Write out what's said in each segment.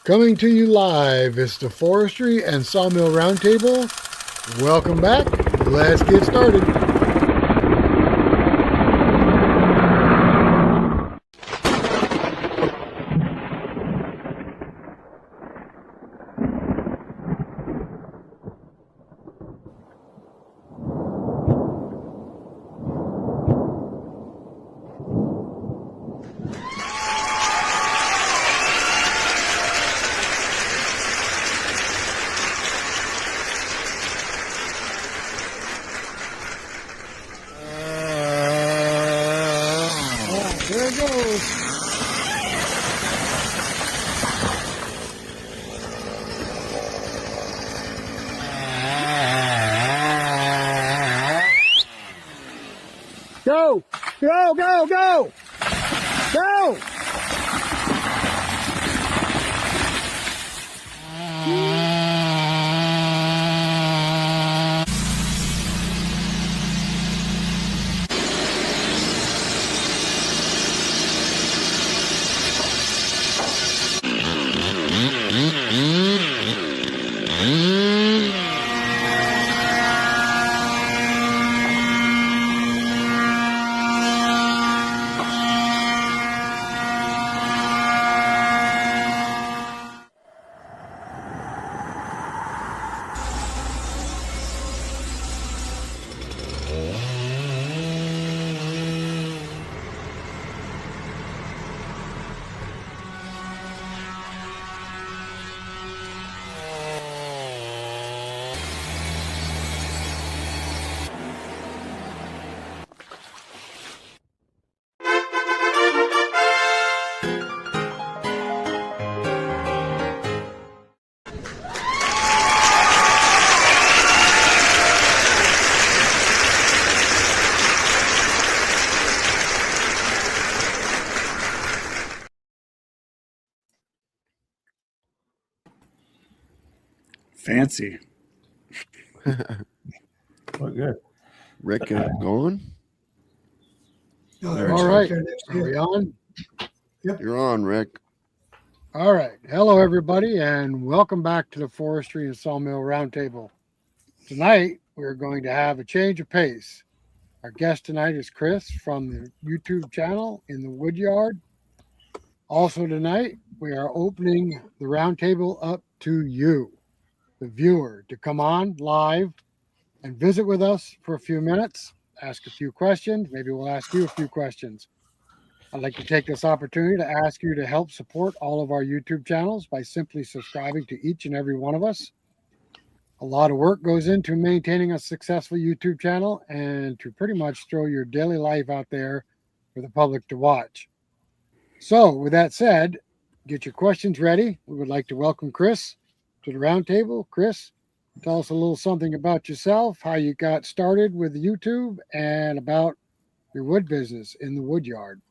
Coming to you live is the Forestry and Sawmill Roundtable. Welcome back. Let's get started. There it goes. Go! Go, go, go! Go! Fancy. Well, good. Rick, going? All right. Are we on? You're on, Rick. All right. Hello, everybody, and welcome back to the Forestry and Sawmill Roundtable. Tonight, we're going to have a change of pace. Our guest tonight is Chris from the YouTube channel In the Woodyard. Also tonight, we are opening the roundtable up to you, the viewer, to come on live and visit with us for a few minutes, ask a few questions. Maybe we'll ask you a few questions. I'd like to take this opportunity to ask you to help support all of our YouTube channels by simply subscribing to each and every one of us. A lot of work goes into maintaining a successful YouTube channel and to pretty much throw your daily life out there for the public to watch. So with that said, get your questions ready. We would like to welcome Chris to the roundtable. Chris, tell us a little something about yourself, how you got started with YouTube, and about your wood business in the Woodyard.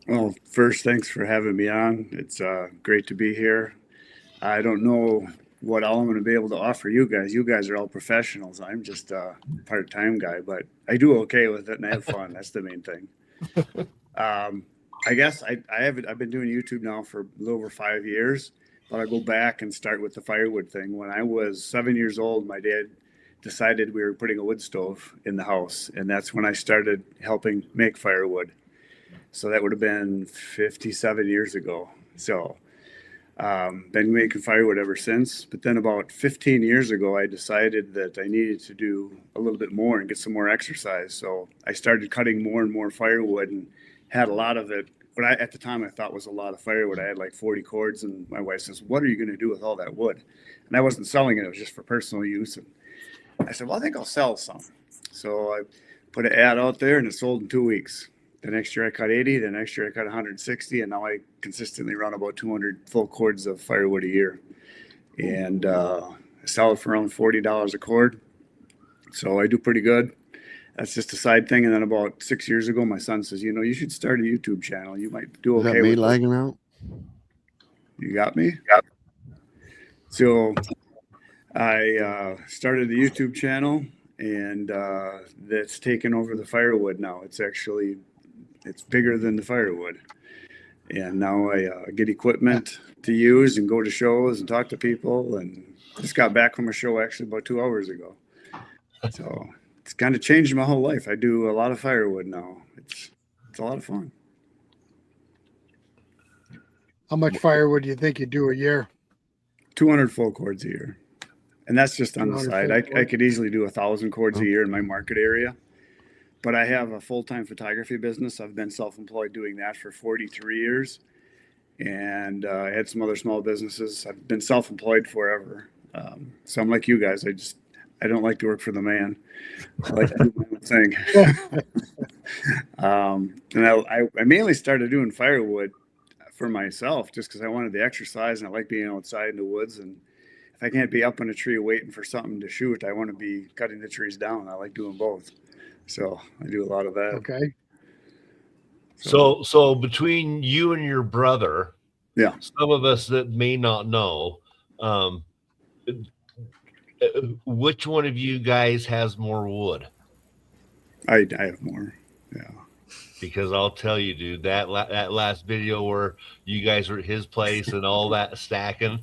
Well, first, thanks for having me on. It's great to be here. I don't know what all I'm going to be able to offer you guys. You guys are all professionals. I'm just a part-time guy, but I do okay with it and I have fun. That's the main thing. I guess I've been doing YouTube now for a little over 5 years, but I go back and start with the firewood thing. When I was 7 years old, my dad decided we were putting a wood stove in the house, and that's when I started helping make firewood. So that would have been 57 years ago. So been making firewood ever since. But then about 15 years ago, I decided that I needed to do a little bit more and get some more exercise. So I started cutting more and more firewood and had a lot of it. What at the time I thought was a lot of firewood. I had like 40 cords, and my wife says, "What are you going to do with all that wood?" And I wasn't selling it; it was just for personal use. And I said, "Well, I think I'll sell some." So I put an ad out there, and it sold in 2 weeks. The next year I cut 80. The next year I cut 160, and now I consistently run about 200 full cords of firewood a year, and I sell it for around $40 a cord. So I do pretty good. That's just a side thing. And then about 6 years ago, my son says, "You should start a YouTube channel. You might do okay." Is that me with lagging out? You got me? Yep. So I started the YouTube channel, and that's taken over the firewood now. It's bigger than the firewood. And now I get equipment to use and go to shows and talk to people. And just got back from a show actually about 2 hours ago. So it's kind of changed my whole life. I do a lot of firewood now. It's a lot of fun. How much firewood do you think you do a year? 200 full cords a year. And that's just on the 200 side. full I cords? could easily do 1,000 cords a year in my market area. But I have a full-time photography business. I've been self-employed doing that for 43 years. And I had some other small businesses. I've been self-employed forever. So I'm like you guys. I don't like to work for the man. I like to do my own thing. And I mainly started doing firewood for myself just because I wanted the exercise and I like being outside in the woods. And if I can't be up in a tree waiting for something to shoot, I want to be cutting the trees down. I like doing both. So I do a lot of that. Okay. So between you and your brother, Yeah. some of us that may not know, which one of you guys has more wood? I have more. Yeah. Because I'll tell you, dude, that last video where you guys were at his place and all that stacking.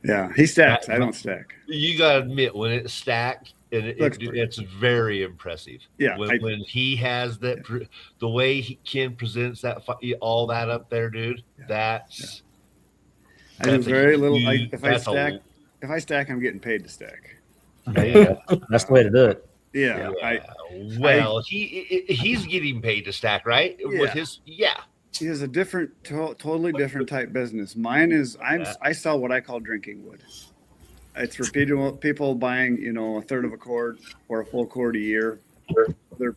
Yeah. He stacks. I don't stack. You got to admit, when it's stacked, it's very impressive. Yeah. When he has that, the way Ken presents that, all that up there, dude, that's. I do very little. If I stack, I'm getting paid to stack. That's the way to do it. Yeah. He's getting paid to stack, right? Yeah. With his, He has a different, totally different type business. Mine is I sell what I call drinking wood. It's for people buying, a third of a cord or a full cord a year for their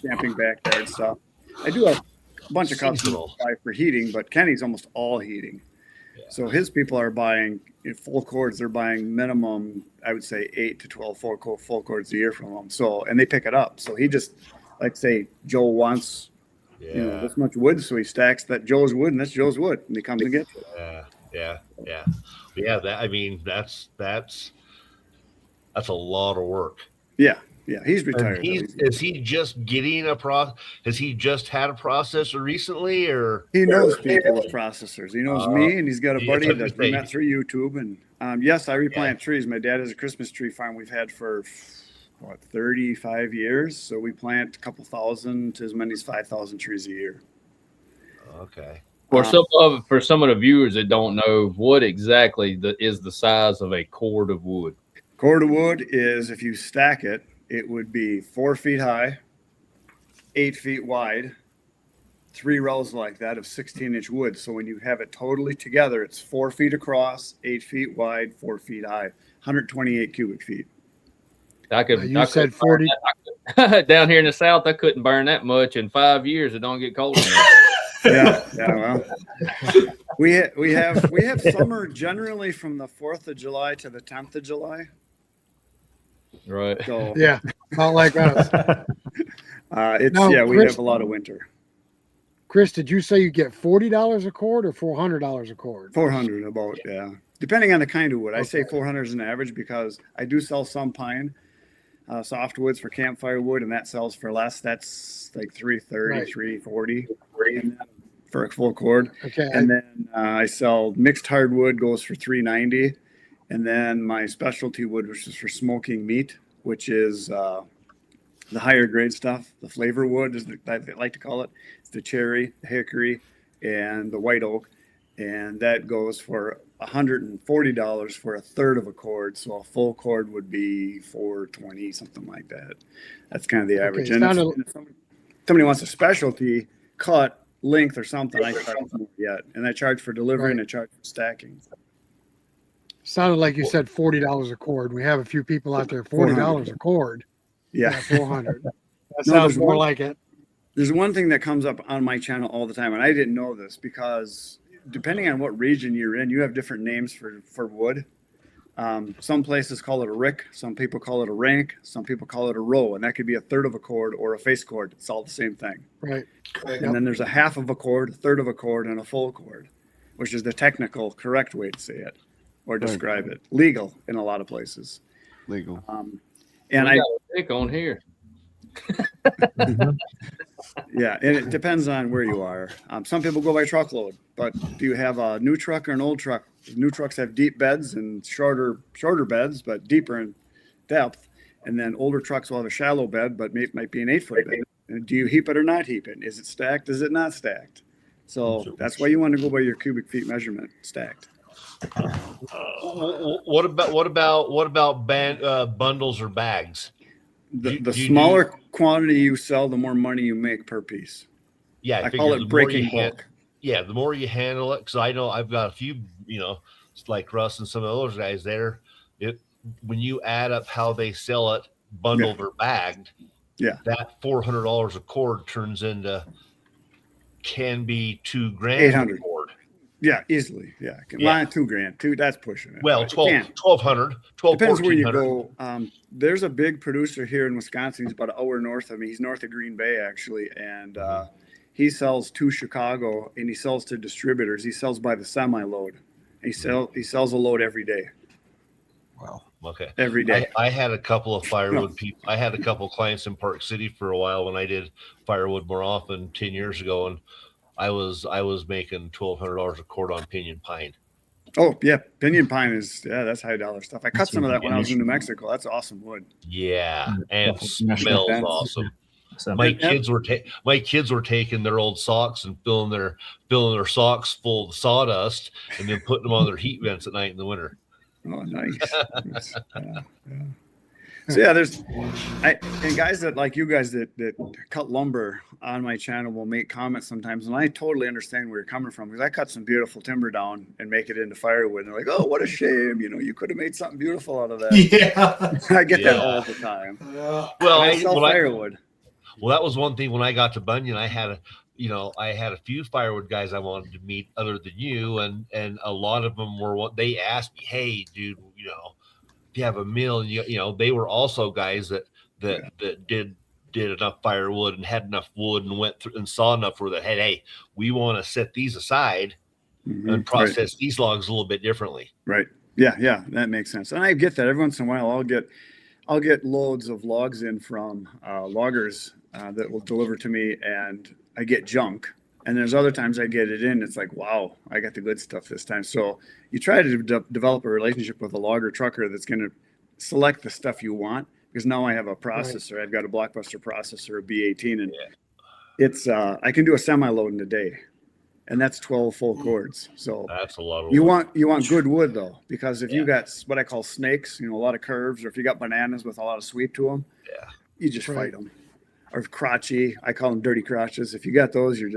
camping backyard stuff. I do have a bunch of customers buy for heating, but Kenny's almost all heating. Yeah. So his people are buying full cords. They're buying minimum, I would say 8 to 12 full cords a year from them. So, and they pick it up. So he just, like say, Joe wants, this much wood. So he stacks that Joe's wood and that's Joe's wood. And he comes and gets it. Yeah. That's a lot of work. Yeah. Yeah. He's retired. Is he just getting has he just had a processor recently, or? He knows people with processors. He knows me, and he's got a buddy that we met through YouTube. And yes, I replant trees. My dad has a Christmas tree farm we've had for 35 years. So we plant a couple thousand to as many as 5,000 trees a year. Okay. For some of the viewers that don't know, what exactly is the size of a cord of wood? Cord of wood is, if you stack it, it would be 4 feet high, 8 feet wide, 3 rows like that of 16-inch wood. So when you have it totally together, it's 4 feet across, 8 feet wide, 4 feet high, 128 cubic feet. You said 40. Down here in the South, I couldn't burn that much in 5 years. It don't get cold enough. Yeah. Well, we have summer generally from the 4th of July to the 10th of July. Right. So yeah, not like us. We have a lot of winter. Chris, did you say you get $40 a cord or $400 a cord? 400 about, yeah. Depending on the kind of wood. I say 400 is an average because I do sell some pine softwoods for campfire wood, and that sells for less. That's like $330, $340 for a full cord. Okay. And then I sell mixed hardwood, goes for $390. And then my specialty wood, which is for smoking meat, which is the higher grade stuff. The flavor wood, is they like to call it. It's the cherry, the hickory, and the white oak. And that goes for $140 for a third of a cord. So a full cord would be $420, something like that. That's kind of the average. Okay, and if somebody wants a specialty cut, length, or something, I charge more yet. And I charge for delivery and I charge for stacking. Sounded like you said $40 a cord. We have a few people out there, $40 a cord. Yeah. 400. That sounds more like it. There's one thing that comes up on my channel all the time, and I didn't know this because depending on what region you're in, you have different names for wood. Some places call it a rick. Some people call it a rank. Some people call it a row, and that could be a third of a cord or a face cord. It's all the same thing. Right. And then there's a half of a cord, a third of a cord, and a full cord, which is the technical correct way to say it or describe it. Legal in a lot of places. Legal. And I got a pick on here. Yeah, and it depends on where you are. Some people go by truckload, but do you have a new truck or an old truck? New trucks have deep beds and shorter beds, but deeper in depth. And then older trucks will have a shallow bed, but might be an 8-foot bed. And do you heap it or not heap it? Is it stacked? Is it not stacked? So that's why you want to go by your cubic feet measurement, stacked. What about bundles or bags? The smaller quantity you sell, the more money you make per piece. Yeah, I call it breaking bulk. Yeah, the more you handle it, because I know I've got a few, like Russ and some of those guys there. When you add up how they sell it, bundled or bagged, that $400 a cord turns into can be $2,000 $800 cord. Yeah, easily. Yeah, $2,000. That's pushing it. Well, 1,200. Depends where you go. There's a big producer here in Wisconsin. He's about an hour north of me. He's north of Green Bay, actually, and he sells to Chicago, and he sells to distributors. He sells by the semi-load. He sells a load every day. Wow. Okay. Every day. I had a couple of firewood people. I had a couple of clients in Park City for a while when I did firewood more often 10 years ago, and I was making $1,200 a cord on pinyon pine. Oh yeah, pinyon pine that's high dollar stuff. I cut some of that when I was in New Mexico. That's awesome wood. Yeah, and it smells awesome. My kids were taking their old socks and filling their socks full of sawdust and then putting them on their heat vents at night in the winter. Oh, nice. So there's guys that like you guys that cut lumber on my channel will make comments sometimes, and I totally understand where you're coming from, because I cut some beautiful timber down and make it into firewood, and they're like, "Oh, what a shame! You could have made something beautiful out of that." Yeah, I get that all the time. Well, I sell firewood. Well, that was one thing when I got to Bunyan. I had a few firewood guys I wanted to meet other than you, and a lot of them were. They asked me, "Hey, dude, you have a mill," and they were also guys that did enough firewood and had enough wood and went through and saw enough for that. Hey, we want to set these aside and process these logs a little bit differently. Right. Yeah, that makes sense. And I get that. Every once in a while, I'll get loads of logs in from loggers that will deliver to me, and I get junk. And there's other times I get it in. It's like, wow, I got the good stuff this time. So you try to develop a relationship with a logger trucker that's going to select the stuff you want, because now I have a processor. Right. I've got a Blockbuster processor, a B18, and it's I can do a semi-load in a day, and that's 12 full cords. So that's a lot of you want good wood though, because if you got what I call snakes, a lot of curves, or if you got bananas with a lot of sweep to them, you just fight them. Or crotchy, I call them dirty crotches. If you got those, you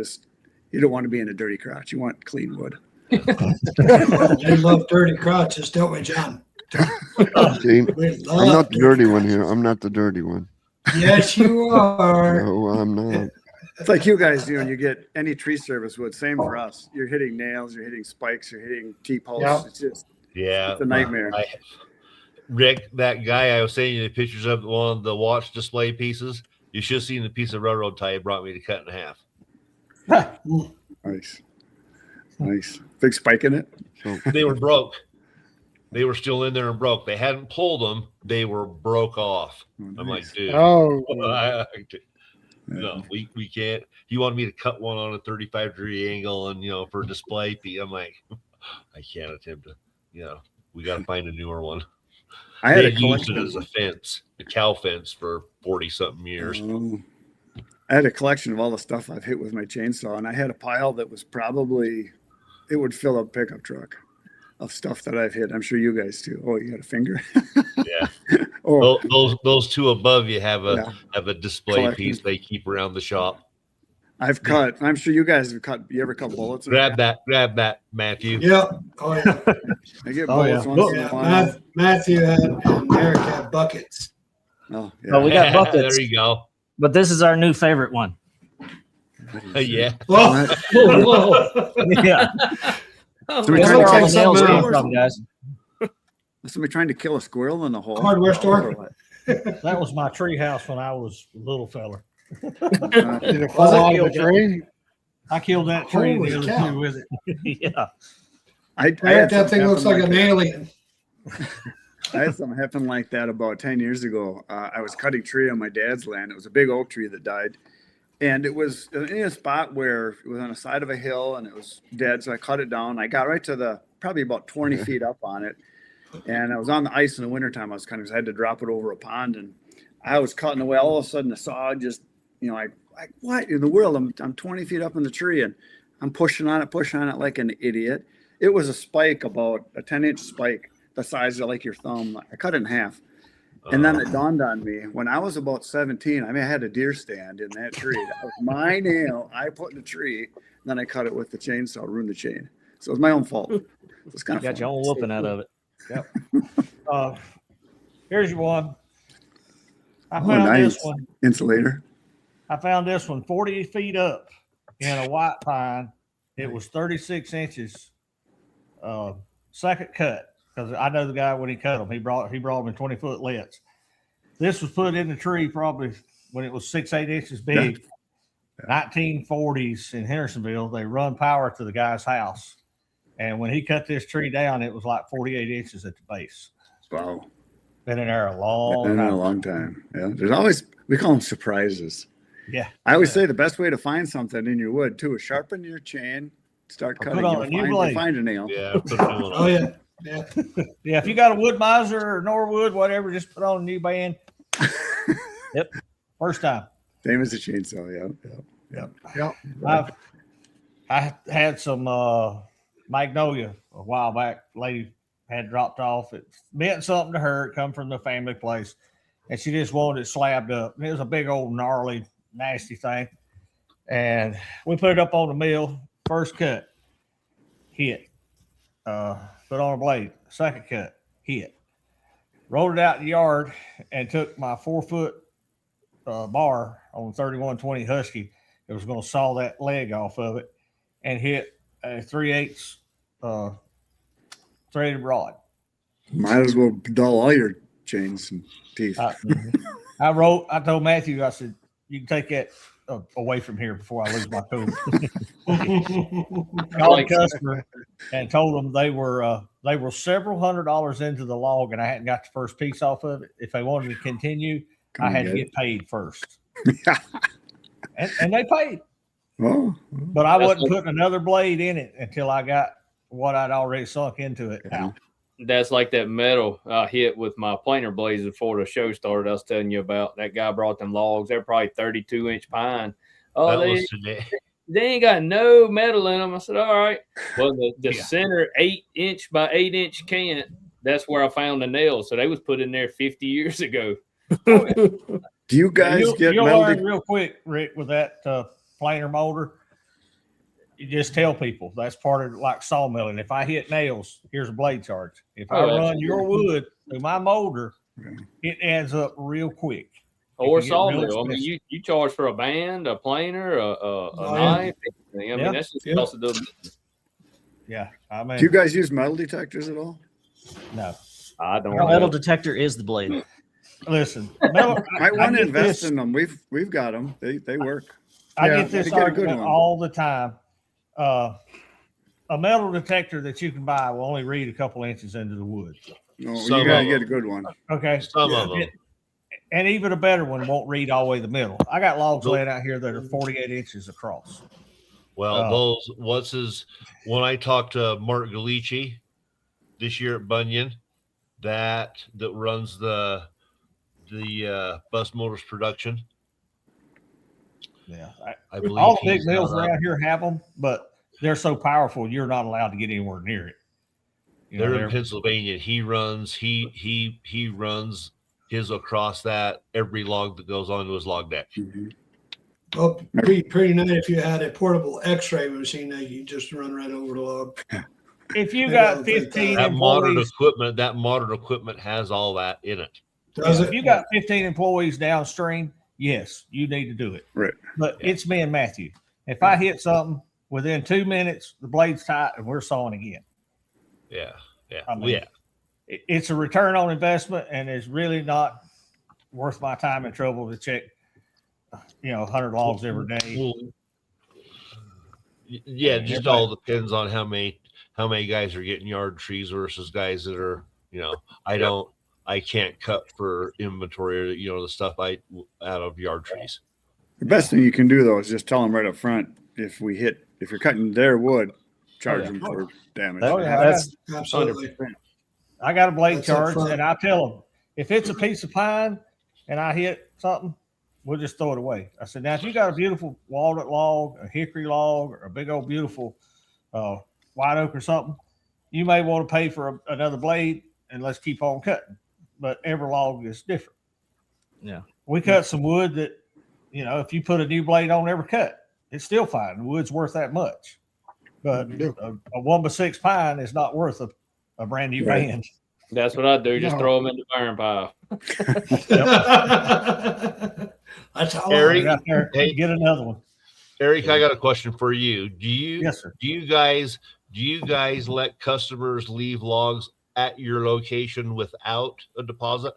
don't want to be in a dirty crotch. You want clean wood. We love dirty crotches, don't we, John? See, I'm not the dirty one here. I'm not the dirty one. Yes, you are. No, I'm not. It's like you guys do, and you get any tree service wood. Same for us. You're hitting nails, you're hitting spikes, you're hitting T-posts. Yep. It's just it's a nightmare. Rick, that guy I was sending you the pictures of, one of the watch display pieces, you should have seen the piece of railroad tie it brought me to cut in half. Nice. Big spike in it. They were broke. They were still in there and broke. They hadn't pulled them. They were broke off. Nice. I'm like, dude. Oh, no, we can't. He wanted me to cut one on a 35-degree angle and, for a display piece. I'm like, I can't attempt to, we got to find a newer one. I had used it as a fence, a cow fence for 40-something years. I had a collection of all the stuff I've hit with my chainsaw, and I had a pile that was it would fill a pickup truck of stuff that I've hit. I'm sure you guys too. Oh, you got a finger? Yeah. Those two above you have a display piece they keep around the shop. I've cut. I'm sure you guys have cut. You ever cut bullets? Grab that, Matthew. Yeah. Oh yeah. I get bullets once in a while. Matthew and Eric have buckets. Oh, yeah. Well, we got buckets. There you go. But this is our new favorite one. Yeah. Whoa. Yeah. So That's where all the nails came from, guys. Somebody trying to kill a squirrel in the hole. Hardware store. That was my tree house when I was a little feller. did it fall out of the tree? I killed that tree and Holy the other cow. two with it. Yeah. I had That thing something looks like happen an alien. I had something happen like that about 10 years ago. I was cutting tree on my dad's land. It was a big oak tree that died. And it was in a spot where it was on the side of a hill and it was dead. So I cut it down. I got right to probably about 20 feet up on it. And I was on the ice in the wintertime. I had to drop it over a pond, and I was cutting away. All of a sudden the saw just, like what in the world? I'm 20 feet up in the tree and I'm pushing on it like an idiot. It was a spike, about a 10-inch spike, the size of like your thumb. I cut it in half. And then it dawned on me when I was about 17, I had a deer stand in that tree. That was my nail I put in the tree. And then I cut it with the chainsaw, ruined the chain. So it was my own fault. It was kind of Got your own whooping out of it. Yep. Here's your one. I Oh, found nice. this one. Insulator. I found this one 40 feet up in a white pine. It was 36 inches. Second cut. Because I know the guy when he cut them, he brought them in 20-foot lets. This was put in the tree probably when it was 6-8 inches big. 1940s in Hendersonville, they run power to the guy's house, and when he cut this tree down, it was like 48 inches at the base. Wow. Been in there a long time. Yeah. There's always, we call them surprises. Yeah. I always say the best way to find something in your wood too is sharpen your chain, start Or cutting. put on a new blade. Find a nail. Yeah. Put a new one Oh on. yeah. Yeah. Yeah, if you got a wood miser or Norwood, whatever, just put on a new band. Yep. First time. Same as a chainsaw. Yeah. I had some magnolia a while back. Lady had dropped off. It meant something to her. It come from the family place, and she just wanted it slabbed up. And it was a big old gnarly, nasty thing. And we put it up on the mill. First cut, hit. Put on a blade. Second cut, hit. Rolled it out in the yard and took my 4-foot bar on 3120 Husky. It was going to saw that leg off of it and hit a 3/8 threaded rod. Might as well dull all your chains and teeth. I told Matthew, I said, you can take that away from here before I lose my cool. Called the customer and told them they were several $100s into the log and I hadn't got the first piece off of it. If they wanted to continue, I had to get paid first. and they paid. Oh, But I wasn't putting another blade in it until I got what I'd already sunk into it out. That's like that metal I hit with my planer blades before the show started. I was telling you about that guy brought them logs. They're probably 32-inch pine. Oh, they ain't got no metal in them. I said, all right. Well, the center 8-inch by 8-inch can, that's where I found the nails. So they was put in there 50 years ago. Do you guys you'll learn real quick, Rick, with that planer molder. You just tell people that's part of like sawmilling. If I hit nails, here's a blade charge. If I run your wood through my molder, it adds up real quick. Or sawmill. I mean, you charge for a band, a planer, a knife. Anything. I mean, that's just cost of doing business. Yeah, I mean, do you guys use metal detectors at all? No, I don't. Our metal detector is the blade. Listen, I want to invest in them. We've got them. They work. I get this argument all the time. A metal detector that you can buy will only read a couple inches into the wood. No, you gotta get a good one. Okay, Some of them. And even a better one won't read all the way the middle. I got logs laying out here that are 48 inches across. Well, when I talked to Mark Galici this year at Bunyan, that runs the Bus Motors production. Yeah, I believe all the big mills around here have them, but they're so powerful you're not allowed to get anywhere near it. They're in Pennsylvania. He runs his across that every log that goes onto his log deck. Mm-hmm. Well, pretty nice if you had a portable X-ray machine that you just run right over the log. If you got 15 employees, that modern equipment has all that in it. If you got 15 employees downstream, yes, you need to do it. Right. But it's me and Matthew. If I hit something within 2 minutes, the blade's tight and we're sawing again. Yeah. I mean, it's a return on investment, and it's really not worth my time and trouble to check, 100 logs every day. Well, yeah, it just all depends on how many guys are getting yard trees versus guys that are, I can't cut for inventory, the stuff out of yard trees. The best thing you can do though is just tell them right up front if you're cutting their wood, charge them for damage. That- Oh, yeah, that's Absolutely. I got a blade That's up charge, front. and I tell them if it's a piece of pine and I hit something, we'll just throw it away. I said, now if you got a beautiful walnut log, a hickory log, or a big old beautiful white oak or something, you may want to pay for another blade, and let's keep on cutting. But every log is different. Yeah. We cut some wood that, if you put a new blade on every cut, it's still fine. The wood's worth that much. But a 1x6 pine is not worth a brand new Right. band. That's what I do. Just No. throw them in the burn pile. That's how Eric, Get out there, Hey. get another one. Eric, I got a question for you. Yes, sir. Do you guys let customers leave logs at your location without a deposit?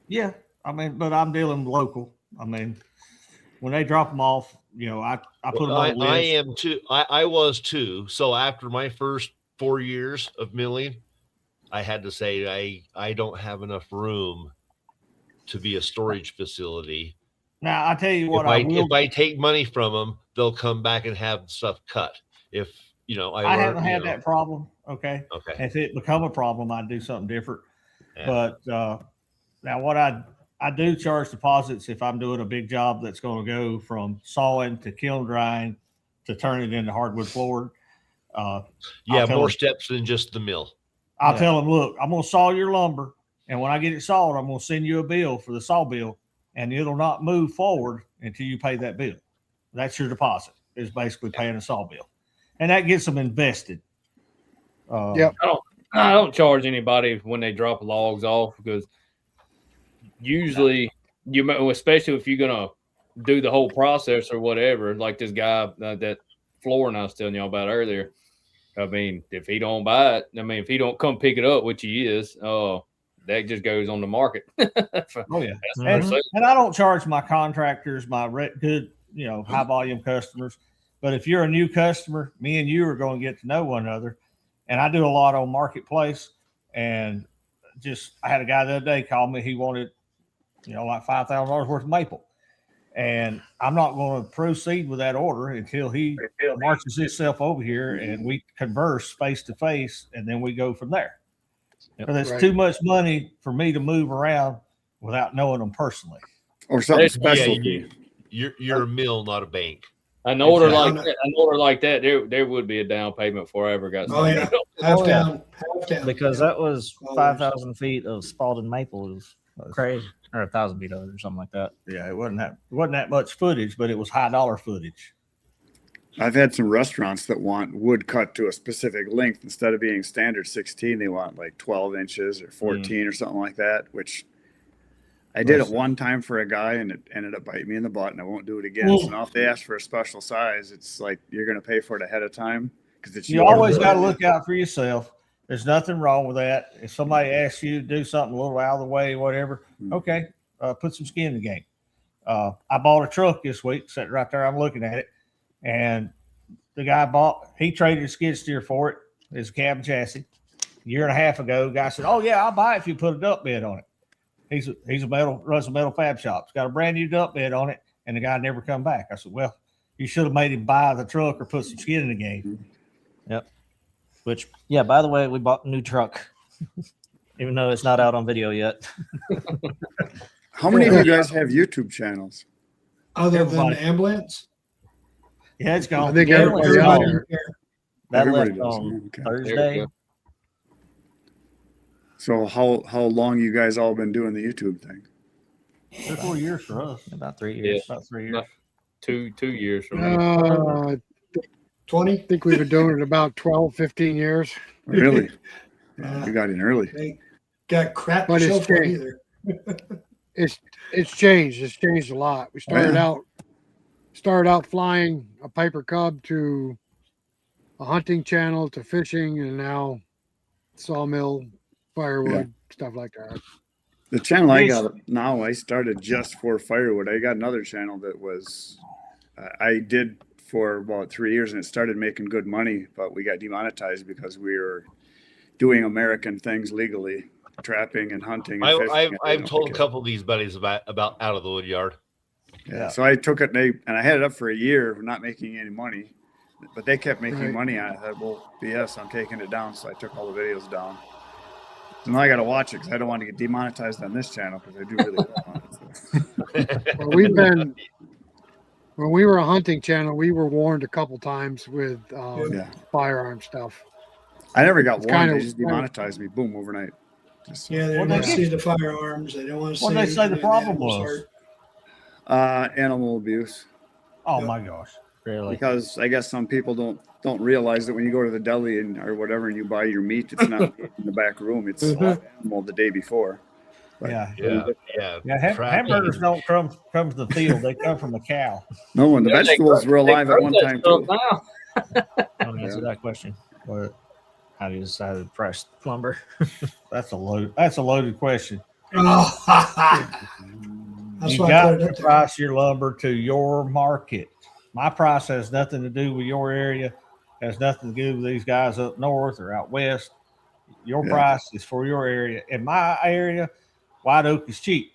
Yeah, but I'm dealing local. When they drop them off, I put them on the I list. am too. I was too. So after my first 4 years of milling, I had to say I don't have enough room to be a storage facility. Now I tell you what, If I take money from them, they'll come back and have stuff cut. If I haven't had that problem. Okay. Okay. If it become a problem, I'd do something different. Yeah. But now what I do charge deposits if I'm doing a big job that's going to go from sawing to kiln drying to turn it into hardwood flooring. Yeah, I'll tell more them- steps than just the mill. I'll tell them, look, I'm going to saw your lumber, and when I get it sawed, I'm going to send you a bill for the saw bill, and it'll not move forward until you pay that bill. That's your deposit. Is basically paying a saw bill, and that gets them invested. Yep. I don't charge anybody when they drop logs off because usually especially if you're gonna do the whole process or whatever, like this guy that flooring I was telling y'all about earlier. If he don't buy it, if he don't come pick it up, which he is, that just goes on the market. Oh yeah, That's and I don't charge my contractors, my good, high volume customers. But if you're a new customer, me and you are going to get to know one another. And I do a lot on Marketplace. And I had a guy the other day call me. He wanted, like $5,000 worth of maple. And I'm not going to proceed with that order until he marches himself over here and we converse face to face, and then we go from there. Because it's Right. too much money for me to move around without knowing them personally. Or something Yeah, specialty. You're a mill, not a bank. An order Exactly. like that, there would be a down payment before I ever got Oh, yeah. started. Half down. because that was Always. 5,000 feet of spalding maple. It was crazy, or 1,000 feet of it, or something like that. Yeah, it wasn't that much footage, but it was high dollar footage. I've had some restaurants that want wood cut to a specific length instead of being standard 16. They want like 12 inches or 14 or something like that, which I did it one time for a guy and it ended up biting me in the butt, and I won't do it again. So now if they ask for a special size, it's like you're going to pay for it ahead of time because it's You your always wood. got to look out for yourself. There's nothing wrong with that. If somebody asks you to do something a little out of the way, whatever, okay, put some skin in the game. I bought a truck this week, sitting right there. I'm looking at it, and the guy he traded a skid steer for it. It's a cab chassis. A year and a half ago, the guy said, "Oh yeah, I'll buy it if you put a dump bed on it." Runs a metal fab shop. It's got a brand new dump bed on it, and the guy never come back. I said, "Well, you should have made him buy the truck or put some skin in the game." Yep. Which, yeah, by the way, we bought a new truck, even though it's not out on video yet. How many of you guys have YouTube channels? Other Everybody. than the ambulance? Yeah, it's gone. I think Yeah, everybody it's out gone. there. That Everybody left does. on Okay. There we Thursday. go. So how long you guys all been doing the YouTube thing? 3 or 4 years for us. About 3 years. About 3 years. 2 years from now. I 20? think we've been doing it about 12, 15 years. Really? Yeah. You got in early. They got crap to But it's show for it changed. either. It's changed. It's changed a lot. We started out flying a Piper Cub to a hunting channel to fishing, and now sawmill, firewood, stuff like that. The channel I Yes. got now, I started just for firewood. I got another channel that was, I did for about 3 years, and it started making good money, but we got demonetized because we were doing American things legally, trapping and hunting. And fishing. I've told a couple of these buddies about out of the wood yard. Yeah. So I took it and I had it up for a year, not making any money, but they kept making money on it. I thought, well, BS, I'm taking it down. So I took all the videos down. So now I got to watch it because I don't want to get demonetized on this channel because I do really well on it. So. Well, when we were a hunting channel, we were warned a couple times with firearm stuff. I never got warned. They just demonetized me, boom, overnight. They don't want to see the firearms. They don't want to see. What did they say the problem was? Animal abuse. Oh my gosh, Really? Because I guess some people don't realize that when you go to the deli or whatever and you buy your meat, it's not in the back room. It's animal the day before. But, Hamburgers don't come from the field; they come from a cow. No, and the vegetables were alive at one time too. I'll answer that question. How do you decide to price lumber? That's a loaded question. That's You got to price your lumber to your market. My price has nothing to do with your area. Has nothing to do with these guys up north or out west. Your price is for your area. In my area, white oak is cheap.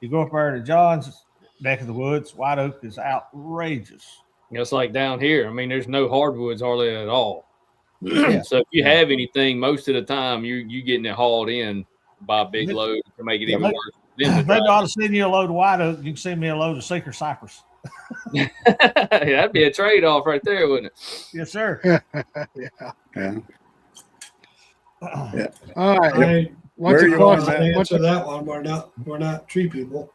You go up there to John's neck of the woods, white oak is outrageous. It's like down here. I mean, there's no hardwoods hardly at all. Yeah. So if you have anything, most of the time you getting it hauled in by a big load to make it even worse. Maybe I ought to send you a load of white oak. You can send me a load of Seeker cypress. That'd be a trade-off right there, wouldn't it? Yes, sir. Yeah. All right. What's answer that one? We're not tree people.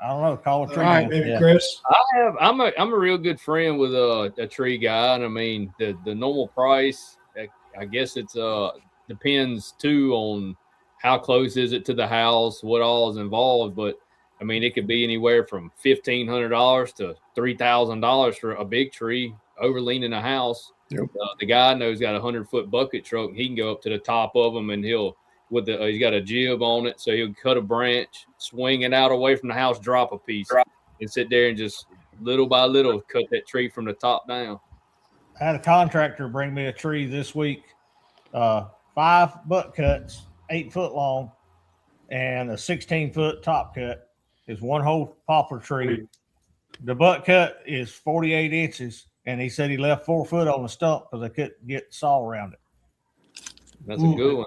I don't know. Call a tree. Right. Maybe Chris. I'm a real good friend with a tree guy, and I mean the normal price. I guess it's depends too on how close is it to the house, what all is involved. But I mean, it could be anywhere from $1,500 to $3,000 for a big tree overleaning a house. Yep. The guy I know he's got a 100-foot bucket truck, and he can go up to the top of them, and he's got a jib on it, so he'll cut a branch, swing it out away from the house, drop a piece, and sit there and just little by little cut that tree from the top down. I had a contractor bring me a tree this week, 5 butt cuts, 8 foot long, and a 16-foot top cut. Is one whole poplar tree. The butt cut is 48 inches, and he said he left 4 foot on the stump because they couldn't get the saw around it. That's a good one.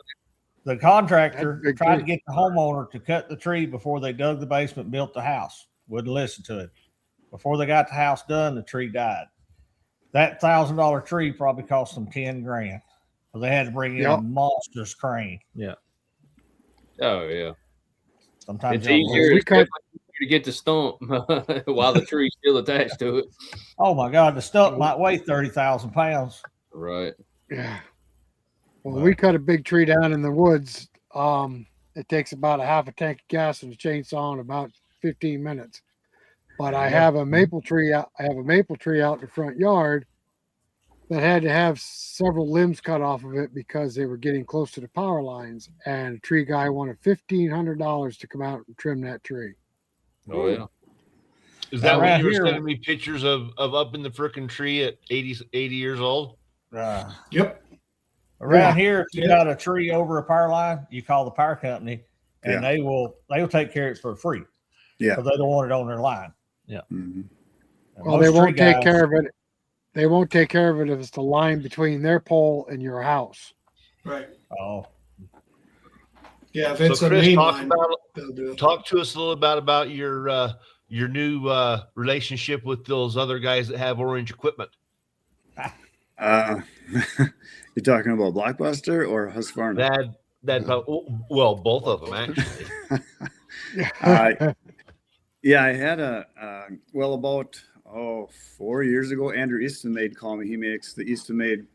The contractor tried to get the homeowner to cut the tree before they dug the basement and built the house. Wouldn't listen to it. Before they got the house done, the tree died. That $1,000 tree probably cost them $10,000. So they had to bring in a monstrous crane. Yeah. Oh yeah. Sometimes it's easier to get the stump while the tree's still attached to it. Oh my God, the stump might weigh 30,000 pounds. Right. Yeah. Well, we cut a big tree down in the woods. It takes about a half a tank of gas and a chainsaw in about 15 minutes. But I have a maple tree. I have a maple tree out in the front yard that had to have several limbs cut off of it because they were getting close to the power lines. And a tree guy wanted $1,500 to come out and trim that tree. Oh yeah. Is that what you were sending me pictures of up in the frickin' tree at 80 years old? Yep. Around here, if you got a tree over a power line, you call the power company, and they'll take care of it for free. Yeah, because they don't want it on their line. Yeah. Mm-hmm. Well, they won't take care of it. They won't take care of it if it's the line between their pole and your house. Right. Oh. Yeah, if it's so a Chris, main talk line, talk to us a little about your new relationship with those other guys that have orange equipment. You talking about Blockbuster or Husqvarna? Well, both of them actually. I had about 4 years ago, Andrew Eastonmaid called me. He makes the Eastonmaid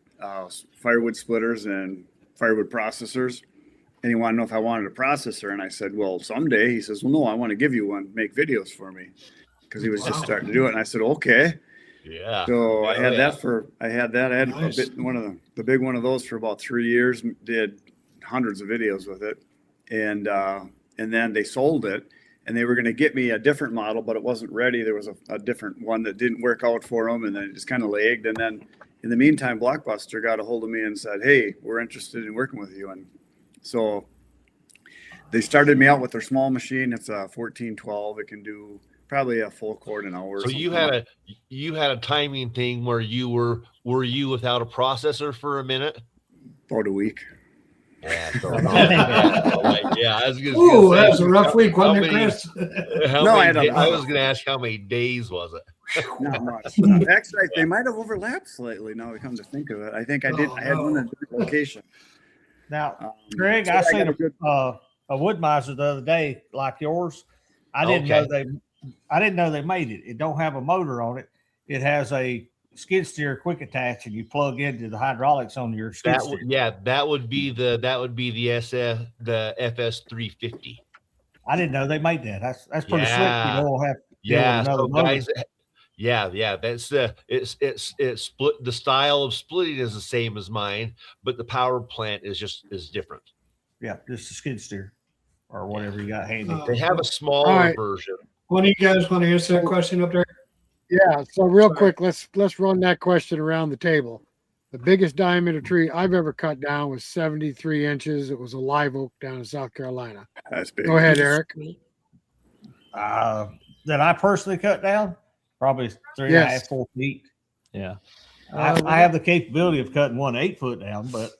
firewood splitters and firewood processors. And he wanted to know if I wanted a processor. And I said, well, someday. He says, well, no, I want to give you one, make videos for me. Because he was just starting to do it. And I said, okay. Yeah. So I had that. I had nice. One of the big one of those for about 3 years, did hundreds of videos with it. And then they sold it. And they were going to get me a different model, but it wasn't ready. There was a different one that didn't work out for them, and then it just kind of lagged. And then in the meantime, Blockbuster got a hold of me and said, hey, we're interested in working with you. And so they started me out with their small machine. It's a 1412. It can do probably a full cord an hour. So you had a timing thing where were you without a processor for a minute? about a week. Yeah, so yeah, I was gonna Ooh, say, that was a rough week, wasn't it, many- Chris? I was going to ask how many days was it? Not much. Actually, they might have overlapped slightly. Now we come to think of it, I think I did. Oh, I had one in a different location. Now, Greg, so I got seen a good. a wood miser the other day like yours. I didn't know they made it. It don't have a motor on it. It has a skid steer quick attach, and you plug into the hydraulics on your skid steer. That would be the FS 350. I didn't know they made that. That's pretty slick. You don't have so guys. Yeah. That's it's split. The style of splitting is the same as mine, but the power plant is different. Yeah, just a skid steer or whatever you got handy. They have a smaller version. One of you guys want to answer that question up there? Yeah. So real quick, let's run that question around the table. The biggest diameter tree I've ever cut down was 73 inches. It was a live oak down in South Carolina. That's big. Go ahead, Eric. That I personally cut down, probably 3.5, 4 feet. Yeah. I have the capability of cutting one 8 foot down, but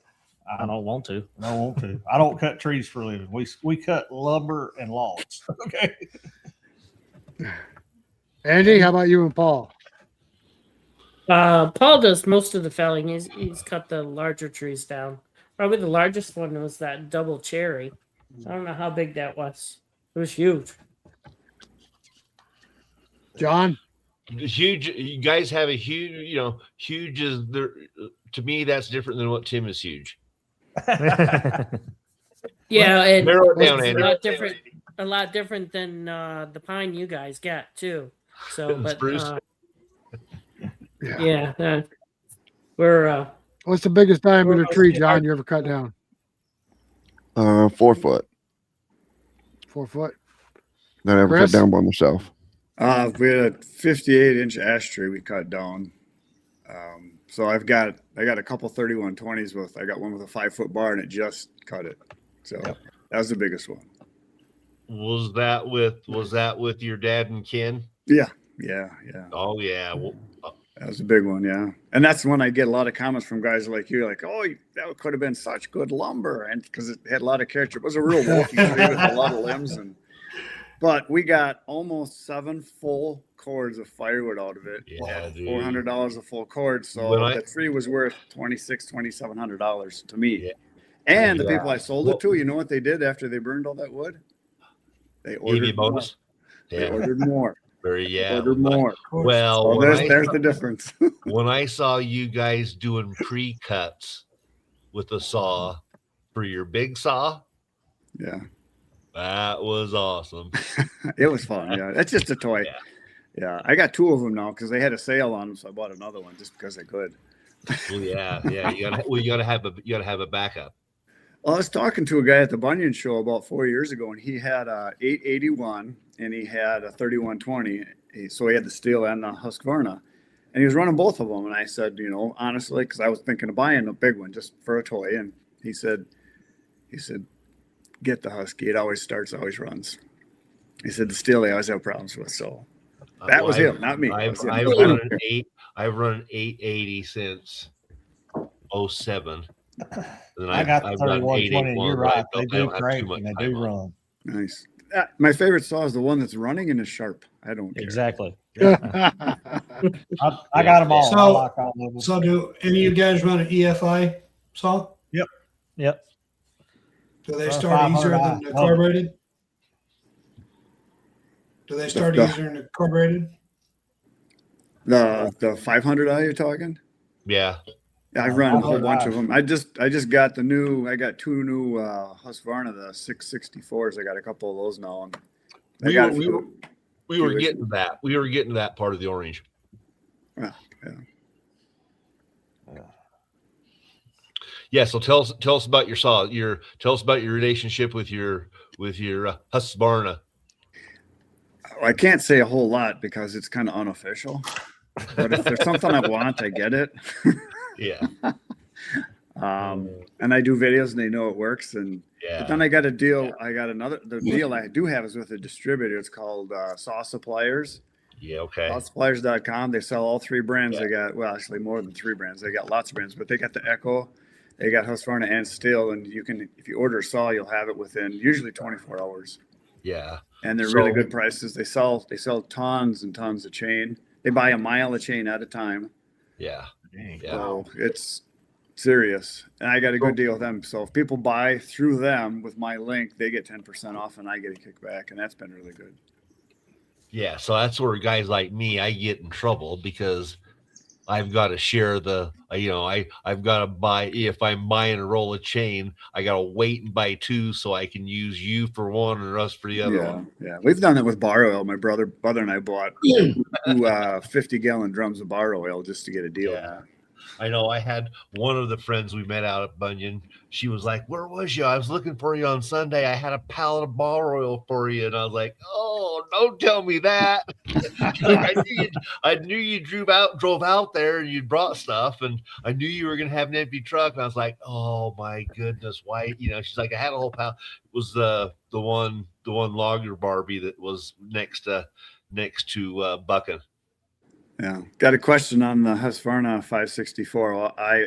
I don't want to. I don't want to. I don't cut trees for a living. We cut lumber and logs. Okay. Andy, how about you and Paul? Paul does most of the felling. He's cut the larger trees down. Probably the largest one was that double cherry. I don't know how big that was. It was huge. John? Huge. You guys have a huge, huge is there. To me, that's different than what Tim is huge. Yeah, and narrow it down, it's Andy. a lot different than the pine you guys got too. So, but we're What's the biggest diameter tree, John, you ever cut down? 4 foot 4 foot. that I ever Chris? cut down by myself. We had a 58-inch ash tree we cut down. So I got a couple 3120s with. I got one with a 5 foot bar and it just cut it. So that was the biggest one. Was that with your dad and Ken? Yeah. Oh yeah. Well, That was a big one, yeah. And that's when I get a lot of comments from guys like you, like, "Oh, that could have been such good lumber," and because it had a lot of character. It was a real wolfy tree with a lot of limbs, but we got almost 7 full cords of firewood out of it. Yeah, dude. $400 a full cord, so the tree was worth $2,700 to me. Yeah. And the people I sold it to, you know what they did after they burned all that wood? They ordered more. They ordered more. Ordered more. Well, there's the difference. When I saw you guys doing pre-cuts with the saw for your big saw, that was awesome. It was fun. Yeah, that's just a toy. Yeah, I got 2 of them now because they had a sale on them, so I bought another one just because I could. Well, yeah. You gotta have a backup. Well, I was talking to a guy at the Bunyan show about 4 years ago, and he had a 881 and he had a 3120. So he had the steel and the Husqvarna, and he was running both of them. And I said, honestly, because I was thinking of buying a big one just for a toy. And he said, get the Husky. It always starts, always runs. He said the steel they always have problems with. So that was him, not me. I've run an 880 since 07. Then I got the 3120. You're right. They do crank and they do run. Nice. My favorite saw is the one that's running and is sharp. I don't care. Exactly. I got them all. So, I like all of them. So do any of you guys run an EFI saw? Yep. Do they start easier than the carbureted? Do they start easier than the carbureted? The 500i you're talking? Yeah. I've run a whole bunch of them. I just got I got 2 new Husqvarna, the 664s. I got a couple of those now. And we were getting that. We were getting that part of the orange. Yeah. So tell us about your saw. Tell us about your relationship with your Husqvarna. I can't say a whole lot because it's kind of unofficial. But if there's something I want, I get it. Yeah. And I do videos and they know it works. And but then I got a deal. I got the deal I do have is with a distributor. It's called Saw Suppliers. Yeah, okay. Sawsuppliers.com. They sell all 3 brands. They got, well, actually more than 3 brands. They got lots of brands, but they got the Echo, they got Husqvarna and Stihl. And you can, if you order a saw, you'll have it within usually 24 hours. Yeah. And they're really good prices. They sell tons and tons of chain. They buy a mile of chain at a time. Yeah. So it's serious. And I got a good deal with them. So if people buy through them with my link, they get 10% off and I get a kickback. And that's been really good. Yeah. So that's where guys like me, I get in trouble because I've got to share the, I've got to buy, if I'm buying a roll of chain, I got to wait and buy 2 so I can use you for one and us for the other one. Yeah. We've done it with bar oil. My brother and I bought 2 50-gallon drums of bar oil just to get a deal. Yeah. I know I had one of the friends we met out at Bunyan. She was like, "Where was you? I was looking for you on Sunday. I had a pallet of bar oil for you." And I was like, "Oh, don't tell me that." Like, I knew you drove out there and you brought stuff, and I knew you were going to have an empty truck. And I was like, "Oh my goodness, why?" She's like, "I had a whole pallet." It was the one logger Barbie that was next to Buckin. Yeah. Got a question on the Husqvarna 564. Well, I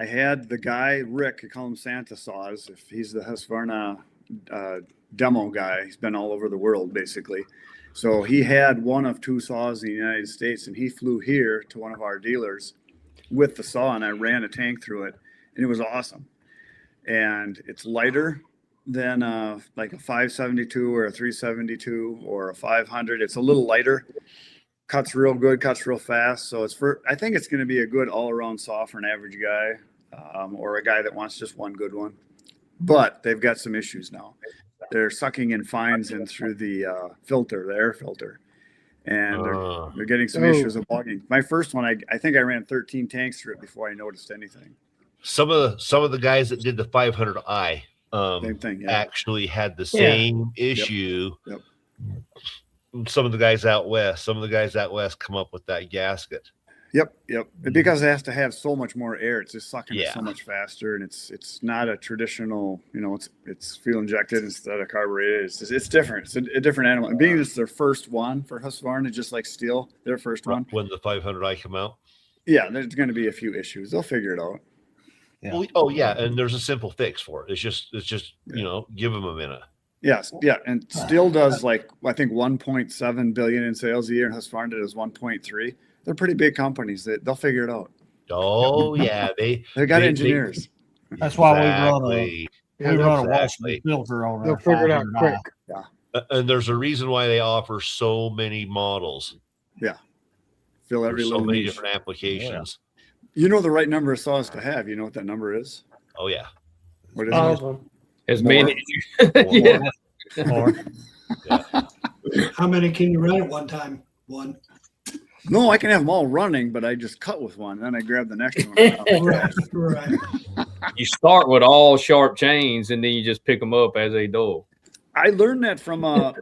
had the guy, Rick, I call him Santa Saws. If he's the Husqvarna demo guy, he's been all over the world basically. So he had one of 2 saws in the United States and he flew here to one of our dealers with the saw and I ran a tank through it and it was awesome. And it's lighter than like a 572 or a 372 or a 500. It's a little lighter. Cuts real good, cuts real fast. So I think it's going to be a good all-around saw for an average guy or a guy that wants just one good one. But they've got some issues now. They're sucking in fines in through the filter, the air filter. And they're getting some issues of bogging. My first one, I think I ran 13 tanks through it before I noticed anything. Some of the guys that did the 500i same thing, actually had the same issue. Yep. Some of the guys out west come up with that gasket. Yep. Because it has to have so much more air. It's just sucking it so much faster, and it's not a traditional. It's fuel injected instead of carbureted. It's different. It's a different animal. And being it's their first one for Husqvarna, just like Stihl, their first one. When the 500i come out. Yeah, there's going to be a few issues. They'll figure it out. Yeah. Oh yeah, and there's a simple fix for it. It's just give them a minute. Yes, yeah, and Stihl does like I think 1.7 billion in sales a year, and Husqvarna does 1.3. They're pretty big companies. They'll figure it out. Oh yeah, they got engineers. That's why we run a washing filter on. They'll figure it out quick. Yeah, and there's a reason why they offer so many models. Yeah, fill every little so many niche. different applications. You know the right number of saws to have. You know what that number is? Oh yeah. What is All it? of them. As many. More. How many can you run at one time? One. No, I can have them all running, but I just cut with one. Then I grab the next one. Right. You start with all sharp chains and then you just pick them up as they go. I learned that from a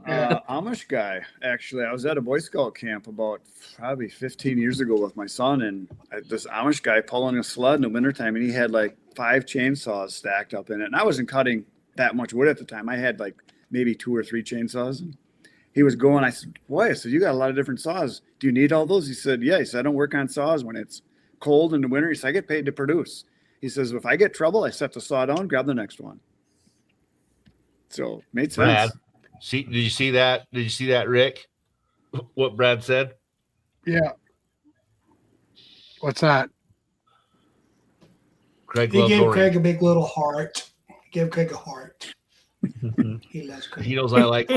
Amish guy. Actually, I was at a Boy Scout camp about probably 15 years ago with my son, and this Amish guy pulling a sled in the wintertime, and he had like 5 chainsaws stacked up in it. And I wasn't cutting that much wood at the time. I had like maybe 2 or 3 chainsaws. And he was going. I said, "Boy," I said, "you got a lot of different saws. Do you need all those?" He said, "Yeah." He said, "I don't work on saws when it's cold in the winter." He said, "I get paid to produce." He says, "If I get trouble, I set the saw down, grab the next one." So made sense. Brad, did you see that? Did you see that, Rick? What Brad said? Yeah. What's that? He gave Craig a big little heart. Give Craig a heart. He loves Craig. He knows I like.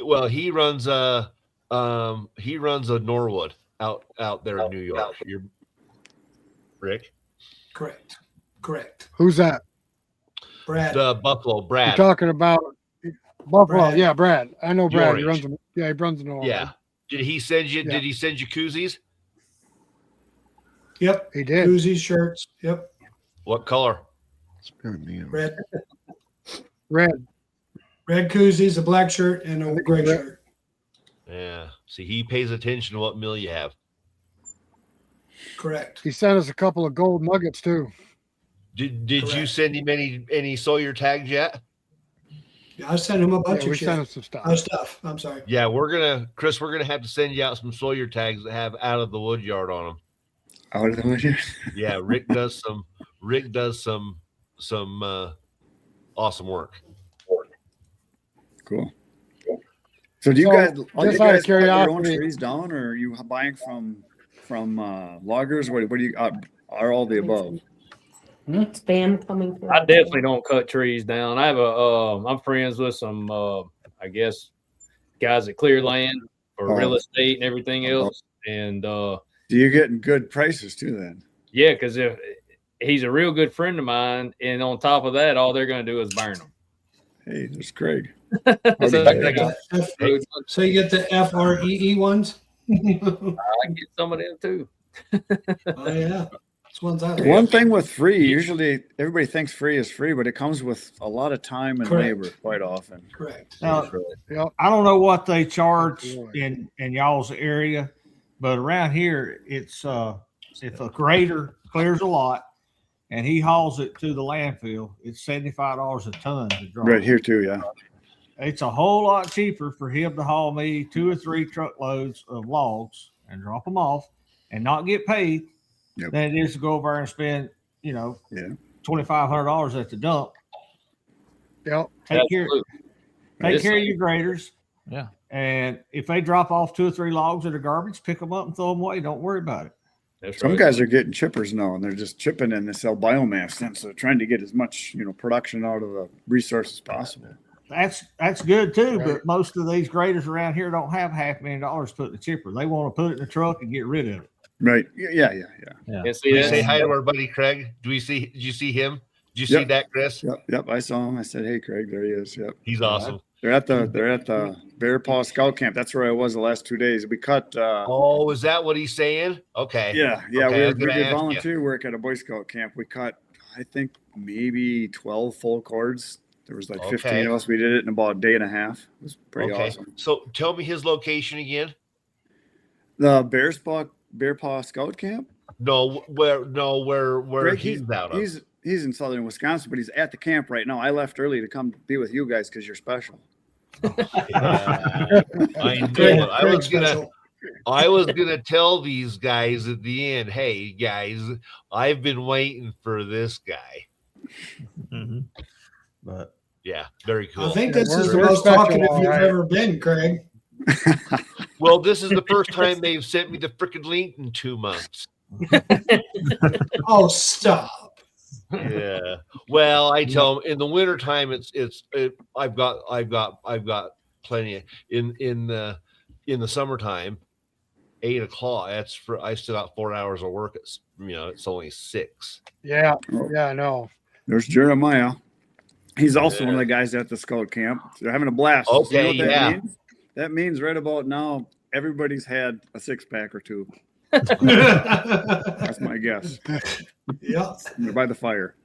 Well, he runs a Norwood out there in New York. You're Rick. Correct. Who's that? Brad. The Buffalo Brad. You're talking about Buffalo. Brad. Yeah, Brad. I know Brad. He Orange. runs. He runs an orange. Yeah. Did he send you? Yeah. Did he send you koozies? Yep. He did. Koozies, shirts. Yep. What color? Red. Red. Red koozies, a black shirt, and a gray shirt. Yeah. See, he pays attention to what mill you have. Correct. He sent us a couple of gold nuggets too. Did you Correct. send him any Sawyer tags yet? Yeah, I sent him a bunch Yeah, we of sent him shit. some stuff. Stuff. I'm sorry. Yeah, Chris, we're gonna have to send you out some Sawyer tags that have out of the wood yard on them. Out of the wood here. Yeah, Rick does some awesome work. Cool. So do you So, guys, just all you out of guys cut your own curiosity- trees down, or are you buying from loggers? What do you are all the above? Spam coming through. I definitely don't cut trees down. I have I'm friends with some, I guess, guys that clear land for real estate and everything else. And Do you get good prices too then? yeah, because if he's a real good friend of mine, and on top of that, all they're going to do is burn them. Hey, there's Craig. So you get the FREE ones? I get some of them too. Oh yeah, that's ones I like. One thing with free, usually everybody thinks free is free, but it comes with a lot of time and Correct. labor quite often. Correct. Now, Yep. I don't know what they charge Absolutely. in y'all's area, but around here, it's if a grader clears a lot and he hauls it to the landfill, it's $75 a ton to drop. Right here too, yeah. It's a whole lot cheaper for him to haul me 2 or 3 truckloads of logs and drop them off and not get paid Yep. than it is to go over and spend, Yeah. $2,500 at the dump. Yep. Take care It's- of your graders. Yeah. And if they drop off 2 or 3 logs that are garbage, pick them up and throw them away. Don't worry about it. That's Some right. guys are getting chippers now, and they're just chipping and they sell biomass, and so they're trying to get as much production out of the resource as possible. That's good too, Right. but most of these graders around here don't have $500,000 to put in the chipper. They want to put it in the truck and get rid of it. Right? Yeah. And see, Did you that's- say hi to our buddy Craig? Did you see him? Did you see Yep. that, Chris? Yep. I saw him. I said, "Hey, Craig, there he is." Yep. He's awesome. They're at the Bear Paw Scout Camp. That's where I was the last 2 days. We cut. Oh, is that what he's saying? Okay. Yeah. Okay, I was We gonna did ask you. volunteer work at a Boy Scout camp. We cut, I think, maybe 12 full cords. There was like 15 Okay. of us. We did it in about a day and a half. It was pretty Okay. awesome. So tell me his location again. The Bear Paw Scout Camp. Where Greg, he's out of. He's in southern Wisconsin, but he's at the camp right now. I left early to come be with you guys because you're special. Yeah, I knew it. Special. I was gonna tell these guys at the end, hey guys, I've been waiting for this guy. But Yeah, very cool. I think this is the We're most special, talkative all you've right. ever been, Craig. Well, this is the first time they've sent me the freaking link in 2 months. Oh, stop. Yeah. Well, I tell them in the wintertime I've got plenty in the summertime, 8 o'clock. I still got 4 hours of work. It's only 6. Yeah. Yeah. I know. There's Jeremiah. He's also one of the guys at the Scout Camp. They're having a blast. Okay, what that yeah. means? That means right about now, everybody's had a 6-pack or 2. Yeah. That's my guess. They're by the fire.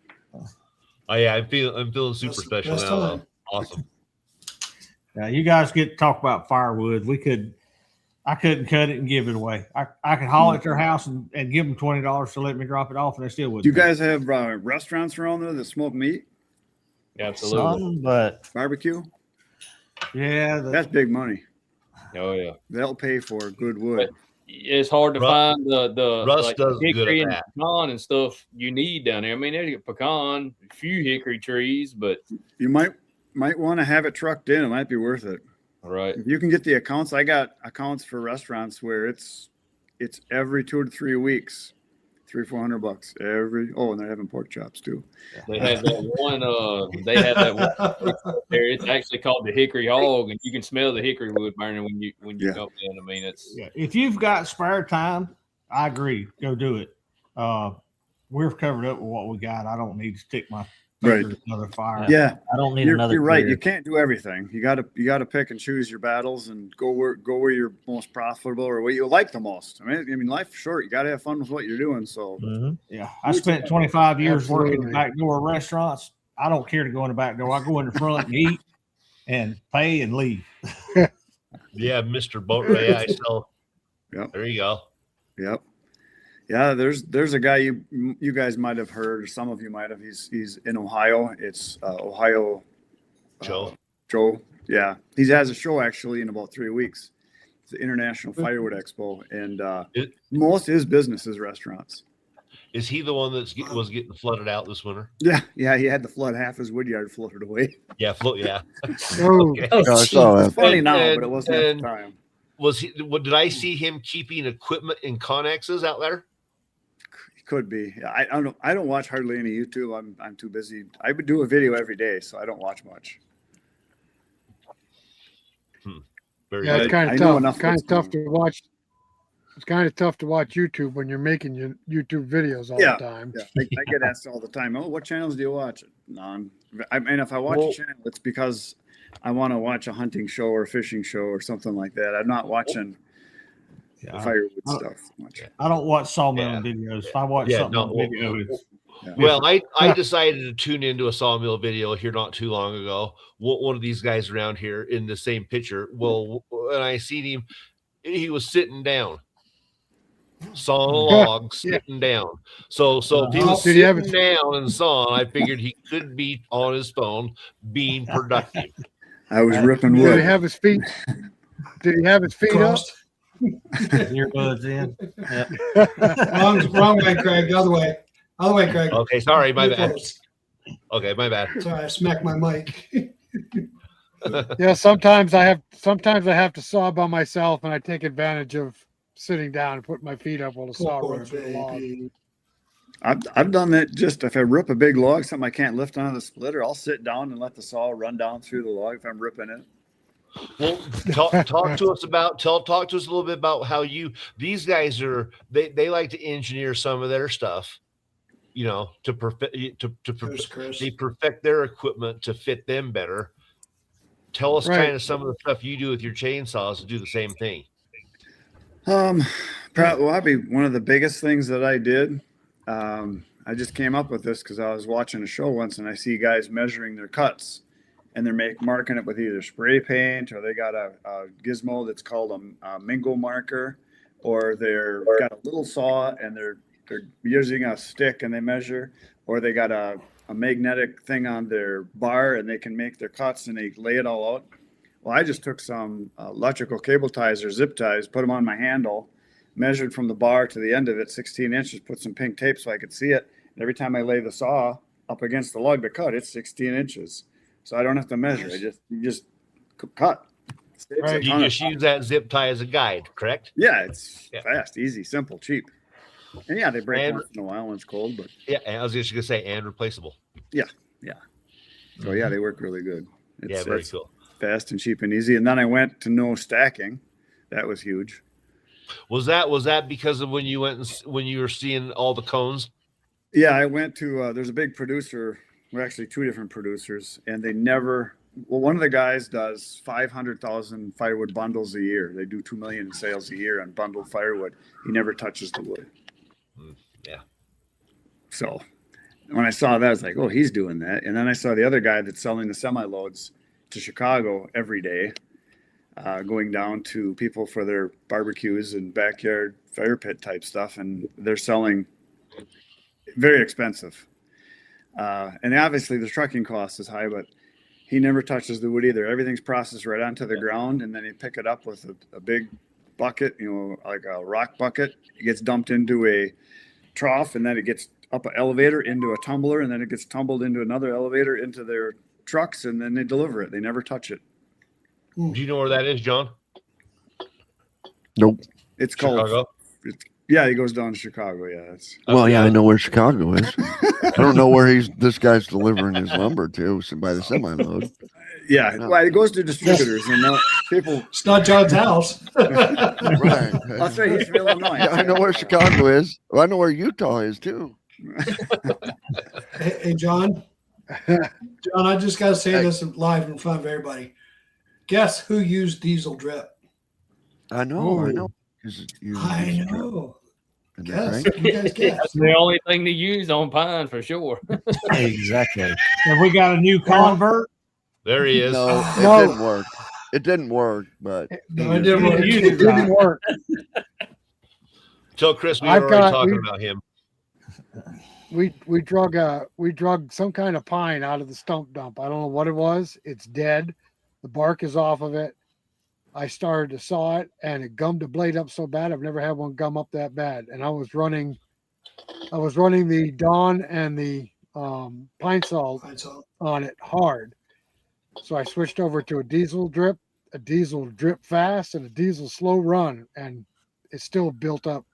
Oh yeah, I'm feeling super That's- special that's now. fine. Though. Awesome. Yeah, you guys get to talk about firewood. I couldn't cut it and give it away. I could haul it to their house and give them $20 to let me drop it off, and they still wouldn't. Do you guys have restaurants around there that smoke meat, Absolutely. some, but barbecue? Yeah, That's big money. Oh yeah. They'll pay for good wood. It's hard to Russ- find the Russ like does good hickory at and that. pecan and stuff you need down there. I mean, there's a pecan, a few hickory trees, but You might want to have it trucked in. It might be worth it. right. If you can get the accounts, I got accounts for restaurants where it's every 2 to 3 weeks, $300-400 every. Oh, and they're having pork chops too. They had that one. They had that one there. It's actually called the hickory hog, and you can smell the hickory wood burning when you Yeah. come in. I mean, it's Yeah, if you've got spare time, I agree. Go do it. We're covered up with what we got. I don't need to stick my Right. fingers in another fire. Yeah, I don't need you're another. right. career. You can't do everything. You gotta pick and choose your battles and go where you're most profitable or what you like the most. I mean, life's short. You gotta have fun with what you're doing. So Mhm. Yeah, I spent 25 years working in Absolutely. back door restaurants. I don't care to go in the back door. I go in the front and eat and pay and leave. Yeah, Mr. Boat Ray. I sell. Yep. There you go. Yep. Yeah, there's a guy you guys might have heard, or some of you might have. He's in Ohio. It's Ohio Joe. Yeah, he has a show actually in about 3 weeks. It's the International Firewood Expo, and most of his business is restaurants. Is he the one that was getting flooded out this winter? Yeah, he had to flood half his wood yard, floated away. Yeah, yeah. Okay. Oh, I saw It's that. funny now, but it wasn't at the time. Was he? What did I see him keeping equipment in connexes out there? He could be. Yeah, I don't watch hardly any YouTube. I'm too busy. I would do a video every day, so I don't watch much. Very Yeah, good. it's kind I of know tough. enough It's kind what's of tough going to watch. It's kind of tough to watch YouTube when you're making your YouTube videos all Yeah. the time. Yeah, I get asked all the time, oh, what channels do you watch? None. I mean, if I watch a channel, it's because I want to watch a hunting show or a fishing show or something like that. I'm not watching firewood stuff much. I don't watch sawmill videos. If I watch something on video, it's Well, I decided to tune into a sawmill video here not too long ago. One of these guys around here in the same picture. Well, and I seen him, he was sitting down, sawing a log, sitting down. So if he was sitting down and sawing, I figured he could be on his phone being productive. I was ripping wood. Did he have his feet? Did he have his feet up? Earbuds in. Wrong way, Craig. The other way. Other way, Craig. Okay, sorry, my You're bad. close. Okay, my bad. Sorry, I smacked my mic. Yeah, sometimes I have to saw by myself, and I take advantage of sitting down and putting my feet up while the saw Poor runs through the log. baby. I've done that. Just if I rip a big log, something I can't lift onto the splitter, I'll sit down and let the saw run down through the log if I'm ripping it. Well, talk to us a little bit about how these guys are they like to engineer some of their stuff, to perfect they perfect their equipment to fit them better. Tell us kind of some of the stuff you do with your chainsaws to do the same thing. Probably one of the biggest things that I did. I just came up with this because I was watching a show once and I see guys measuring their cuts, and they're marking it with either spray paint or they got a gizmo that's called a mingo marker, or they're got a little saw and they're using a stick and they measure, or they got a magnetic thing on their bar and they can make their cuts and they lay it all out. Well, I just took some electrical cable ties or zip ties, put them on my handle, measured from the bar to the end of it 16 inches, put some pink tape so I could see it. And every time I lay the saw up against the log to cut, it's 16 inches. So I don't have to measure. You just cut. Right. You just use that zip tie as a guide, correct? Yeah, it's fast, easy, simple, cheap. And yeah, they break once in a while when it's cold, but I was just gonna say, and replaceable. Yeah. So yeah, they work really good. Very cool. Fast and cheap and easy. And then I went to no stacking. That was huge. Was that because of when you were seeing all the cones? Yeah, I went to there's a big producer. We're actually two different producers, and they never. Well, one of the guys does 500,000 firewood bundles a year. They do 2 million in sales a year on bundled firewood. He never touches the wood. Yeah. So when I saw that, I was like, oh, he's doing that. And then I saw the other guy that's selling the semi-loads to Chicago every day, going down to people for their barbecues and backyard fire pit type stuff. And they're selling very expensive. And obviously the trucking cost is high, but he never touches the wood either. Everything's processed right onto the ground, and then you pick it up with a big bucket, like a rock bucket. It gets dumped into a trough, and then it gets up an elevator into a tumbler, and then it gets tumbled into another elevator into their trucks, and then they deliver it. They never touch it. Do you know where that is, John? Nope. It's Chicago? called. Yeah, he goes down to Chicago. Yeah. I know where Chicago is. I don't know where this guy's delivering his lumber to by the semi-load. Yeah, well, it goes to distributors, and people. It's not John's house. Right. That's right. He's from Illinois. Yeah, I know where Chicago is. Well, I know where Utah is too. Hey, John. John, I just got to say this live in front of everybody. Guess who used diesel drip? I know. I know. I know. Guess. Right? You guys guess. That's the only thing to use on pine for sure. Exactly. Have we got a new convert? There he is. No, it didn't work. It didn't work, but No, it didn't work. It didn't work. Tell Chris we were already talking about him. We drug some kind of pine out of the stump dump. I don't know what it was. It's dead. The bark is off of it. I started to saw it, and it gummed the blade up so bad. I've never had one gum up that bad. And I was running the Dawn and the pine salt on it hard. So I switched over to a diesel drip fast, and a diesel slow run, and it still built up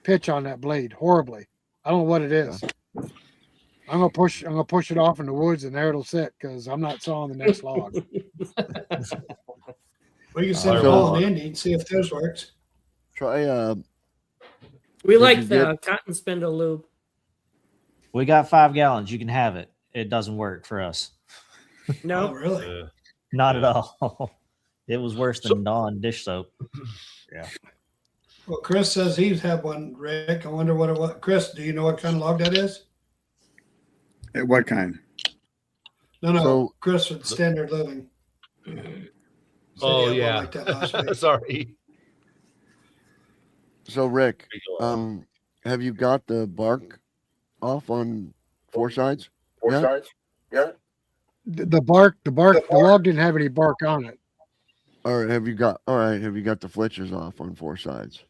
pitch on that blade horribly. I don't know what it is. I'm gonna push it off in the woods, and there it'll sit because I'm not sawing the next log. We can send Paul and Andy and see if those works. Try We like the cotton spindle lube. We got 5 gallons. You can have it. It doesn't work for us. No, Oh, really? Not at all. It was worse than Dawn dish soap. Yeah. Well, Chris says he's had one, Rick. I wonder what it was. Chris, do you know what kind of log that is? What kind? No. So- Chris with Standard Living. Oh, he had one yeah. like that last week. Sorry. So Rick, have you got the bark off on 4 sides? The log didn't have any bark on it. Or have you got the flitches off on 4 sides?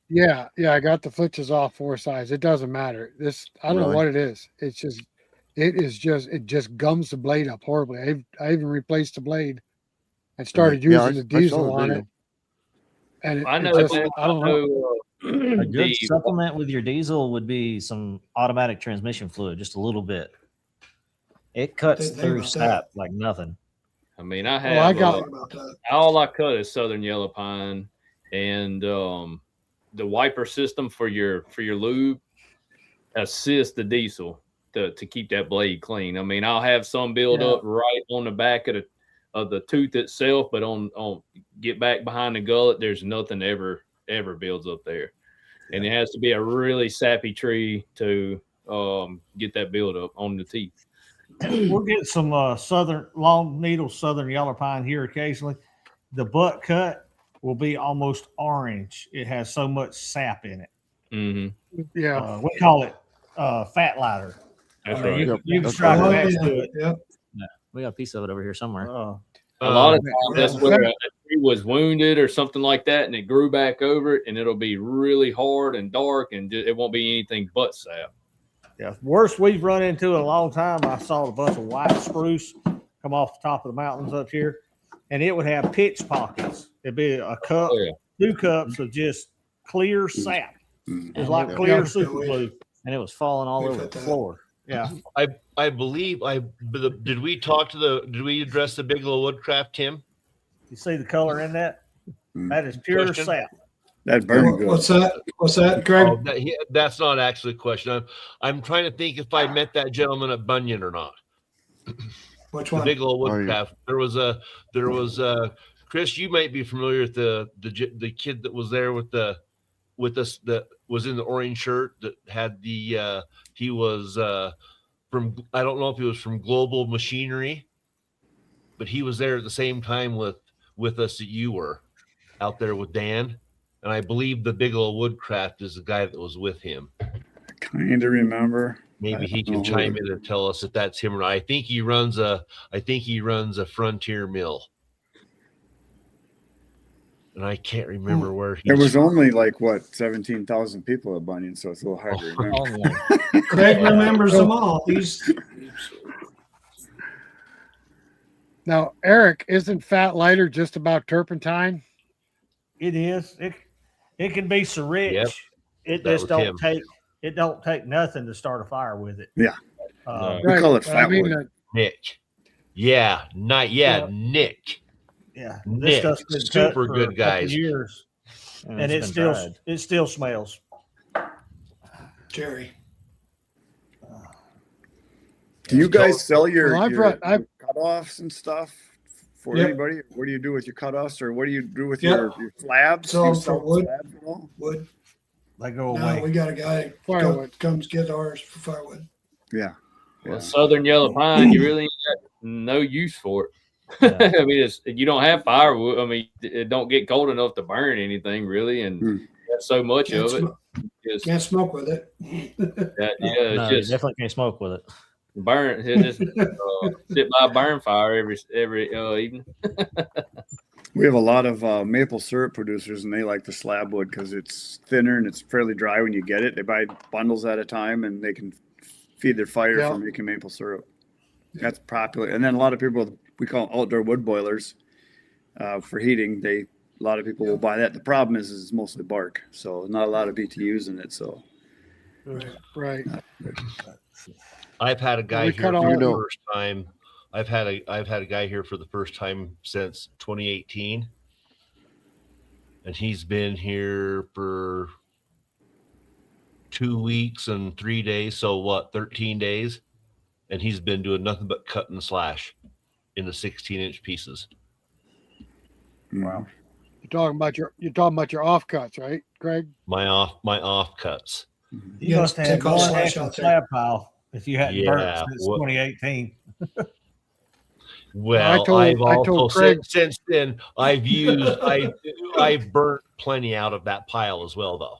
Yeah, I got the flitches off 4 sides. It doesn't matter. I don't know Really? what it is. It just gums the blade up horribly. I even replaced the blade and started using the diesel on it. And I know. I don't know. A good supplement with your diesel would be some automatic transmission fluid, just a little bit. It cuts Didn't think through about sap that. like nothing. I mean, I have About that. all I cut is southern yellow pine, and the wiper system for your lube assists the diesel to keep that blade clean. I mean, I'll have some build up right on the back of the tooth itself, but on get back behind the gullet, there's nothing ever builds up there, and it has to be a really sappy tree to get that build up on the teeth. We'll get some long needle southern yellow pine here occasionally. The butt cut will be almost orange. It has so much sap in it. Mm-hmm. Yeah. We call it fat lighter. That's I mean, right. You can strike Oh, next yeah. to it. Yep. We got a piece of it over here somewhere. A lot of times that's where a tree was wounded or something like that, and it grew back over it, and it'll be really hard and dark, and it won't be anything but sap. Yeah, worst we've run into in a long time. I saw a bunch of white spruce come off the top of the mountains up here, and it would have pitch pockets. It'd be a cup, Oh, yeah. 2 cups of just clear sap. It was like Yeah. clear super glue. And it was falling all We've over had the that. floor. Yeah, I believe did we address the Bigelow Woodcraft, Tim? you see the color in that? That is pure Question? sap. That burning good. What's that, Greg? Oh, that's not actually a question. I'm trying to think if I met that gentleman at Bunyan or not. Which The one? Bigelow Woodcraft. There was Chris. You might be familiar with the kid that was there with us that was in the orange shirt that had the he was from, I don't know if he was from Global Machinery, but he was there at the same time with us that you were out there with Dan. And I believe the Bigelow Woodcraft is the guy that was with him. Kind of remember. Maybe he I can don't know chime who- in and tell us if that's him or not. I think he runs a Frontier mill. And I can't remember where he There was only 17,000 people at Bunyan, so it's a little hard to remember. Greg remembers them all. He's Now, Eric, isn't fat lighter just about turpentine? It is. It can be so rich. Yep. It That just was him. don't take nothing to start a fire with it. Yeah. Uh, We call it I mean, fatwood. Nick. Yeah, Yeah. Nick. yeah. Nick, stuff's been cut super for good a couple guys. years, and it it's been dried. still smells. Jerry. Do you guys sell your Well, I've- cutoffs and stuff for Yep. anybody? What do you do with your cutoffs, or what do you do with Yep. your slabs? Sell Do you them for sell wood. slabs at all? Wood. They go No, away. we got a guy Firewood. comes get ours for firewood. Yeah. Well, southern yellow pine, you really ain't got no use for it. Yeah. I mean, you don't have firewood. I mean, it don't get cold enough to burn anything really, and got so much Can't, of it. sm- can't smoke with it. It's No, you just definitely can't smoke with it. burn. It just sit by a burn fire every evening. We have a lot of maple syrup producers, and they like the slab wood because it's thinner and it's fairly dry when you get it. They buy bundles at a time, and they can feed their fire Yeah. for making maple syrup. That's popular. And then a lot of people, we call them outdoor wood boilers for heating. A lot of people will buy that. The problem is it's mostly bark, so not a lot of BTUs in it. So Right. I've had a guy We here cut for all- the You know- first time. I've had a guy here for the first time since 2018, and he's been here for 2 weeks and 3 days. So what? 13 days, and he's been doing nothing but cut and slash in the 16-inch pieces. wow. You're talking about your offcuts, right, Greg? My off cuts. You Yeah, must have take all one slash heck of a out there. slab pile if you hadn't burnt Yeah, since what- 2018. Well, I told I've also Craig- since then I've burnt plenty out of that pile as well, though.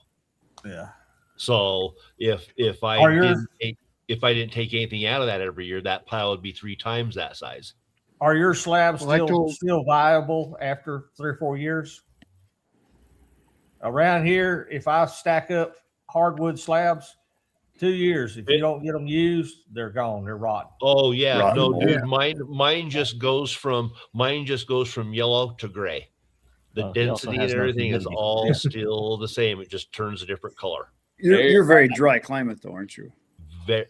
Yeah. So if Are your- I didn't take anything out of that every year, that pile would be 3 times that size. Are your slabs Well, I still viable after 3 or 4 years? Around here, if I stack up hardwood slabs, 2 years. If you don't get them used, they're gone. They're rotten. Oh yeah, Rotten no, mold. dude, mine just goes from yellow to gray. The Oh, he also density and has no everything is humidity. all still the same. It just turns a different color. You're very dry climate, though, aren't you?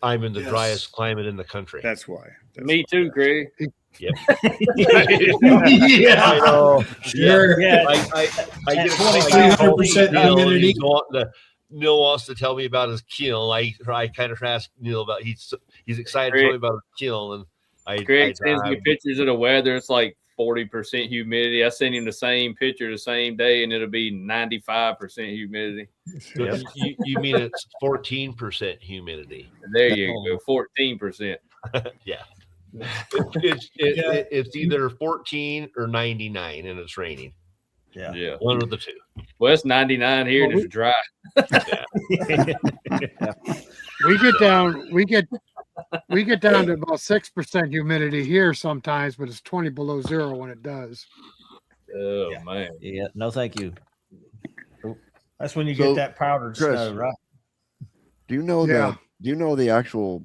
I'm in the Yes. driest climate in the country. That's why. Me too, Craig. Yeah. I know. Sure. Yeah. I get 2300% humidity. Neil wants to tell me about his kiln. I kind of asked Neil about he's excited to tell me about his kiln, and Craig sends me pictures of the weather. It's like 40% humidity. I send him the same picture the same day, and it'll be 95% humidity. You mean it's 14% humidity? There you go, 14%. Yeah. It's either 14 or 99, and it's raining. Yeah. One of the two. Well, it's 99 here, and it's dry. We get down to about 6% humidity here sometimes, but it's 20 below zero when it does. Oh Yeah. man. Yeah, no, thank you. That's when you So, get that powdered Chris, snow, right? Do you know Yeah. Do you know the actual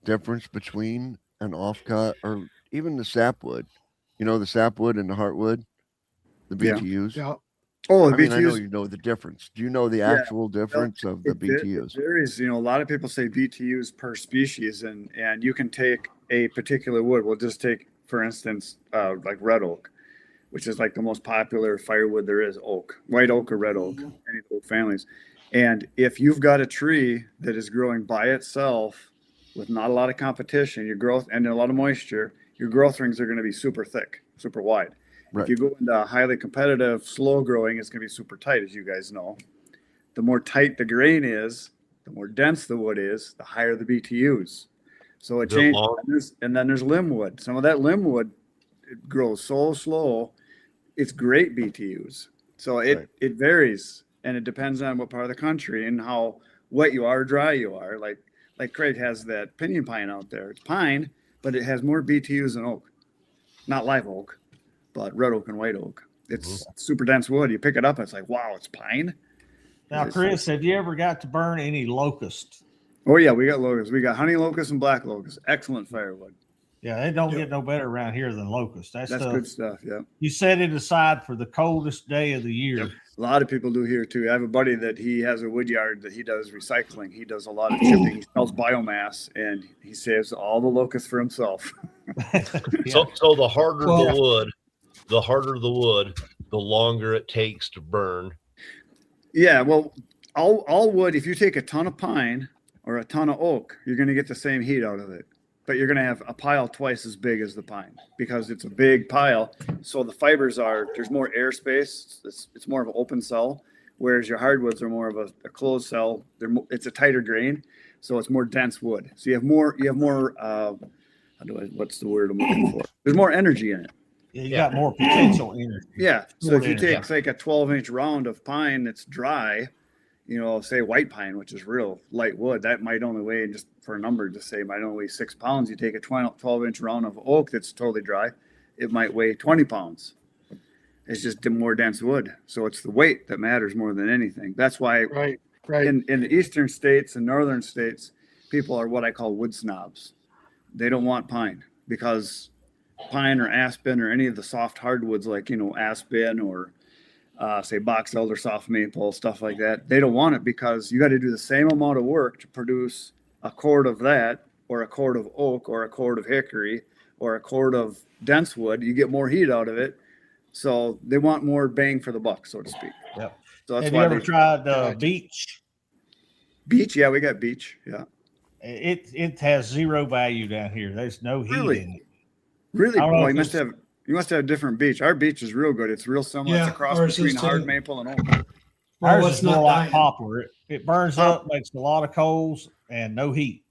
difference between an offcut or even the sapwood? You know the sapwood and the heartwood, the Yeah. BTUs. Yeah. Oh, I the mean, I know BTUs. you know the difference. Do you know the Yeah. actual difference of the It BTUs? varies. You know, a lot of people say BTUs per species, and you can take a particular wood. We'll just take, for instance, like red oak, which is like the most popular firewood there is. Oak, white oak or red oak, any of the oak families. And if you've got a tree that is growing by itself with not a lot of competition, your growth and a lot of moisture, your growth rings are going to be super thick, super wide. Right. If you go into highly competitive, slow growing, it's going to be super tight, as you guys know. The more tight the grain is, the more dense the wood is, the higher the BTUs. So it The changes. long- And then there's limb wood. Some of that limb wood, it grows so slow, it's great BTUs. So Right. it varies, and it depends on what part of the country and how wet you are, or dry you are. Like Craig has that pinyon pine out there. It's pine, but it has more BTUs than oak. Not live oak, but red oak and white oak. It's super dense wood. You pick it up, it's like, wow, it's pine. Now, Chris, have you ever got to burn any locust? Oh yeah, we got locusts. We got honey locust and black locust. Excellent firewood. Yeah, they don't get no better around here than locust. That's good stuff. Yeah. You set it aside for the coldest day of the year. A lot of people do here too. I have a buddy that he has a wood yard that he does recycling. He does a lot of chipping. He sells biomass, and he saves all the locusts for himself. So the harder the wood, the longer it takes to burn. Yeah, well, all wood, if you take a ton of pine or a ton of oak, you're going to get the same heat out of it. But you're going to have a pile twice as big as the pine because it's a big pile. So the fibers there's more airspace. It's more of an open cell, whereas your hardwoods are more of a closed cell. It's a tighter grain, so it's more dense wood. So you have more, what's the word I'm looking for? There's more energy in it. You got more potential energy. Yeah. So if you Energy. take like a 12-inch round of pine that's dry, say white pine, which is real light wood, that might only weigh, just for a number, just say might only weigh 6 pounds. You take a 12-inch round of oak that's totally dry, it might weigh 20 pounds. It's just more dense wood. So it's the weight that matters more than anything. That's why Right. in the eastern states and northern states, people are what I call wood snobs. They don't want pine because pine or aspen or any of the soft hardwoods like, aspen or say box elder, soft maple, stuff like that. They don't want it because you got to do the same amount of work to produce a cord of that or a cord of oak or a cord of hickory or a cord of dense wood. You get more heat out of it. So they want more bang for the buck, so to speak. Yep. So that's Have why you ever tried beech? Beech? Yeah, we got beech. Yeah. It has zero value down here. There's no heat in it. Really? I don't know Well, if you must have a different beech. Our beech is real good. It's real similar. Yeah, It's a cross ours between is too. hard maple and oak. Well, Ours what's is more not like dying? poplar. It burns up, makes a lot of coals, and no heat.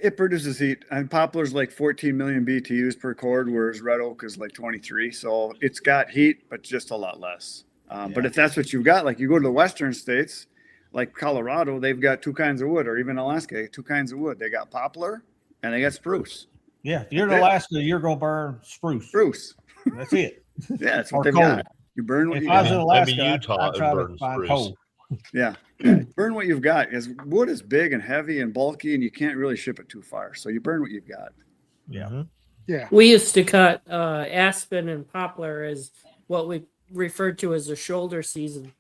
It produces heat, and poplar's like 14 million BTUs per cord, whereas red oak is like 23. So it's got heat, but just a lot less. But if that's what you've got, like you go to the western states, like Colorado, they've got two kinds of wood, or even Alaska, two kinds of wood. They got poplar and they got spruce. Yeah, if you're in Alaska, you're gonna burn spruce. Spruce. That's it. Yeah, that's Or what they've coal. got. You burn what If you I was got. in Alaska, Utah I'd try to burns find spruce. coal. Yeah. Burn what you've got, because wood is big and heavy and bulky, and you can't really ship it too far. So you burn what you've got. Yeah. Yeah. We used to cut aspen and poplar as what we referred to as a shoulder season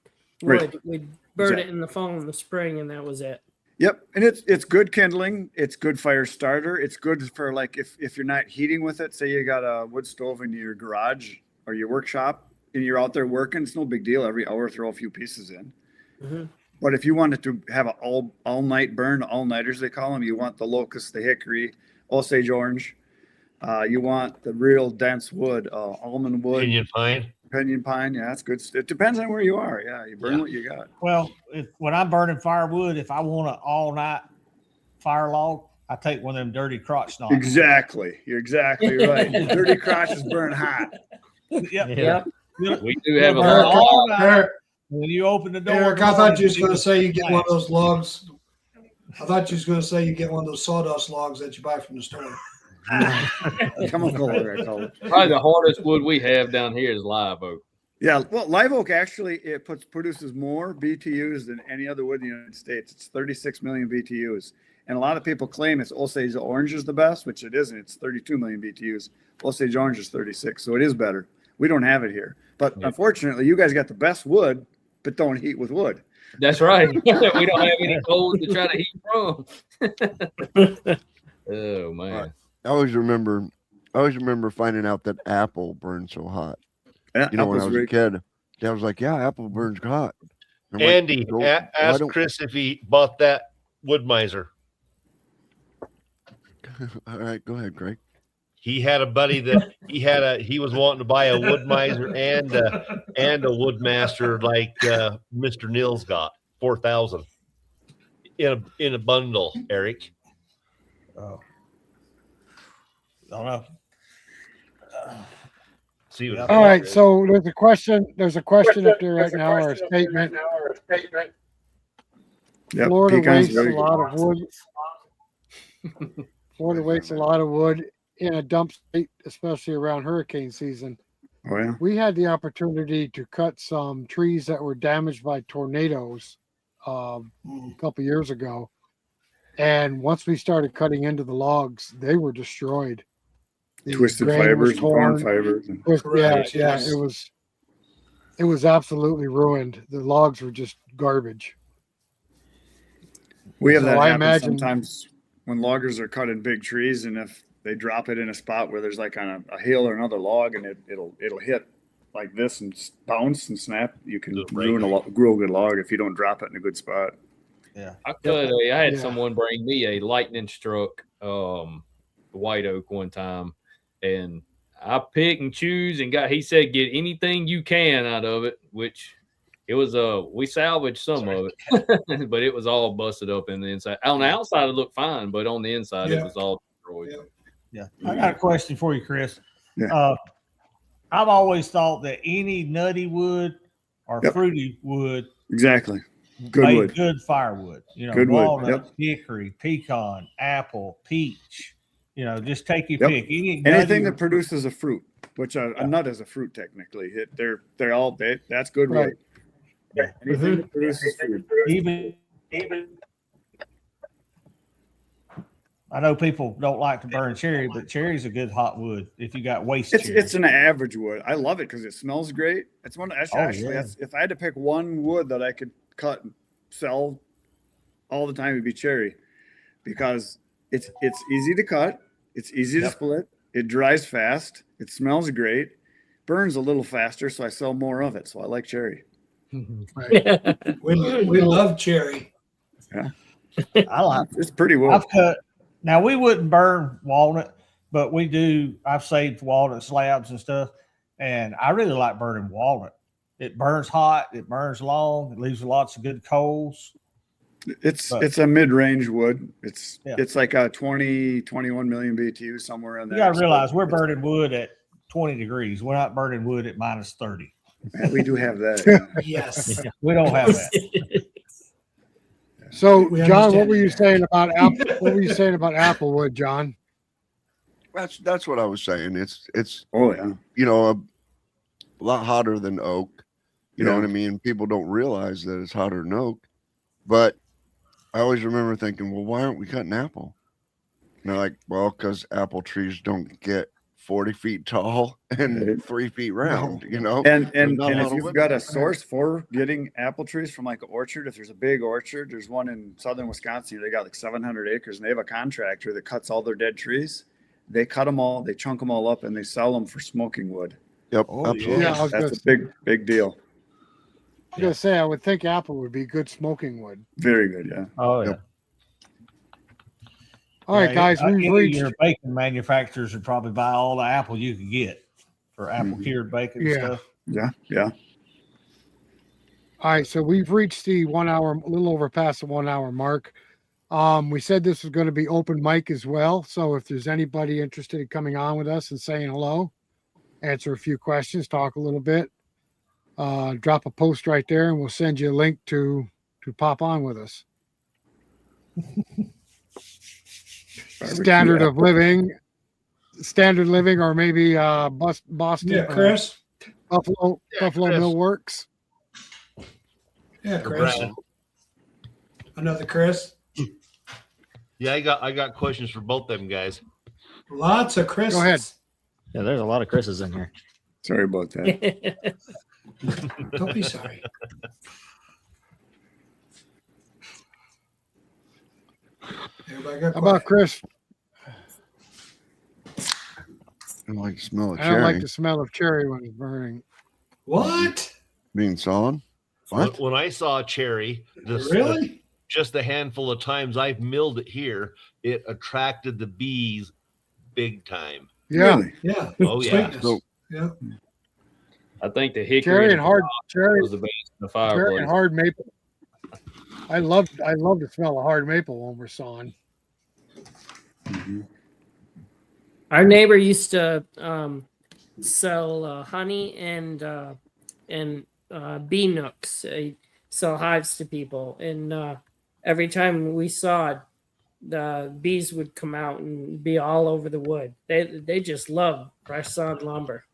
wood. Right. We'd burn Exactly. it in the fall and the spring, and that was it. Yep, and it's good kindling. It's good fire starter. It's good for like if you're not heating with it. Say you got a wood stove in your garage or your workshop, and you're out there working. It's no big deal. Every hour, throw a few pieces in. Mm-hmm. But if you wanted to have an all night burn, all nighters they call them, you want the locust, the hickory, Osage orange. You want the real dense wood, almond wood, Pinyon pine. Yeah, that's good. It depends on where you are. Yeah, you burn what you got. Well, when I'm burning firewood, if I want an all night fire log, I take one of them dirty crotch knots. Exactly. You're exactly right. Dirty crotches burn hot. Yep. We do have a Burn lot. all night. When you open the door, Eric, I thought you was going to say you get one of those logs. I thought you was going to say you get one of those sawdust logs that you buy from the store. Chemical, I call it. Probably the hardest wood we have down here is live oak. Yeah, well, live oak actually produces more BTUs than any other wood in the United States. It's 36 million BTUs, and a lot of people claim it's Osage orange is the best, which it isn't. It's 32 million BTUs. Osage orange is 36, so it is better. We don't have it here, but unfortunately, you guys got the best wood, but don't heat with wood. That's right. We don't have any coals to try to heat from. Oh man. I always remember finding out that apple burned so hot. Yeah, When I was a kid, Dad was like, "Yeah, apple burns hot." I'm like, Andy, "Well, why ask don't-" Chris if he bought that wood miser. All right, go ahead, Greg. He had a buddy that he was wanting to buy a wood miser and a wood master like Mr. Nils got 4,000 in a bundle. Eric. Oh. I don't know. See what All right. So there's a question up there right now, or a statement. Yep, Florida pecans wastes a very good. lot of wood. Florida wastes a lot of wood in a dump state, especially around hurricane season. Oh yeah. We had the opportunity to cut some trees that were damaged by tornadoes a couple years ago. And once we started cutting into the logs, they were destroyed. The Twisted grain was fibers, corn torn. fibers. And Correct, Yeah, yes. it was absolutely ruined. The logs were just garbage. we have So that I happen imagine- sometimes when loggers are cutting big trees, and if they drop it in a spot where there's like on a hill or another log, and it'll hit like this and bounce and snap, you can ruin a real good log if you don't drop it in a good spot. I had someone bring me a lightning struck white oak one time, and I pick and choose and he said get anything you can out of it, which it was we salvaged some of it, but it was all busted up in the inside. On the outside it looked fine, but on the inside it was all destroyed. Yeah. I got a question for you, Chris. Yeah. I've always thought that any nutty wood or Yep. fruity wood Exactly. Good made wood. good firewood. You know, Good wood. walnut, Yep. hickory, pecan, apple, peach. You know, just take your Yep. pick. Anything Anything that produces a fruit, which a nut is a fruit technically. They're all that's good Right. wood. Yeah. Anything that produces fruit. even I know people don't like to burn cherry, but cherry's a good hot wood if you got waste cherry. It's an average wood. I love it because it smells great. It's one actually yeah. that's, if I had to pick one wood that I could cut and sell all the time, it'd be cherry, because it's easy to cut, it's easy to split, it dries fast, it smells great, burns a little faster, so I sell more of it. So I like cherry. We love cherry. Yeah, I like it's pretty wood. I've cut. Now we wouldn't burn walnut, but we do. I've saved walnut slabs and stuff, and I really like burning walnut. It burns hot, it burns long, it leaves lots of good coals. It's a mid-range wood. It's Yeah. it's like a 21 million BTU somewhere in there. You got to realize we're burning wood at 20 degrees. We're not burning wood at minus 30. Yeah, we do have that. Yes. We don't have that. So, We John, what understand were you that. saying about apple? What were you saying about applewood, John? That's what I was saying. It's Oh yeah. you know, a lot hotter than oak. You know Yeah. what I mean? People don't realize that it's hotter than oak. But I always remember thinking, well, why aren't we cutting apple? And they're like, well, because apple trees don't get 40 feet tall and 3 feet round, you know? And There's not a lot if of you've wood got a there. source for getting apple trees from like an orchard, if there's a big orchard, there's one in southern Wisconsin. They got like 700 acres, and they have a contractor that cuts all their dead trees. They cut them all, they chunk them all up, and they sell them for smoking wood. Yep, Oh, yeah. absolutely. Yeah, I was That's a big deal. gonna say I would think apple would be good smoking wood. Very good. Yeah. Oh, yeah. Yep. All right, guys, we've Any of reached. your bacon manufacturers would probably buy all the apple you could get for apple cured bacon and Yeah. stuff. Yeah. Yeah. All right, so we've reached the 1 hour, a little over past the 1 hour mark. We said this was going to be open mic as well. So if there's anybody interested in coming on with us and saying hello, answer a few questions, talk a little bit, drop a post right there, and we'll send you a link to pop on with us. Standard living, or maybe Boston, Yeah, Chris. Buffalo Chris. Mill Works. Yeah, Chris. Brad. Another Chris. Yeah, I got questions for both them guys. Lots of Chris. Go ahead. Yeah, there's a lot of Chris's in here. Sorry about that. Don't be sorry. Everybody got How about Chris? I like the smell of I don't like cherry the smell of cherry when it's burning. what? being sawn. What? When I saw cherry, Really? just a handful of times I've milled it here, it attracted the bees big time. Yeah, Really? Yeah. Oh, yeah. Sweetness. So- Yeah. I think the hickory cherry and hard cherry, was the best in the cherry fireplace. and hard maple. I love the smell of hard maple when we're sawing. Our neighbor used to sell honey and bee nooks, sell hives to people, and every time we saw it, the bees would come out and be all over the wood. They just love fresh sawn lumber.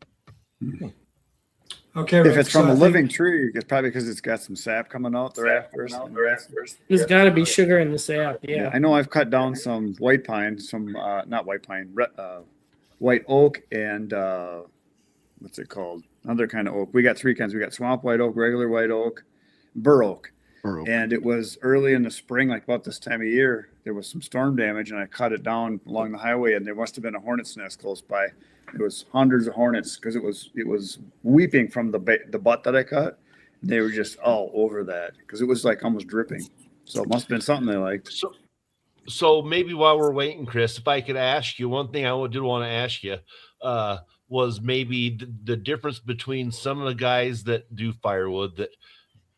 Okay. If Rick, it's from so a I think- living tree, it's probably because it's got some sap coming out the rafters. There's got to be sugar in the sap. Yeah. I know I've cut down some white pine, not white pine, white oak, and what's it called? Another kind of oak. We got three kinds. We got swamp white oak, regular white oak, bur oak. And it was early in the spring, like about this time of year, there was some storm damage, and I cut it down along the highway, and there must have been a hornet's nest close by. It was hundreds of hornets because it was weeping from the butt that I cut. They were just all over that because it was like almost dripping. So it must have been something they liked. So maybe while we're waiting, Chris, if I could ask you one thing, I did want to ask you was maybe the difference between some of the guys that do firewood that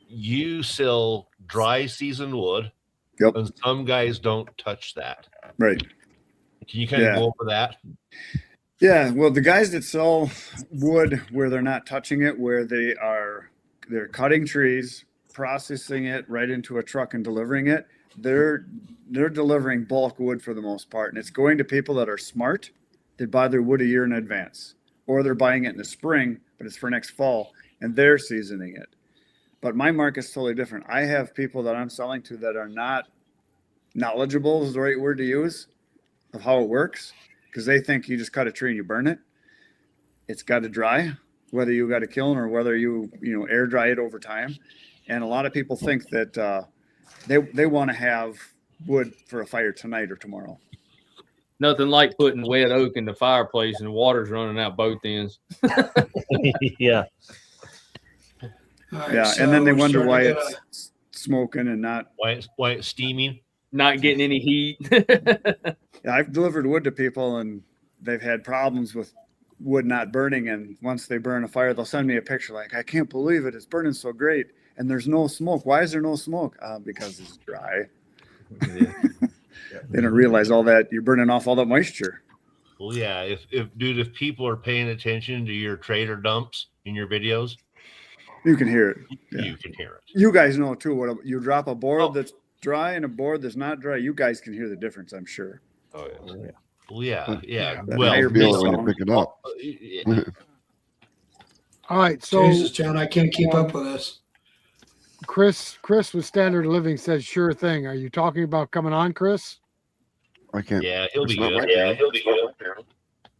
you sell dry season wood, Yep. and some guys don't touch that. Right. Can you kind of go over that? Yeah, well, the guys that sell wood where they're not touching it, where they're cutting trees, processing it right into a truck and delivering it, they're delivering bulk wood for the most part, and it's going to people that are smart that buy their wood a year in advance, or they're buying it in the spring, but it's for next fall, and they're seasoning it. But my market's totally different. I have people that I'm selling to that are not knowledgeable, is the right word to use, of how it works, because they think you just cut a tree and you burn it. It's got to dry, whether you got a kiln or whether you air dry it over time. And a lot of people think that they want to have wood for a fire tonight or tomorrow. Nothing like putting wet oak in the fireplace and water's running out both ends. Yeah. All right, Yeah, so and then they we're wonder starting why to get it's smoking and not. Why it's steaming. Not getting any heat. I've delivered wood to people and they've had problems with wood not burning. And once they burn a fire, they'll send me a picture like, I can't believe it. It's burning so great. And there's no smoke. Why is there no smoke? Because it's dry. They don't realize all that. You're burning off all that moisture. Well, yeah. If people are paying attention to your trader dumps in your videos, You can hear it. Yeah. you can hear it. You guys know too. What you drop a board that's dry and a board that's not dry, you guys can hear the difference, I'm sure. Oh, yeah. Well, yeah. That Well, higher Feel bass it when you sound. pick it up. All right. So Jesus, John, I can't keep up with this. Chris with Standard of Living says sure thing. Are you talking about coming on, Chris? I can't. Yeah, he'll It's be not good. my Yeah, turn. he'll be good.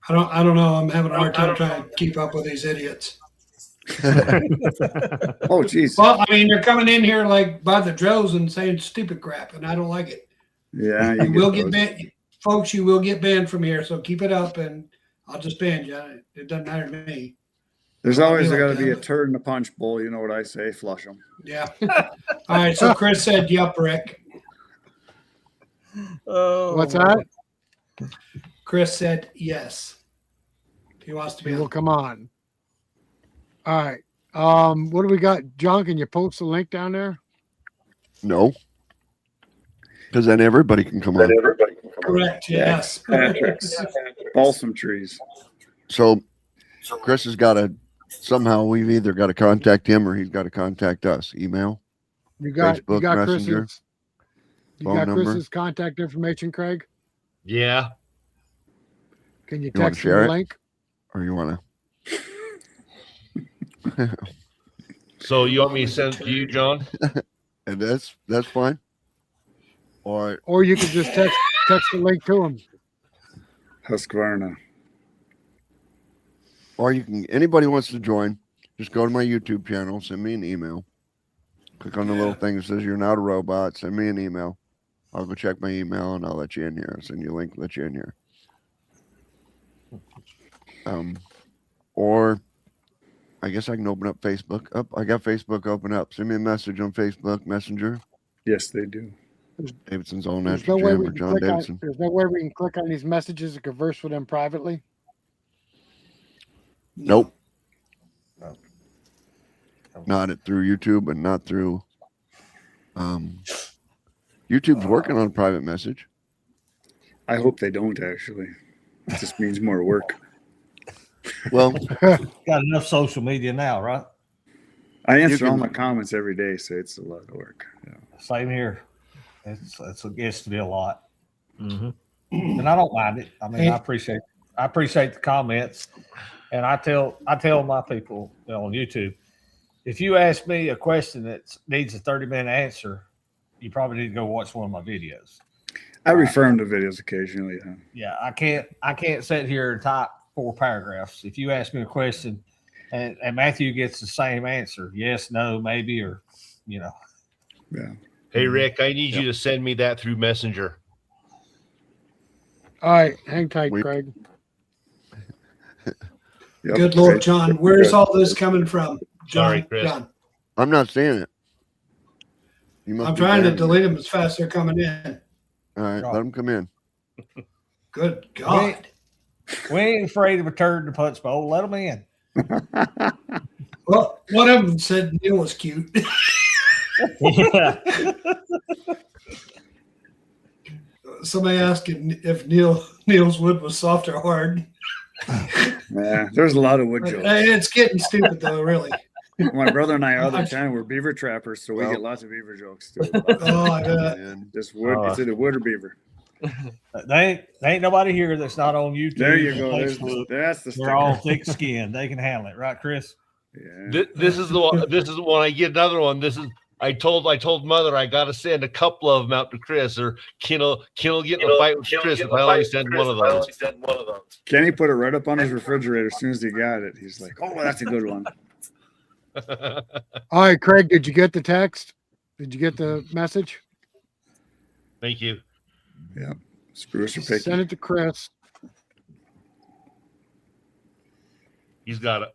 I don't know. I'm having a hard time trying to keep up with these idiots. Oh, geez. Well, I mean, they're coming in here like by the droves and saying stupid crap, and I don't like it. Yeah, You will get those. banned, folks. You will get banned from here, so keep it up, and I'll just ban you. It doesn't matter to me. There's I'll always be got like to be a that. turd in the punch bowl. You know what I say? Flush them. Yeah. All right. So Chris said, "Yup, Rick." Oh, What's that? Chris said yes. He wants to be He will on. come on. All right. What do we got? John, can you post the link down there? No. Because then everybody can come on. Correct. Yes. Patrick's balsam trees. So Chris has got to somehow we've either got to contact him or he's got to contact us. Email. You got Facebook Messenger, Chris's. You phone got number. Chris's contact information, Craig. Yeah. Can you You wanna text him share the it? link? Or you want So you want me to send it to you, John? to? And that's fine. Or Or you could just text the link to him. Husqvarna. you can. Anybody wants to join? Just go to my YouTube channel. Send me an email. Click on the little thing that says you're not a robot. Send me an email. I'll go check my email and I'll let you in here. I'll send you a link, let you in here. Or I guess I can open up Facebook. I got Facebook open up. Send me a message on Facebook Messenger. Yes, they do. Davidson's All There's Natural no way Jam we or can John click on. Davidson. There's no way we can click on these messages and converse with them privately. Nope. Not it through YouTube and not through. YouTube's working on a private message. I hope they don't actually. It just means more work. Well, got enough social media now, right? I answer can- all my comments every day, so it's a lot of work. Yeah. Same here. It gets to be a lot, Mhm. and I don't mind it. I mean, I appreciate the comments, and I tell my people on YouTube, if you ask me a question that needs a 30-minute answer, you probably need to go watch one of my videos. I refer them to videos occasionally. Yeah. Yeah, I can't sit here and type 4 paragraphs. If you ask me a question and Matthew gets the same answer, yes, no, maybe, or Yeah. Hey, Rick, I need you to send me that through Messenger. All right, hang tight, We- Craig. Yep. Good Lord, Great. John. Where's all this coming from? Sorry, John, Chris. John. I'm not seeing it. You must I'm be trying to bad. delete them as fast as they're coming in. All right, let them come in. Good God. we ain't afraid of a turd in the punch bowl. Let them in. Well, one of them said Neil was cute. Yeah. Somebody asked if Neil's wood was soft or hard. Yeah, there's a lot of wood jokes. It's getting stupid though, really. My brother and I are other channel. We're beaver trappers, so we get lots of beaver jokes too. Oh, I bet. Just wood. It's either wood or beaver. They ain't nobody here that's not on YouTube. There you go. That's the They're all thick skinned. They can handle it, right, Chris? Yeah. This is the one. This is when I get another one. This is I told Mother I got to send a couple of them out to Chris, or Ken will get in a fight with Chris if I only send one of those. Kenny put it right up on his refrigerator as soon as he got it. He's like, "Oh, that's a good one." All right, Craig, did you get the text? Did you get the message? Thank you. Yeah. Spruce or picky. Send it to Chris. He's got it.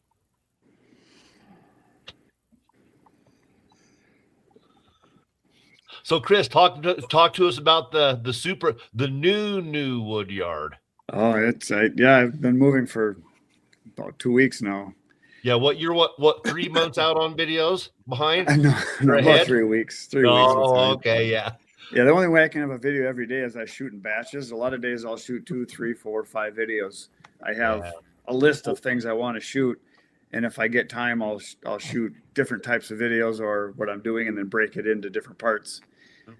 So, Chris, talk to us about the new wood yard. Oh, I've been moving for about 2 weeks now. Yeah, you're 3 months out on videos behind? No, about 3 weeks. 3 weeks. Oh, okay, yeah. Yeah, the only way I can have a video every day is I shoot in batches. A lot of days I'll shoot 2, 3, 4, 5 videos. I have a list of things I want to shoot, and if I get time, I'll shoot different types of videos or what I'm doing, and then break it into different parts.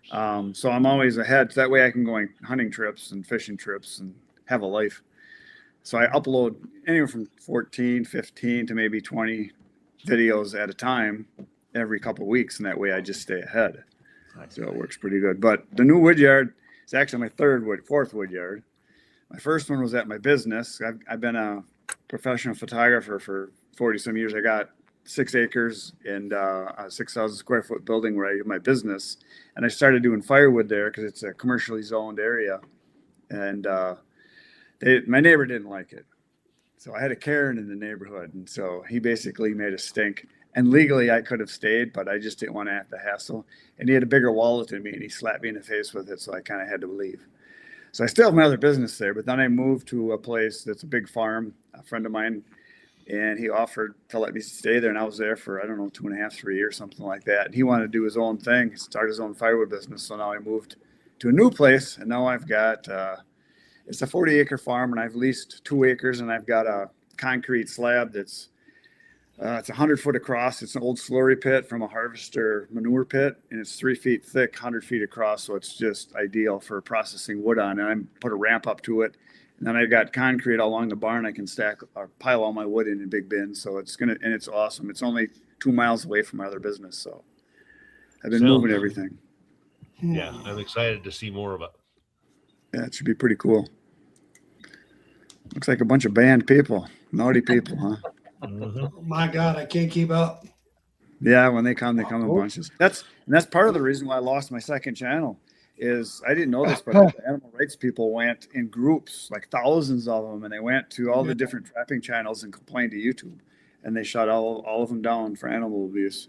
So I'm always ahead. So that way I can go on hunting trips and fishing trips and have a life. So I upload anywhere from 14, 15 to maybe 20 videos at a time every couple of weeks, and that way I just stay ahead. So it works pretty good. But the new wood yard is actually my fourth wood yard. My first one was at my business. I've been a professional photographer for 40 some years. I got 6 acres and a 6,000 square foot building where I do my business. And I started doing firewood there because it's a commercially zoned area. And my neighbor didn't like it. So I had a Karen in the neighborhood. And so he basically made a stink. And legally I could have stayed, but I just didn't want to have the hassle. And he had a bigger wallet than me, and he slapped me in the face with it. So I kind of had to leave. So I still have my other business there, but then I moved to a place that's a big farm, a friend of mine, and he offered to let me stay there. And I was there for, 2.5, 3 years, something like that. And he wanted to do his own thing, start his own firewood business. So now I moved to a new place, and now I've got, it's a 40-acre farm, and I've leased 2 acres, and I've got a concrete slab that's, it's 100 foot across. It's an old slurry pit from a harvester manure pit, and it's 3 feet thick, 100 feet across. So it's just ideal for processing wood on. And I put a ramp up to it. And then I got concrete all along the barn. I can stack or pile all my wood in big bins. So it's it's awesome. It's only 2 miles away from my other business. So I've been moving everything. Yeah, I'm excited to see more of it. Yeah, it should be pretty cool. Looks like a bunch of banned people, naughty people, huh? Oh my God, I can't keep up. Yeah, when they come in bunches. That's part of the reason why I lost my second channel. Is I didn't know this, but the animal rights people went in groups, like thousands of them, and they went to all the different trapping channels and complained to YouTube, and they shut all of them down for animal abuse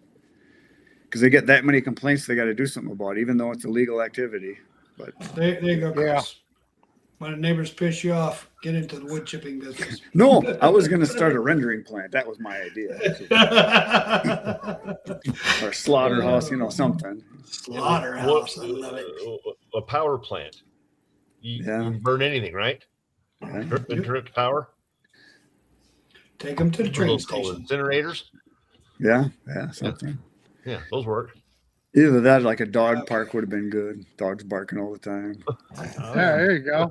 because they get that many complaints. They got to do something about it, even though it's a legal activity. But there you go, Chris. Yeah. When the neighbors piss you off, get into the wood chipping business. No, I was going to start a rendering plant. That was my idea. Or a slaughterhouse, something. Slaughterhouse, I love it. A power plant. You can burn anything, right? Direct power. Take them to the train station. Incinerators. Yeah, something. Yeah, those work. Either that or like a dog park would have been good. Dogs barking all the time. Yeah, there you go.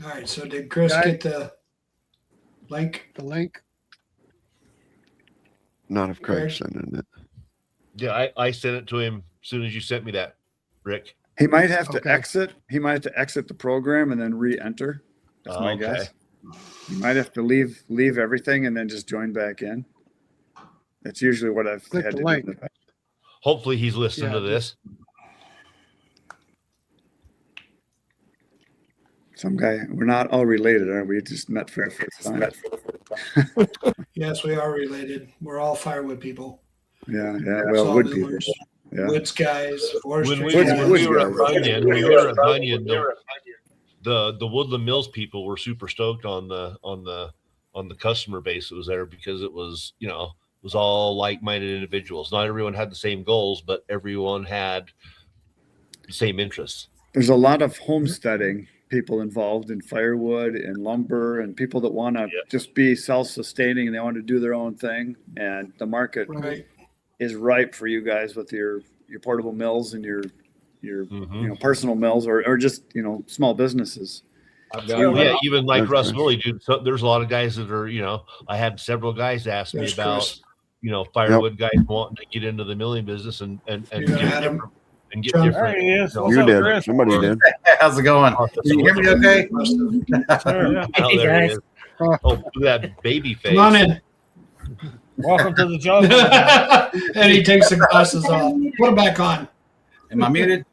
All right, so did Chris get the link? The link? Not if Craig's sending it. Yeah, I sent it to him as soon as you sent me that, Rick. He might have to exit. He might have to exit the program and then re-enter. That's my guess. You might have to leave everything and then just join back in. That's usually what I've had to do. Hopefully he's listening to this. Some guy, we're not all related, are we? Just met for the first time. Yes, we are related. We're all firewood people. Yeah. Well, wood people. Yeah. Woods guys. When we were at Bunyan, the Woodland Mills people were super stoked on the customer base that was there because it was, was all like-minded individuals. Not everyone had the same goals, but everyone had the same interests. there's a lot of homesteading people involved in firewood and lumber, and people that want to just be self-sustaining and they want to do their own thing. And the market Right. is ripe for you guys with your portable mills and your personal mills or just small businesses. Yeah, even like That's Russ nice. Willie, dude. So there's a lot of guys that are, I had several guys ask me Yes, about, Chris. firewood guys wanting to get into the milling business and Yeah, get Adam. different and get John. different. There he is. What's You up, did. Chris? Somebody did. How's it going? Can you hear me okay? Sure. Oh, Hey, there he guys. is. Oh, look at that baby face. Come on in. Welcome to the jungle. And he takes the glasses off. Put them back on. Am I muted?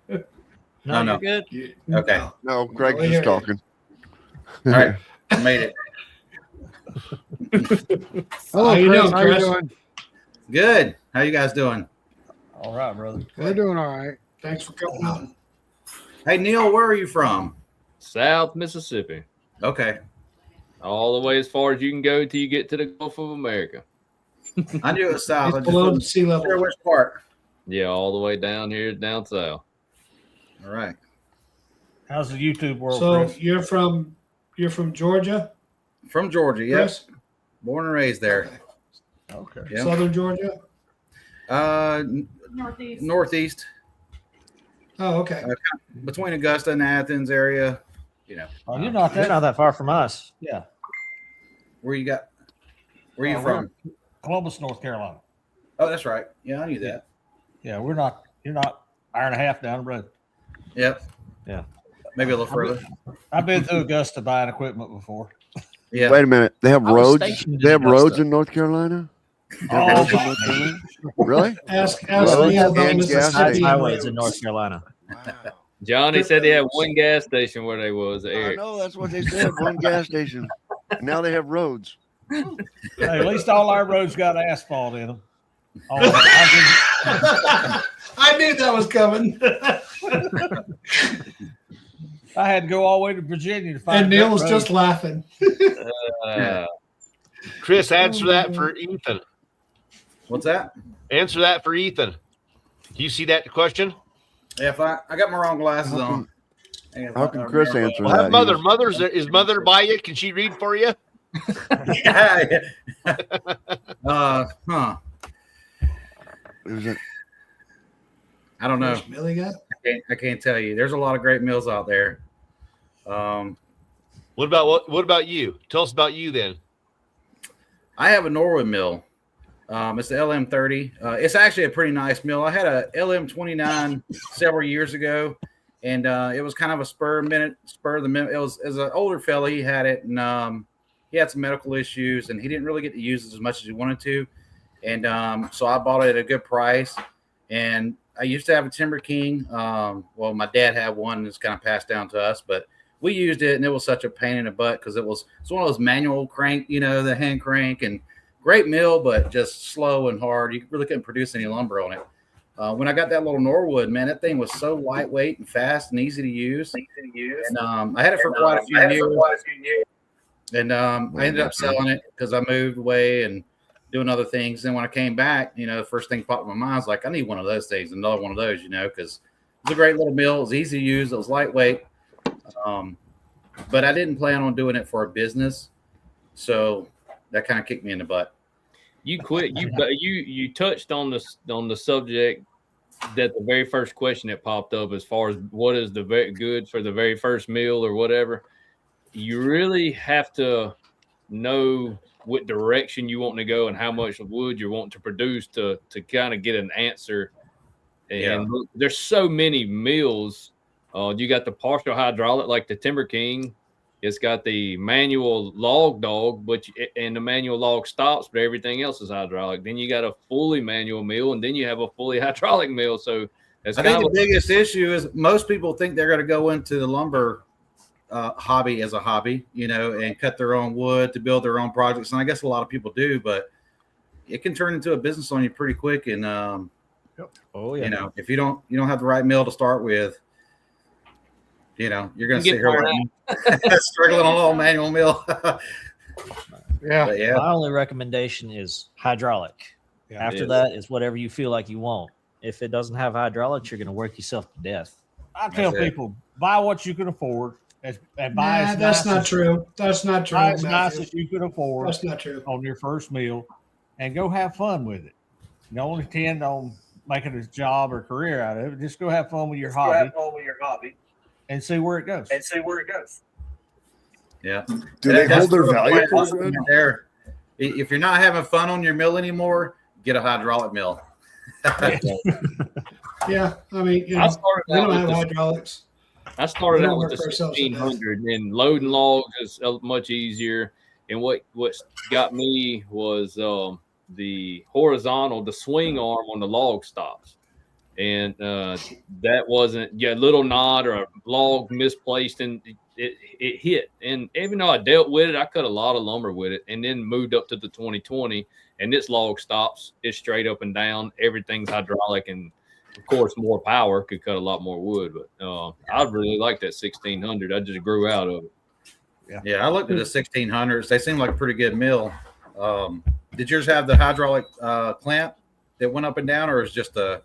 No, no. you're good. Okay. No, Greg's Right just here. talking. All right. I made it. Hello, How you Chris. doing, How you Chris? doing? Good. How you guys doing? All right, brother. We're doing all right. Thanks for coming on. Hey, Neil, where are you from? South Mississippi, Okay. all the way as far as you can go till you get to the Gulf of America. I knew it was south. I It's just below wasn't sea sure level. which part. Yeah, all the way down here, down south. All right. How's the YouTube world, So Chris? you're from Georgia, From Georgia, yes. Chris? Born and raised there. Okay. Yeah. Southern Georgia? Northeast, Oh, okay. between Augusta and Athens area. Oh, you're Not that far from us. Yeah. Where you Oh, from? Columbus, North Carolina. Oh, that's right. Yeah, I knew that. Yeah, you're not hour and a half down the road. Yep. Yeah. Maybe a little further. I've been to Augusta buying equipment before. Yeah. Wait a minute. They have I was roads. stationed They in have roads Augusta. in North Carolina. Oh, Roads in North Carolina? Really? Ask Roads Neil about and gas Mississippi. stations. Highways in North Carolina. Johnny said they had one gas station where they was. I Eric. know that's what they said. One gas station. Now they have roads. hey, at least all our roads got asphalt in them. Oh, I knew that was coming. I had to go all the way to Virginia to find. And Neil was that just road. laughing. Chris, answer that for Ethan. What's that? Answer that for Ethan. Do you see that question? Yeah, if I got my wrong glasses on. How can Chris answer Well, that? have mother. Is mother by you? Can she read for you? Yeah. Huh. Is it- I don't know. Where's Millie at? I can't tell you. There's a lot of great mills out there. What about you? Tell us about you then. I have a Norwood mill. It's the LM30. It's actually a pretty nice mill. I had a LM29 several years ago, and it was kind of a spur of the minute. It was an older fella. He had it, and he had some medical issues, and he didn't really get to use it as much as he wanted to. And so I bought it at a good price. And I used to have a Timber King. Well, my dad had one that's kind of passed down to us, but we used it, and it was such a pain in the butt because it's one of those manual crank, the hand crank, and great mill, but just slow and hard. You really couldn't produce any lumber on it. When I got that little Norwood, man, that thing was so lightweight and fast and easy to use. And I had it for quite a few years. And I ended up selling it because I moved away and doing other things. Then when I came back, the first thing popped in my mind was like, I need one of those things, another one of those, because it was a great little mill. It was easy to use. It was lightweight. But I didn't plan on doing it for a business. So that kind of kicked me in the butt. You quit. You touched on the subject that the very first question that popped up as far as what is the very good for the very first meal or whatever. You really have to know what direction you want to go and how much wood you're wanting to produce to kind of get an answer. And there's so many mills. You got the partial hydraulic like the Timber King. It's got the manual log dog, and the manual log stops, but everything else is hydraulic. Then you got a fully manual mill, and then you have a fully hydraulic mill. So that's I think the biggest issue is most people think they're going to go into the lumber hobby as a hobby, and cut their own wood to build their own projects. And I guess a lot of people do, but it can turn into a business on you pretty quick. And if you don't have the right mill to start with, you're going to sit here struggling on a little manual mill. Yeah. My only recommendation is hydraulic. After that is whatever you feel like you want. If it doesn't have hydraulics, you're going to work yourself to death. I tell people, buy what you can afford. And buy Nah, as that's nice not as- true. That's not true. Buy as Matthew. nice as you can afford That's not true. on your first meal, and go have fun with it. Don't intend on making a job or career out of it. Just go have fun with your hobby. And see where it goes. Yeah. Do they hold their That's value what pretty good? there. If you're not having fun on your mill anymore, get a hydraulic mill. Yeah, I mean, you know, I started we out don't with have the- hydraulics. I started We out don't with work the for ourselves in that. 1600, and loading logs is much easier. And what got me was the horizontal, the swing arm on the log stops, and that wasn't a little knot or a log misplaced, and it hit. And even though I dealt with it, I cut a lot of lumber with it, and then moved up to the 2020, and this log stops. It's straight up and down. Everything's hydraulic, and of course, more power could cut a lot more wood, but I really like that 1600. I just grew out of it. Yeah, I looked at the 1600s. They seem like a pretty good mill. Did yours have the hydraulic clamp that went up and down, or is just a?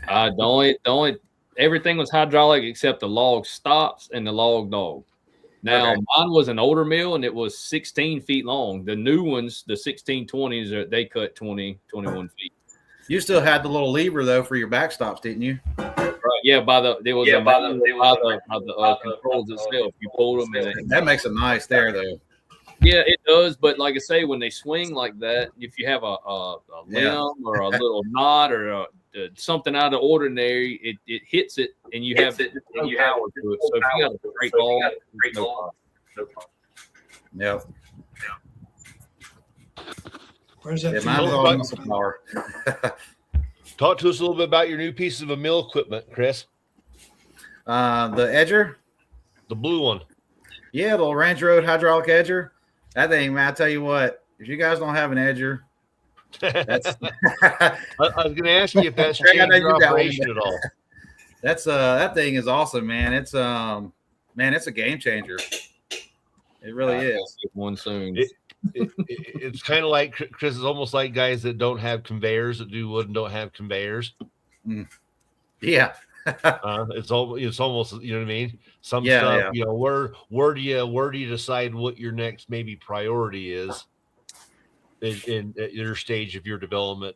The only everything was hydraulic except the log stops and the log dog. Now mine was an older mill and it was 16 feet long. The new ones, the 1620s, they cut 21 feet. You still had the little lever though for your backstops, didn't you? Right. Yeah, by the controls itself. You pull them, and That makes it nice there though. yeah, it does. But like I say, when they swing like that, if you have a limb or a little knot or something out of the ordinary, it hits it, and you have power to it. So if you got a great log, Yeah. Where's that? Yeah, mine was all muscle power. Talk to us a little bit about your new piece of mill equipment, Chris. The edger, the blue one. Yeah, the little Range Road hydraulic edger. That thing, man, I tell you what, if you guys don't have an edger, that's I was going to ask you if that's changed your operation at all. That's that thing is awesome, man. It's man, it's a game changer. It really is. One soon. It's kind of like Chris. It's almost like guys that don't have conveyors that do wood and don't have conveyors. Yeah. It's almost, you know what I mean? Some stuff, you know, where do you decide what your next maybe priority is in your stage of your development,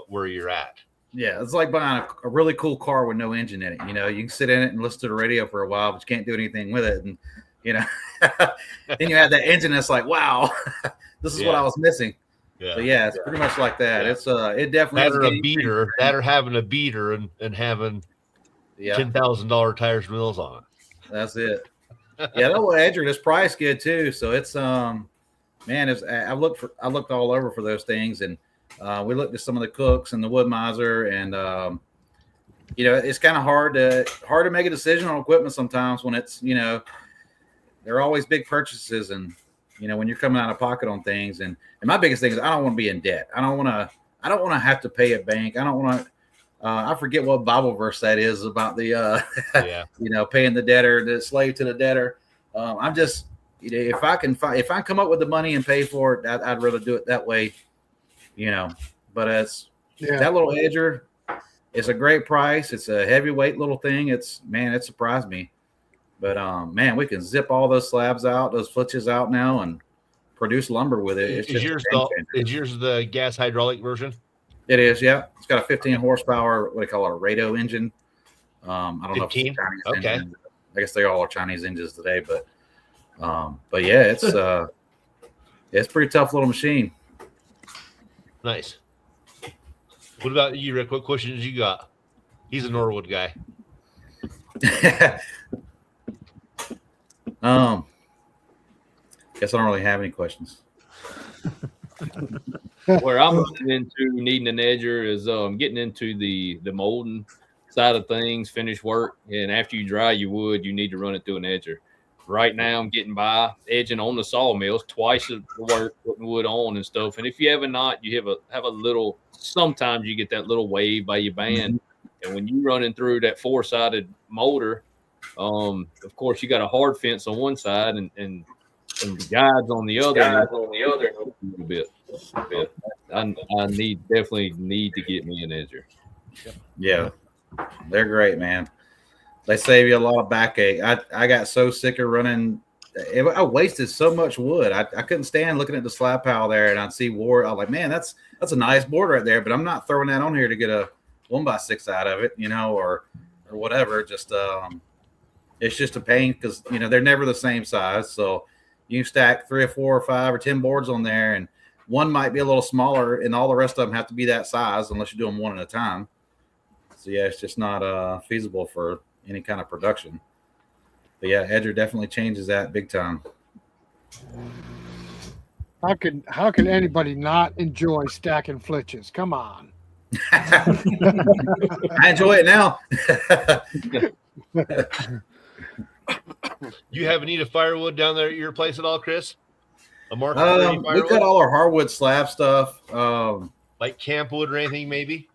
where you're at. Yeah, it's like buying a really cool car with no engine in it. You know, you can sit in it and listen to the radio for a while, but you can't do anything with it. And you know, then you have that engine that's like, wow, this is what I was missing. Yeah. So yeah, it's pretty much like that. It's it definitely that or a beater, that or having a beater and having $10,000 tires and wheels on it. That's it. Yeah, that little edger, this price good too. So it's man, it's I looked all over for those things, and we looked at some of the Cooks and the Woodmiser, and you know, it's kind of hard to make a decision on equipment sometimes when it's, you know, they're always big purchases, and you know, when you're coming out of pocket on things, and my biggest thing is I don't want to be in debt. I don't want to have to pay a bank. I don't want to. I forget what Bible verse that is about the you know, paying the debtor, the slave to the debtor. I'm just, you know, if I come up with the money and pay for it, I'd rather do it that way, you know. But it's that little edger. It's a great price. It's a heavyweight little thing. It surprised me. But man, we can zip all those slabs out, those flitches out now, and produce lumber with it. Is yours the gas hydraulic version? It is, yeah. It's got a 15 horsepower, what do you call it, a Rado engine. I don't 15? Know if it's Chinese engine. I guess they all are Chinese engines today, but yeah, it's it's a pretty tough little machine. Nice. What about you, Rick? What questions you got? He's a Norwood guy. Guess I don't really have any questions. Where I'm getting into needing an edger is getting into the molding side of things, finish work, and after you dry your wood, you need to run it through an edger. Right now, I'm getting by edging on the sawmills, twice the work, putting wood on and stuff. And if you have a knot, you have a little. Sometimes you get that little wave by your band, and when you're running through that 4-sided molder, of course you got a hard fence on one side and the guides on the other. A bit. I definitely need to get me an edger. Yeah, they're great, man. They save you a lot of backache. I got so sick of running. I wasted so much wood. I couldn't stand looking at the slab pile there, and I'd see wood. I was like, man, that's a nice board right there, but I'm not throwing that on here to get a 1x6 out of it, or whatever. Just it's just a pain because they're never the same size. So you stack 3 or 4 or 5 or 10 boards on there, and one might be a little smaller, and all the rest of them have to be that size unless you do them one at a time. So yeah, it's just not feasible for any kind of production. But yeah, Edger definitely changes that big time. How can anybody not enjoy stacking flitches? Come on. I enjoy it now. You have any firewood down there at your place at all, Chris? A market we cut all our hardwood slab stuff. Like campwood or anything, maybe?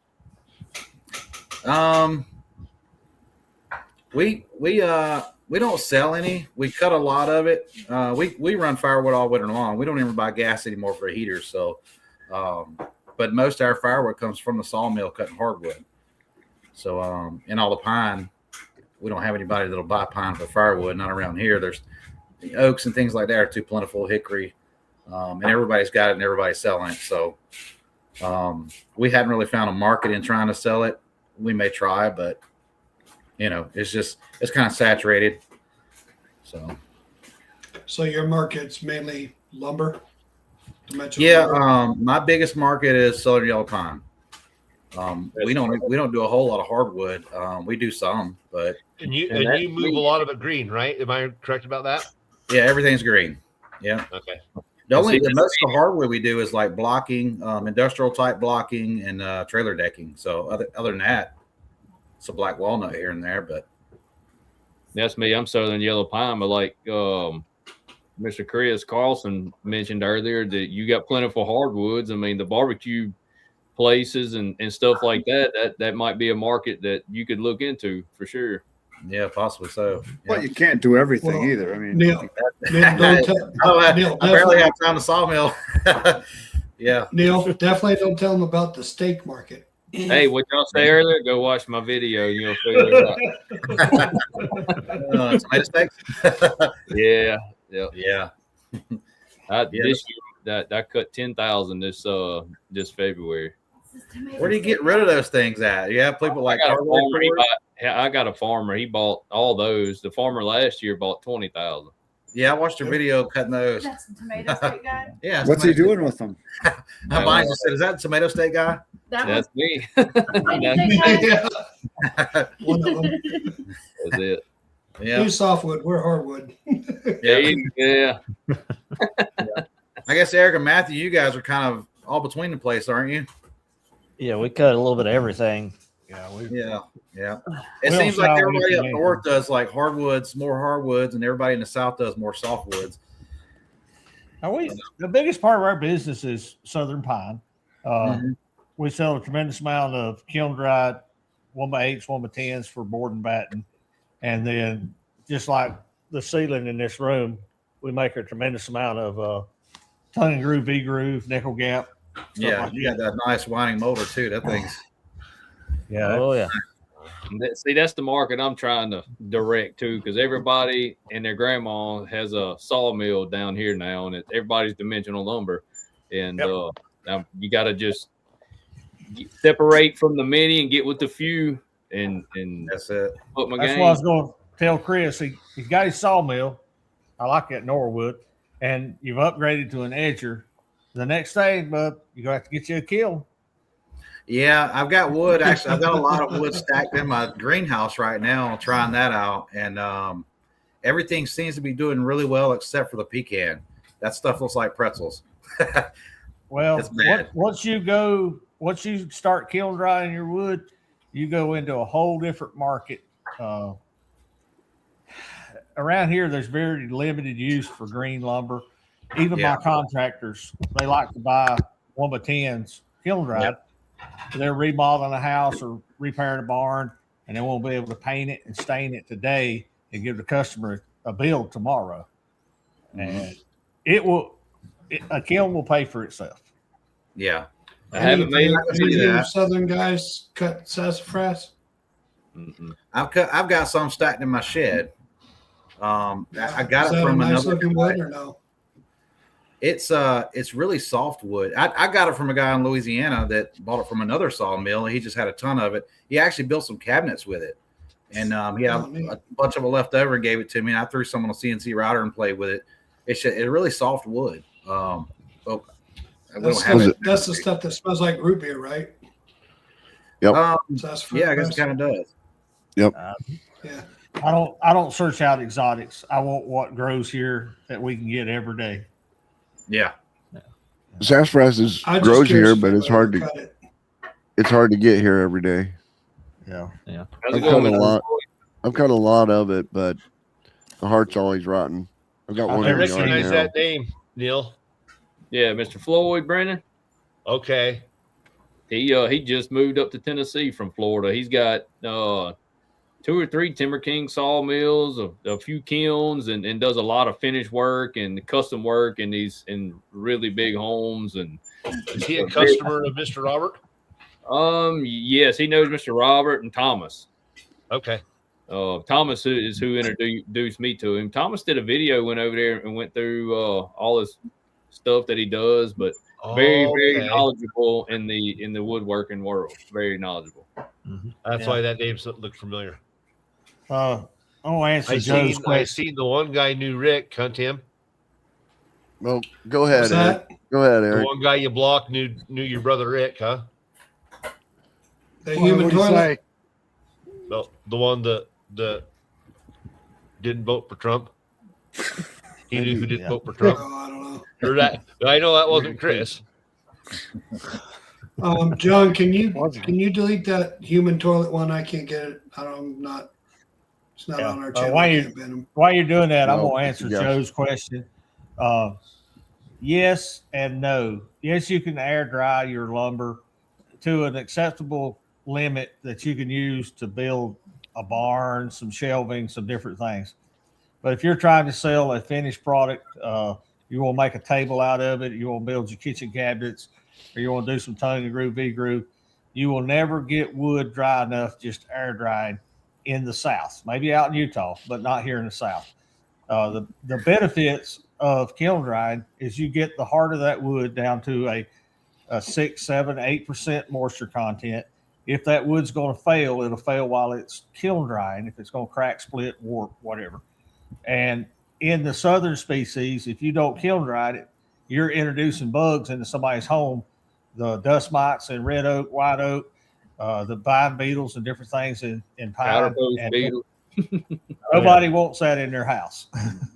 We don't sell any. We cut a lot of it. We run firewood all winter long. We don't even buy gas anymore for heaters. So, but most of our firewood comes from the sawmill cutting hardwood. So, and all the pine, we don't have anybody that'll buy pine for firewood. Not around here. There's the oaks and things like that are too plentiful. Hickory, and everybody's got it and everybody's selling it. So, we hadn't really found a market in trying to sell it. We may try, but it's kind of saturated. So your market's mainly lumber? Yeah, my biggest market is southern yellow pine. We don't do a whole lot of hardwood. We do some, but you move a lot of it green, right? Am I correct about that? Yeah, everything's green. Yeah. Okay. The most of the hardwood we do is like blocking, industrial type blocking, and trailer decking. So other than that, it's a black walnut here and there, but that's me. I'm southern yellow pine, but like Mr. Chris Carlson mentioned earlier, that you got plentiful hardwoods. I mean, the barbecue places and stuff like that might be a market that you could look into for sure. Yeah, possibly so. Yeah. Well, you can't do everything either. I mean, Neil, I barely have time to sawmill. Yeah. Neil, definitely don't tell them about the steak market. Hey, what y'all say earlier? Go watch my video. You'll figure it out. Tomato steaks? Yeah. This year, I cut 10,000 this February. Where do you get rid of those things at? You have people like I got a farmer. He bought all those. The farmer last year bought 20,000. Yeah, I watched your video cutting those. That's the tomato steak guy. Yeah. What's he doing with them? Mine just said, "Is that the tomato steak guy?" That's me. Yeah. One of them. That's it. Yeah. You softwood, we're hardwood. Yeah. I guess Eric and Matthew, you guys are kind of all between the place, aren't you? Yeah, we cut a little bit of everything. Yeah. It seems like everybody up north does like more hardwoods, and everybody in the south does more softwoods. The biggest part of our business is southern pine. We sell a tremendous amount of kiln dried 1x8s, 1x10s for board and batten. And then just like the ceiling in this room, we make a tremendous amount of tongue and groove, V-groove, nickel gap. Yeah, like you got that nice winding motor too. That thing's Oh yeah. See, that's the market I'm trying to direct to, because everybody and their grandma has a sawmill down here now, and everybody's dimensional lumber. And now you got to just separate from the many and get with the few. And that's it. That's what I was going to tell Chris. He's got his sawmill. I like that Norwood. And you've upgraded to an edger. The next thing, but you're going to have to get you a kiln. Yeah, I've got wood. Actually, I've got a lot of wood stacked in my greenhouse right now. I'm trying that out. And everything seems to be doing really well except for the pecan. That stuff looks like pretzels. Well, once you start kiln drying your wood, you go into a whole different market. Around here, there's very limited use for green lumber. Even my contractors, they like to buy 1x10s kiln dried. Yep. They're remodeling a house or repairing a barn, and they won't be able to paint it and stain it today and give the customer a bill tomorrow. And a kiln will pay for itself. Yeah. I haven't made southern guys cut sassafras. I've got some stacked in my shed. I got Is it that from a nice another looking guy. wood or no? It's really soft wood. I got it from a guy in Louisiana that bought it from another sawmill. He just had a ton of it. He actually built some cabinets with it, and he had a bunch of it left over and gave it to me. And I threw some on a CNC router and played with it. It's really soft wood. That's the stuff that smells like root beer, right? Yep. Yeah, I guess it kind of does. Yep. Yeah. I don't search out exotics. I want what grows here that we can get every day. Yeah. Sassafras grows here, but it's hard to get here every day. Yeah. Yeah. I've cut a lot of it, but the heart's always rotten. I've got one. I recognize that name, Neil. Yeah, Mr. Floyd Brennan. Okay. He just moved up to Tennessee from Florida. He's got 2 or 3 Timber King sawmills, a few kilns, and does a lot of finish work and custom work, and he's in really big homes. And is he a customer of Mr. Robert? Yes, he knows Mr. Robert and Thomas. Okay. Thomas is who introduced me to him. Thomas did a video, went over there and went through all his stuff that he does, but very knowledgeable in the woodworking world. Very knowledgeable. Mm-hmm. That's why that name looked familiar. I'll answer Joe's question. I seen the one guy knew Rick. Cunt him. Well, go ahead, Eric. Go ahead, Eric. The one guy you blocked knew your brother Rick, huh? The human toilet. No, the one that didn't vote for Trump. He knew who didn't vote for Trump. Oh, I don't know. Or that, I know that wasn't Chris. John, can you delete that human toilet one? I can't get it. It's not on our channel. While you're doing that, I'm gonna answer Joe's question. Yes and no. Yes, you can air dry your lumber to an acceptable limit that you can use to build a barn, some shelving, some different things. But if you're trying to sell a finished product, you want to make a table out of it, you want to build your kitchen cabinets, or you want to do some tongue and groove, V-groove, you will never get wood dry enough just air dried in the South. Maybe out in Utah, but not here in the South. The benefits of kiln drying is you get the heart of that wood down to a 6, 7, 8% moisture content. If that wood's going to fail, it'll fail while it's kiln drying. If it's going to crack, split, warp, whatever. And in the southern species, if you don't kiln dry it, you're introducing bugs into somebody's home. The dust mites in red oak, white oak, the vine beetles and different things in pine. Nobody wants that in their house.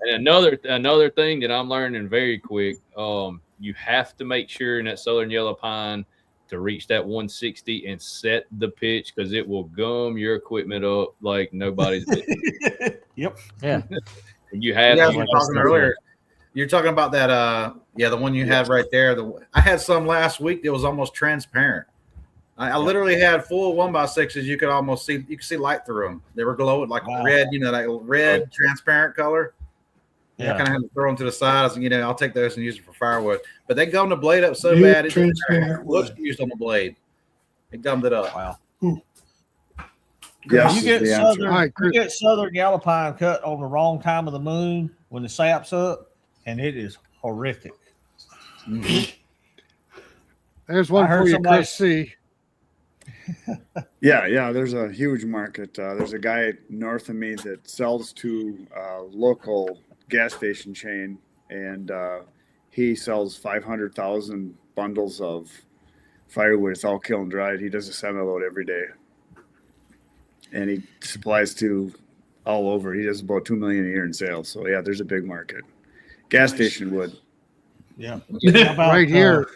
And another thing that I'm learning very quick, you have to make sure in that southern yellow pine to reach that 160 and set the pitch, because it will gum your equipment up like nobody's business. Yep. Yeah. You had talking earlier. You're talking about that the one you have right there. I had some last week that was almost transparent. I literally had full 1x6s. You could see light through them. They were glowing like red, like red transparent color. Yeah. I kind of had to throw them to the sides, and I'll take those and use it for firewood. But they gummed the blade up so bad it looks used on the blade. It gummed it up. Wow. Yes, you get southern yellow pine cut on the wrong time of the moon when the sap's up, and it is horrific. Mm-hmm. There's one for you, Chris C. Yeah, there's a huge market. There's a guy north of me that sells to a local gas station chain, and he sells 500,000 bundles of firewood. It's all kiln dried. He does a semi-load every day, and he supplies to all over. He does about $2 million a year in sales. So yeah, there's a big market. Gas station wood. Yeah. Right here,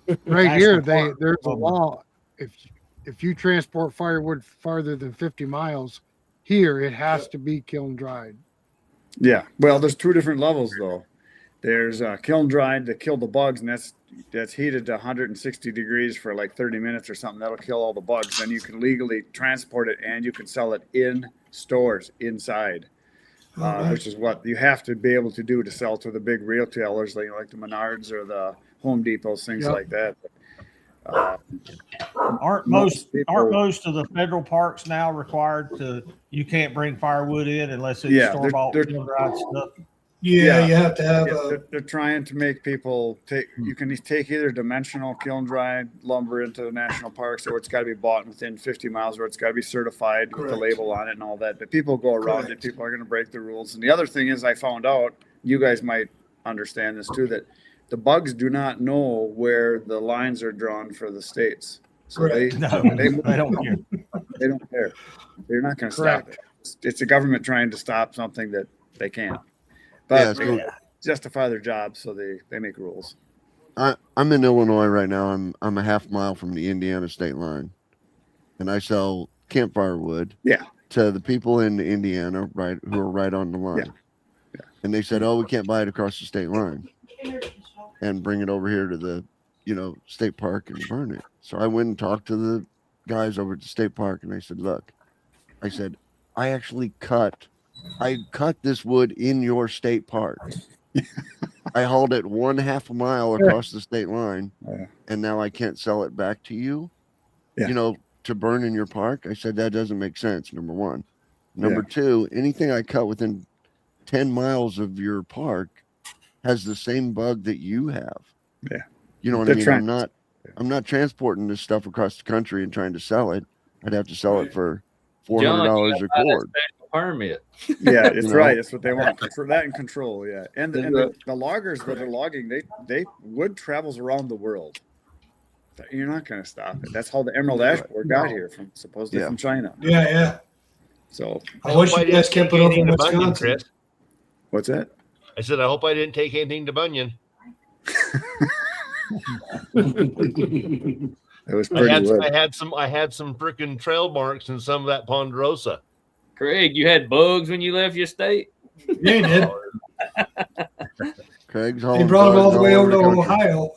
there's a law. If you transport firewood farther than 50 miles, here it has to be kiln dried. Yeah, well, there's 2 different levels though. There's kiln dried to kill the bugs, and that's heated to 160 degrees for like 30 minutes or something. That'll kill all the bugs. Then you can legally transport it, and you can sell it in stores inside, which is what you have to be able to do to sell to the big retailers like the Menards or the Home Depots, things like that. Aren't most of the federal parks now required to? You can't bring firewood in unless it's store bought dried stuff. Yeah, you have to have they're trying to make people take. You can take either dimensional kiln dried lumber into the national parks, or it's got to be bought within 50 miles, or it's got to be certified with the label on it and all that. But people go around it. People are going to break the rules. And the other thing is, I found out, you guys might understand this too, that the bugs do not know where the lines are drawn for the states. So they don't care. They don't care. They're not going to stop it. It's the government trying to stop something that they can't. But they justify their job, so they make rules. I'm in Illinois right now. I'm a half mile from the Indiana state line, and I sell campfire wood. To the people in Indiana, right, who are right on the line. And they said, "Oh, we can't buy it across the state line, and bring it over here to the, state park and burn it." So I went and talked to the guys over at the state park, and I said, "Look," I said, I cut this wood in your state park. I hauled it 1/2 mile across the state line, and now I can't sell it back to you, to burn in your park. I said, that doesn't make sense, number one. Number two, anything I cut within 10 miles of your park has the same bug that you have. You know what I mean? I'm not transporting this stuff across the country and trying to sell it. I'd have to sell it for $400 a cord. Permit. Yeah, it's right. That's what they want. Control that and control. Yeah, and the loggers that are logging, they wood travels around the world. You're not going to stop it. That's how the emerald ash borer got here from supposedly from China. Yeah. So I wish you guys kept it over in Wisconsin. What's that? I said I hope I didn't take anything to Bunyan. It was pretty I had some freaking trail marks in some of that ponderosa. Craig, you had bugs when you left your state? Yeah, he did. Craig's he brought them all the way over to Ohio.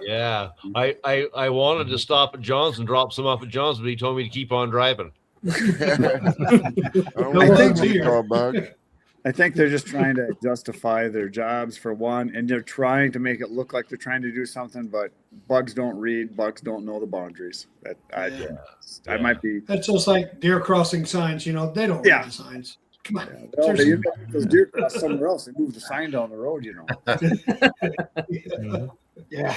Yeah. I wanted to stop at John's and drop some off at John's, but he told me to keep on driving. I think they're just trying to justify their jobs for one, and they're trying to make it look like they're trying to do something, but bugs don't read, bugs don't know the boundaries. I might be. That's just like deer crossing signs, they don't read the signs. Come on. Those deer cross somewhere else. They move the sign down the road, Yeah.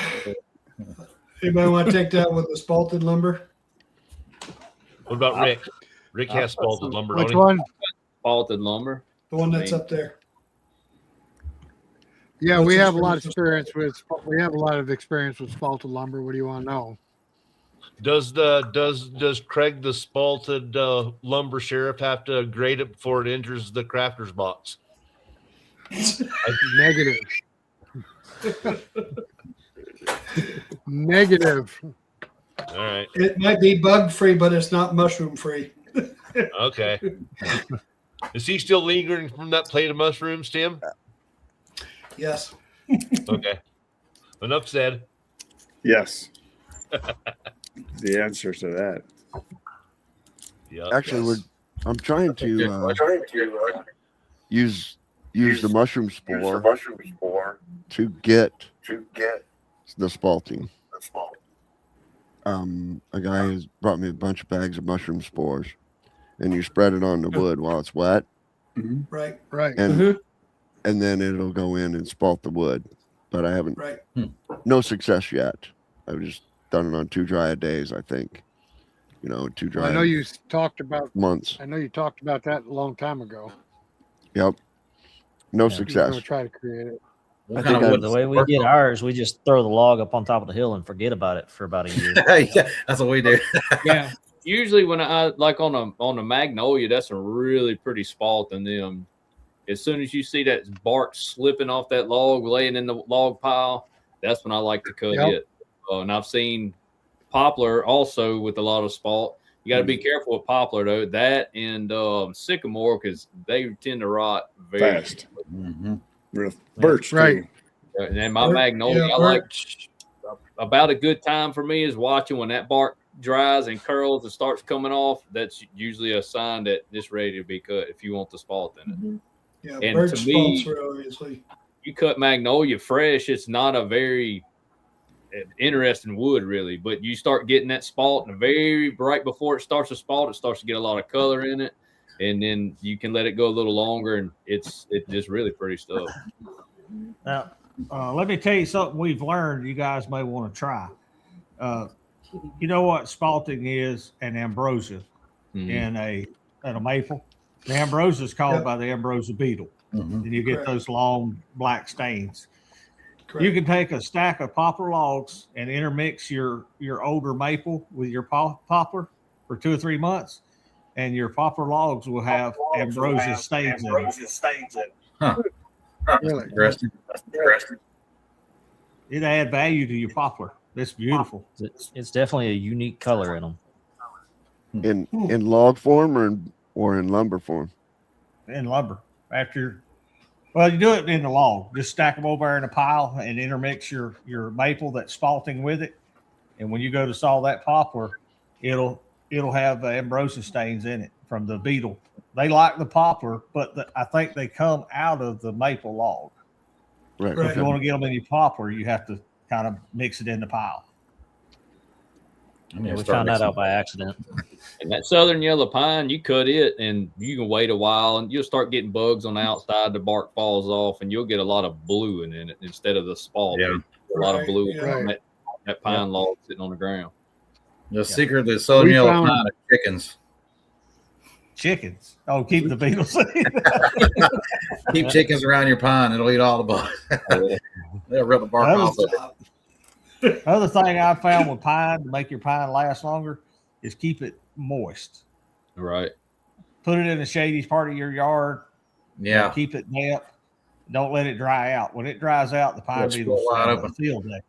Anybody want to take that with the spalted lumber? What about Rick? Rick has spalted lumber. Which one? Spalted lumber. The one that's up there. Yeah, we have a lot of experience with spalted lumber. What do you want to know? Does Craig the spalted lumber sheriff have to grade it before it enters the crafter's box? Negative. Negative. All right. It might be bug free, but it's not mushroom free. Okay. Is he still lingering from that plate of mushrooms, Tim? Yes. Okay. Enough said. Yes. The answer to that. Yeah. Actually, I'm trying to use the mushroom spore to get the spalting. A guy has brought me a bunch of bags of mushroom spores, and you spread it on the wood while it's wet. Right. And then it'll go in and spalt the wood. But I haven't no success yet. I've just done it on 2 dry days, I think. 2 dry. I know you talked about months. I know you talked about that a long time ago. Yep. No success. We'll try to create it. I think the way we get ours, we just throw the log up on top of the hill and forget about it for about a year. Yeah, that's what we do. Yeah. Usually when I like on a magnolia, that's a really pretty spalt, and then as soon as you see that bark slipping off that log, laying in the log pile, that's when I like to cut it. And I've seen poplar also with a lot of spalt. You got to be careful with poplar though. That and sycamore, because they tend to rot very fast. Birch, right? And then my magnolia, I like about a good time for me is watching when that bark dries and curls and starts coming off. That's usually a sign that it's ready to be cut if you want the spalt in it. Yeah, and birch to me, spalts obviously. You cut magnolia fresh, it's not a very interesting wood, really. But you start getting that spalt, and right before it starts to spalt, it starts to get a lot of color in it, and then you can let it go a little longer, and it's just really pretty stuff. Now, let me tell you something we've learned. You guys may want to try. You know what spalting is? An ambrosia in a maple. The ambrosia is called by the ambrosia beetle, and you get those long black stains. Correct. You can take a stack of poplar logs and intermix your older maple with your poplar for 2 or 3 months, and your poplar logs will have ambrosia stains in it. Huh. Really? Interesting. It add value to your poplar. It's beautiful. It's definitely a unique color in them. In log form or in lumber form? In lumber. Well, you do it in the log. Just stack them over in a pile and intermix your maple that's spalting with it. And when you go to saw that poplar, it'll have ambrosia stains in it from the beetle. They like the poplar, but I think they come out of the maple log. Right. If you want to get them in your poplar, you have to kind of mix it in the pile. Yeah, we found that out by accident. And that southern yellow pine, you cut it and you can wait a while and you'll start getting bugs on the outside. The bark falls off and you'll get a lot of bluing in it instead of the spalt. Yeah. A lot of blue Right. on that pine log sitting on the ground. The secret of the southern yellow found- pine are chickens. Chickens. Oh, keep the beetles. Keep chickens around your pine; it'll eat all the bugs. They'll rip the bark That off was- of it. Other thing I found with pine to make your pine last longer is keep it moist. Right. Put it in the shady part of your yard. Yeah. Keep it damp. Don't let it dry out. When it dries out, the pine Let's beetles go wide have open. a field day.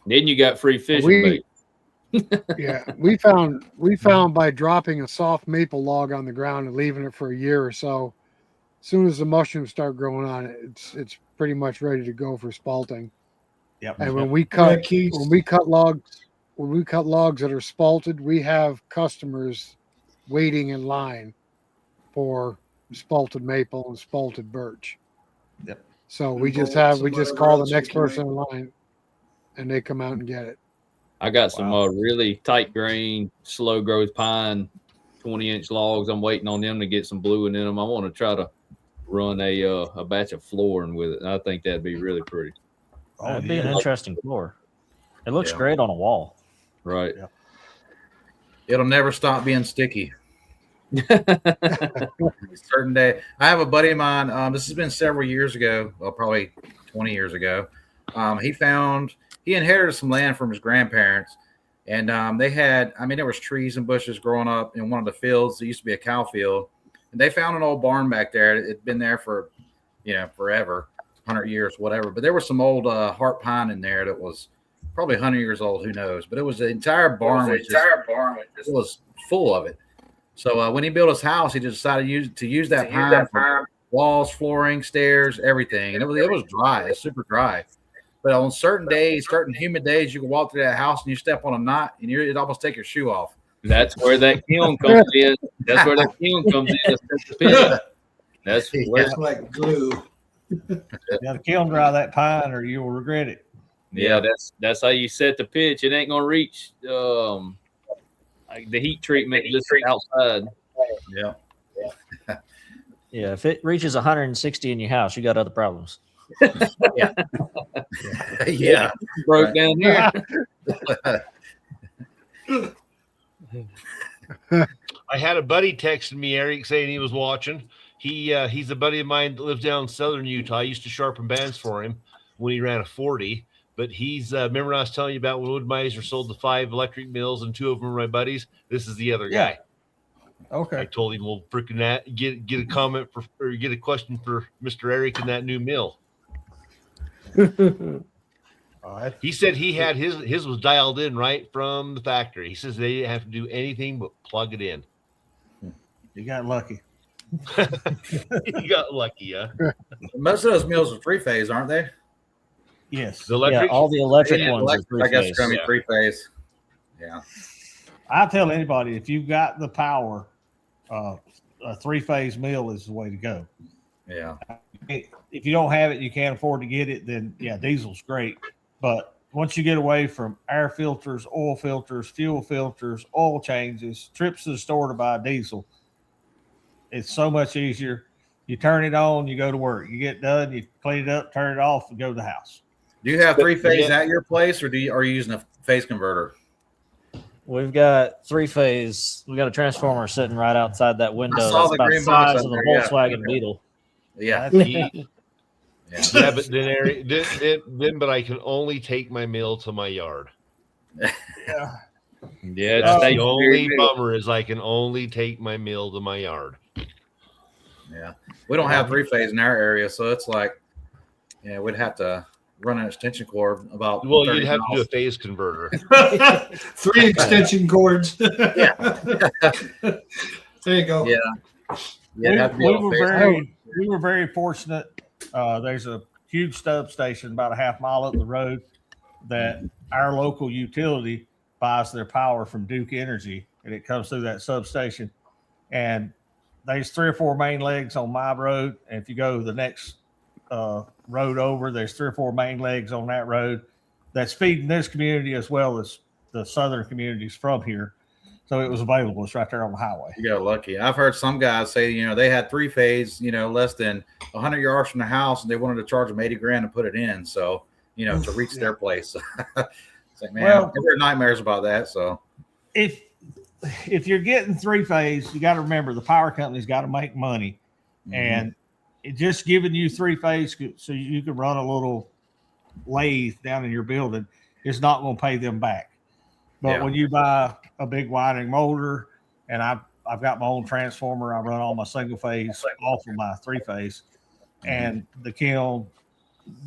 Then you got free fishing We- bait. Yeah, we found by dropping a soft maple log on the ground and leaving it for a year or so, as soon as the mushrooms start growing on it, it's pretty much ready to go for spalting. Yep. And when we cut Right, Keith? logs that are spalted, we have customers waiting in line for spalted maple and spalted birch. Yep. So we just Somebody call else the next can make- person in line, and they come out and get it. I got some really tight grain, slow growth pine, 20-inch logs. I'm waiting on them to get some bluing in them. I want to try to run a batch of flooring with it. And I think that'd be really pretty. That'd be an yeah. interesting floor. It looks Yeah. great on a wall. Right. It'll never stop being sticky. Certain day. I have a buddy of mine. This has been several years ago. Well, probably 20 years ago. He inherited some land from his grandparents, and they had. I mean, there was trees and bushes growing up in one of the fields. It used to be a cow field, and they found an old barn back there. It'd been there for, forever, 100 years, whatever. But there was some old heart pine in there that was probably 100 years old. Who knows? But it was the entire barn. It was full of it. So when he built his house, he just decided to use that pine for walls, flooring, stairs, everything. And it was dry. It's super dry. But on certain days, certain humid days, you can walk through that house and you step on a knot and it almost take your shoe off. That's where that kiln comes in. That's where that kiln comes in. That's the pit. That's where, It's like glue. You got to kiln dry that pine or you'll regret it. yeah, that's how you set the pitch. It ain't gonna reach like the heat treatment just outside. Yeah. Yeah, if it reaches 160 in your house, you got other problems. Yeah. Broke down here. I had a buddy texting me, Eric, saying he was watching. He's a buddy of mine that lives down in southern Utah. I used to sharpen bands for him when he ran a 40. But he's remember I was telling you about when Woodmeister sold the 5 electric mills and 2 of them are my buddies. This is the other guy. I Okay. told him we'll freaking get a comment for or get a question for Mr. Eric in that new mill. All right. He said he had his was dialed in right from the factory. He says they didn't have to do anything but plug it in. You got lucky. You got lucky, yeah. Most of those mills are 3-phase, aren't they? Yes. The electric. Yeah, all the electric Yeah, ones are I guess it's 3-phase. going to be Yeah. 3-phase. Yeah. I tell anybody if you've got the power, a 3-phase mill is the way to go. Yeah. If you don't have it, you can't afford to get it, then yeah, diesel's great. But once you get away from air filters, oil filters, fuel filters, oil changes, trips to the store to buy diesel, it's so much easier. You turn it on, you go to work. You get done, you clean it up, turn it off, and go to the house. Do you have 3-phase at your place, or are you using a phase converter? We've got 3-phase. We got a transformer sitting right outside that window. saw That's the about the green box size up of the there, yeah. Volkswagen Beetle. Yeah. Yeah, but but I can only take my mail to my yard. Yeah. Yeah, That's the only bummer is I can only take my mail to my yard. Yeah, we don't have 3-phase in our area, so it's like, yeah, we'd have to run an extension cord about. Well, you'd have to do a phase converter. 3 extension cords. Yeah. There you go. Yeah. We were very fortunate. There's a huge substation about a half mile up the road that our local utility buys their power from Duke Energy, and it comes through that substation. And there's 3 or 4 main legs on my road. And if you go the next road over, there's 3 or 4 main legs on that road that's feeding this community as well as the southern communities from here. So it was available. It's right there on the highway. You got lucky. I've heard some guys say, they had 3-phase, less than 100 yards from the house, and they wanted to charge them $80,000 to put it in. So, to reach their place. It's like, man, I've heard nightmares about that. So if you're getting 3-phase, you got to remember the power company's got to make money, and it just giving you 3-phase so you can run a little lathe down in your building is not going to pay them back. But when you buy a big winding motor, and I've got my own transformer, I run all my single phase off of my 3-phase, and the kiln,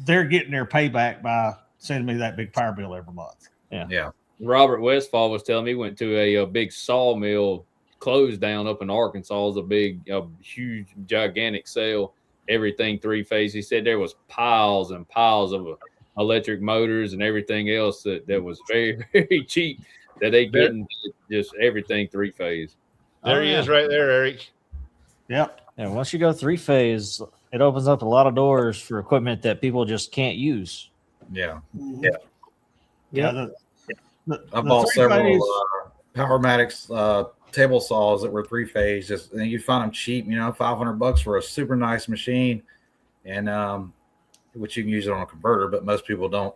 they're getting their payback by sending me that big power bill every month. Yeah. Robert Westfall was telling me he went to a big sawmill closed down up in Arkansas. It was a huge, gigantic sale, everything 3-phase. He said there was piles and piles of electric motors and everything else that was very, very cheap that they getting just everything 3-phase. There he is right there, Eric. Yep. Yeah, once you go 3-phase, it opens up a lot of doors for equipment that people just can't use. Yeah. Yeah. I bought several Powermatics table saws that were 3-phase. And you find them cheap, $500 for a super nice machine, and which you can use it on a converter, but most people don't.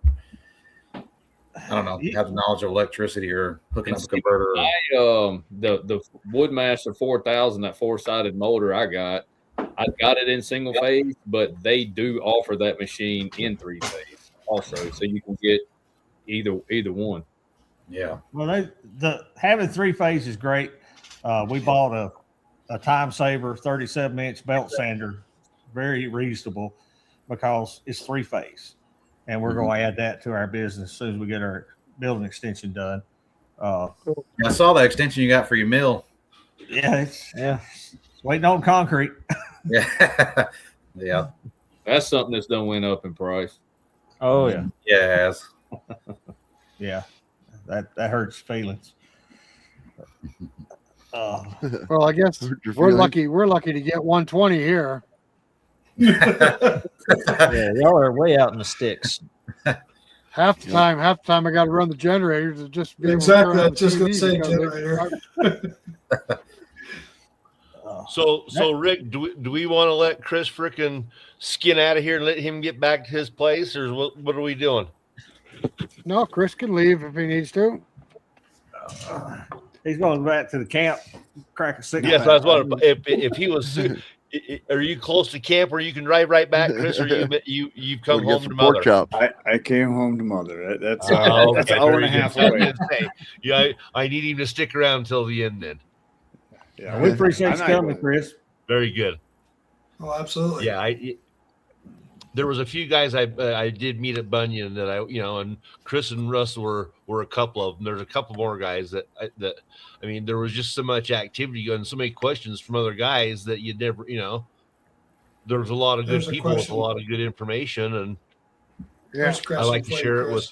I don't know, have the knowledge of electricity or hooking up a converter. The Woodmaster 4000, that 4-sided motor I got it in single phase, but they do offer that machine in 3-phase also, so you can get either one. Yeah. Well, having 3-phase is great. We bought a time saver 37-inch belt sander, very reasonable, because it's 3-phase, and we're going to add that to our business as soon as we get our building extension done. I saw that extension you got for your mill. Yeah, it's waiting on concrete. Yeah. That's something that's done went up in price. Oh yeah. Yeah, it has. Yeah, that hurts feelings. Well, I guess we're lucky. We're lucky to get 120 here. Yeah, y'all are way out in the sticks. Half the time I got to run the generator to just be Exactly. Able to I was just going to say generator. So Rick, do we want to let Chris frickin' skin out of here and let him get back to his place, or what are we doing? No, Chris can leave if he needs to. He's going back to the camp, crack a cigarette. Yes, I was wondering if he was. Are you close to camp where you can drive right back, Chris, or you've come home to mother? Chops. I came home to mother. That's that's an hour and a half away. Yeah, I need him to stick around until the end then. Yeah, We appreciate you coming, Chris. Very good. Oh, absolutely. Yeah, there was a few guys I did meet at Bunyan that and Chris and Russ were a couple of them. There's a couple more guys that there was just so much activity and so many questions from other guys that you'd never, there was a lot of good people with a lot of good information, and I like to share it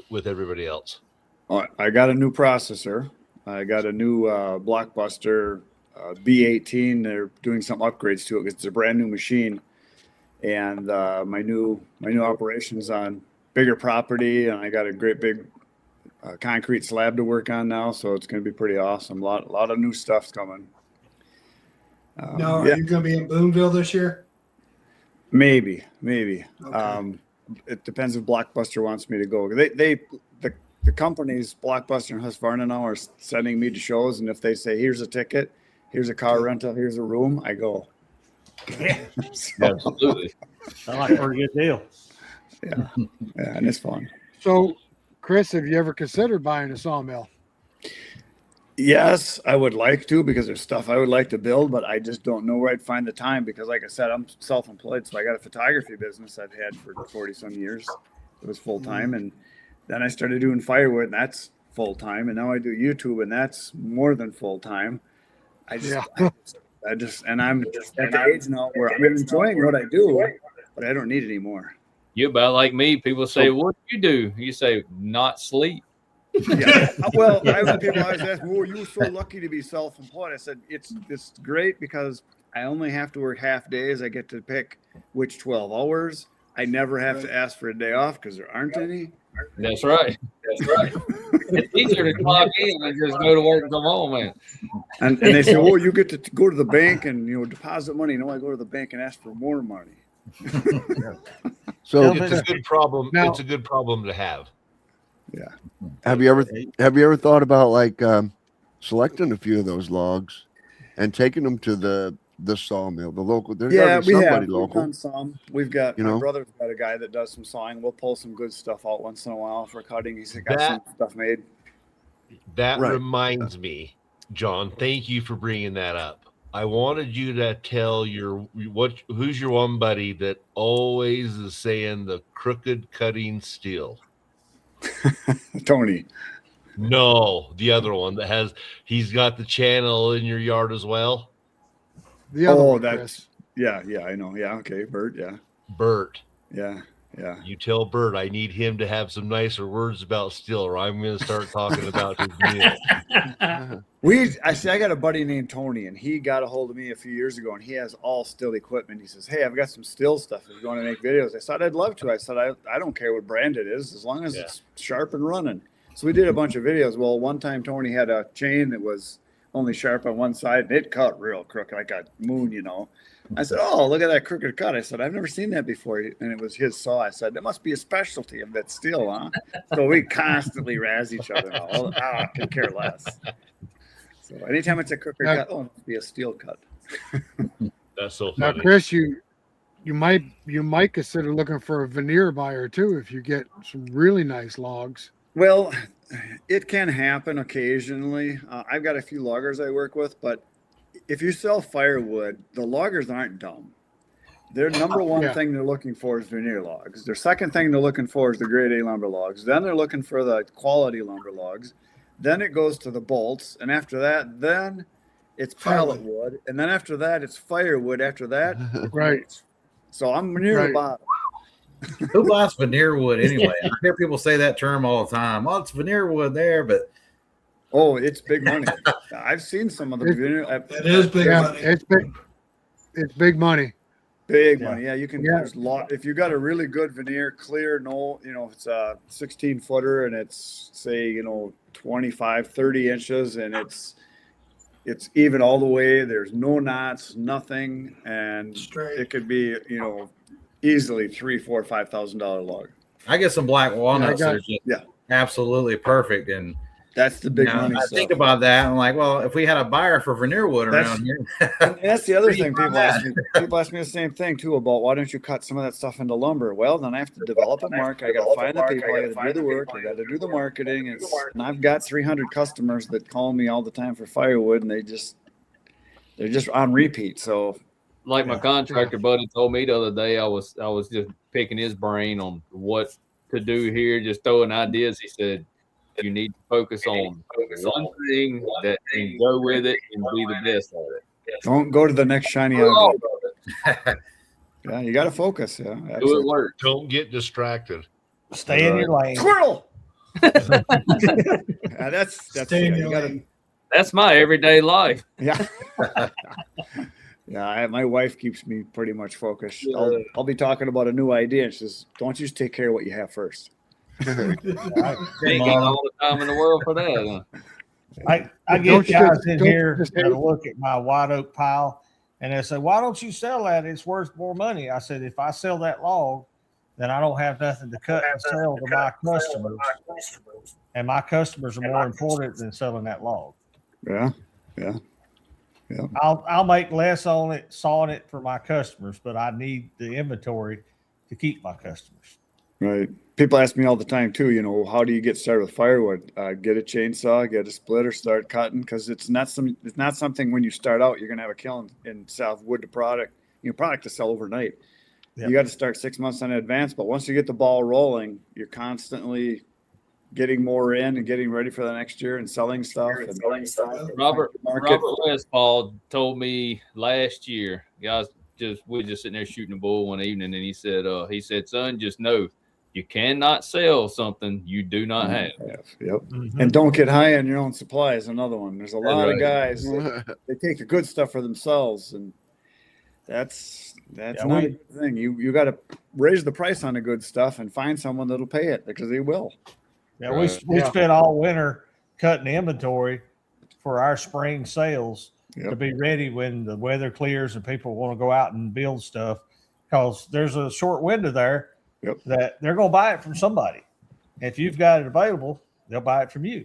with everybody else. Oh, I got a new processor. I got a new Blockbuster B18. They're doing some upgrades to it. It's a brand new machine. And my new operations on bigger property, and I got a great big concrete slab to work on now. So it's going to be pretty awesome. A lot of new stuff's coming. Now, are you going to be in Boonville this year? Maybe. Okay. It depends if Blockbuster wants me to go. The companies, Blockbuster and Husqvarna now, are sending me to shows, and if they say, here's a ticket, here's a car rental, here's a room, I go. Absolutely. Sound like a pretty good deal. Yeah, and it's fun. So, Chris, have you ever considered buying a sawmill? Yes, I would like to, because there's stuff I would like to build, but I just don't know where I'd find the time, because like I said, I'm self-employed. So I got a photography business I've had for 40 some years. It was full time. And then I started doing firewood, and that's full time. And now I do YouTube, and that's more than full time. I'm just at the age now where I'm enjoying what I do, but I don't need it anymore. You're about like me. People say, what do you do? You say, not sleep. Yeah. Well, people always ask me, "Oh, you were so lucky to be self-employed." I said, "It's great because I only have to work half days. I get to pick which 12 hours. I never have to ask for a day off because there aren't any." That's right. It's easier to clock in and just go to work and come home, man. And they say, "Oh, you get to go to the bank and deposit money." No, I go to the bank and ask for more money. So It's a good problem. Now- It's a good problem to have. Yeah. have you ever thought about like selecting a few of those logs and taking them to the sawmill, the local? There's Yeah, gotta be we somebody have. We've local. done some. We've got You my know? brother's got a guy that does some sawing. We'll pull some good stuff out once in a while for cutting. He's got some stuff made. That Right. reminds me, John. Thank you for bringing that up. I wanted you to tell who's your one buddy that always is saying the crooked cutting steel. Tony. No, the other one he's got the channel in your yard as well. The other Oh, one, that's Chris. yeah, I know. Yeah, okay, Bert. Yeah, Bert. yeah. You tell Bert I need him to have some nicer words about steel, or I'm going to start talking about his meal. I got a buddy named Tony, and he got a hold of me a few years ago, and he has all still equipment. He says, "Hey, I've got some still stuff. If you want to make videos," I said, "I'd love to." I said, "I don't care what brand it is, as long as it's sharp and running." So we did a bunch of videos. Well, one time Tony had a chain that was only sharp on one side, and it cut real crooked, like a moon, I said, "Oh, look at that crooked cut." I said, "I've never seen that before." And it was his saw. I said, "That must be a specialty of that steel, huh?" So we constantly razz each other now. I could care less. So anytime it's a crooked cut, it must be a steel cut. That's so Now, funny. Chris, you might consider looking for a veneer buyer too if you get some really nice logs. Well, it can happen occasionally. I've got a few loggers I work with, but if you sell firewood, the loggers aren't dumb. Their number one thing they're looking for is veneer logs. Their second thing they're looking for is the grade A lumber logs. Then they're looking for the quality lumber logs. Then it goes to the bolts. And after that, then it's pallet wood. And then after that, it's firewood. After that, Right. So I'm near the bottom. Who buys veneer wood anyway? I hear people say that term all the time. Oh, it's veneer wood there, but oh, it's big money. I've seen some of the veneer. It is big money. It's big. It's big money. Big money. Yeah, you can. There's if you got a really good veneer, clear, it's a 16 footer and it's say 25, 30 inches, and it's even all the way. There's no knots, nothing, and it could be easily $3,000, $4,000, $5,000 log. I get some black walnuts that are just absolutely perfect, and that's the big money. I think about that. I'm like, well, if we had a buyer for veneer wood around here, and that's the other thing. People ask me the same thing too about why don't you cut some of that stuff into lumber? Well, then I have to develop a market. I got to find the people. I got to do the work. I got to do the marketing. And I've got 300 customers that call me all the time for firewood, and they're just on repeat. So, like my contractor buddy told me the other day, I was just picking his brain on what to do here, just throwing ideas. He said, you need to focus on one thing that can go with it and be the best at it. Don't go to the next shiny object. Yeah, you got to focus. Yeah, do it work. Don't get distracted. Stay in your lane. Squirrel. That's Stay in your lane. That's my everyday life. Yeah. Yeah, my wife keeps me pretty much focused. I'll be talking about a new idea, and she says, "Don't you just take care of what you have first." They ain't got all the time in the world for that. Huh? I get guys in here that look at my white oak pile and they say, "Why don't you sell that? It's worth more money." I said, "If I sell that log, then I don't have nothing to cut and sell to my customers, and my customers are more important than selling that log." Yeah. I'll make less on it, sawing it for my customers, but I need the inventory to keep my customers. Right. People ask me all the time too, how do you get started with firewood? Get a chainsaw, get a splitter, start cutting, because it's not something when you start out you're gonna have a kiln and sell wood to product to sell overnight. Yep. You got to start 6 months in advance, but once you get the ball rolling, you're constantly getting more in and getting ready for the next year and selling stuff. Robert Westfall told me last year, guys, we're just sitting there shooting a bull one evening, and he said, "Son, just know you cannot sell something you do not have." Yep. Mm-hmm. And don't get high on your own supply is another one. There's a lot of guys they take the good stuff for themselves, and that's not a good thing. You got to raise the price on the good stuff and find someone that'll pay it, because they will. Yeah, we spent all winter cutting inventory for our spring sales to be ready when the weather clears and people want to go out and build stuff, because there's a short window there that they're going to buy it from somebody. If you've got it available, they'll buy it from you.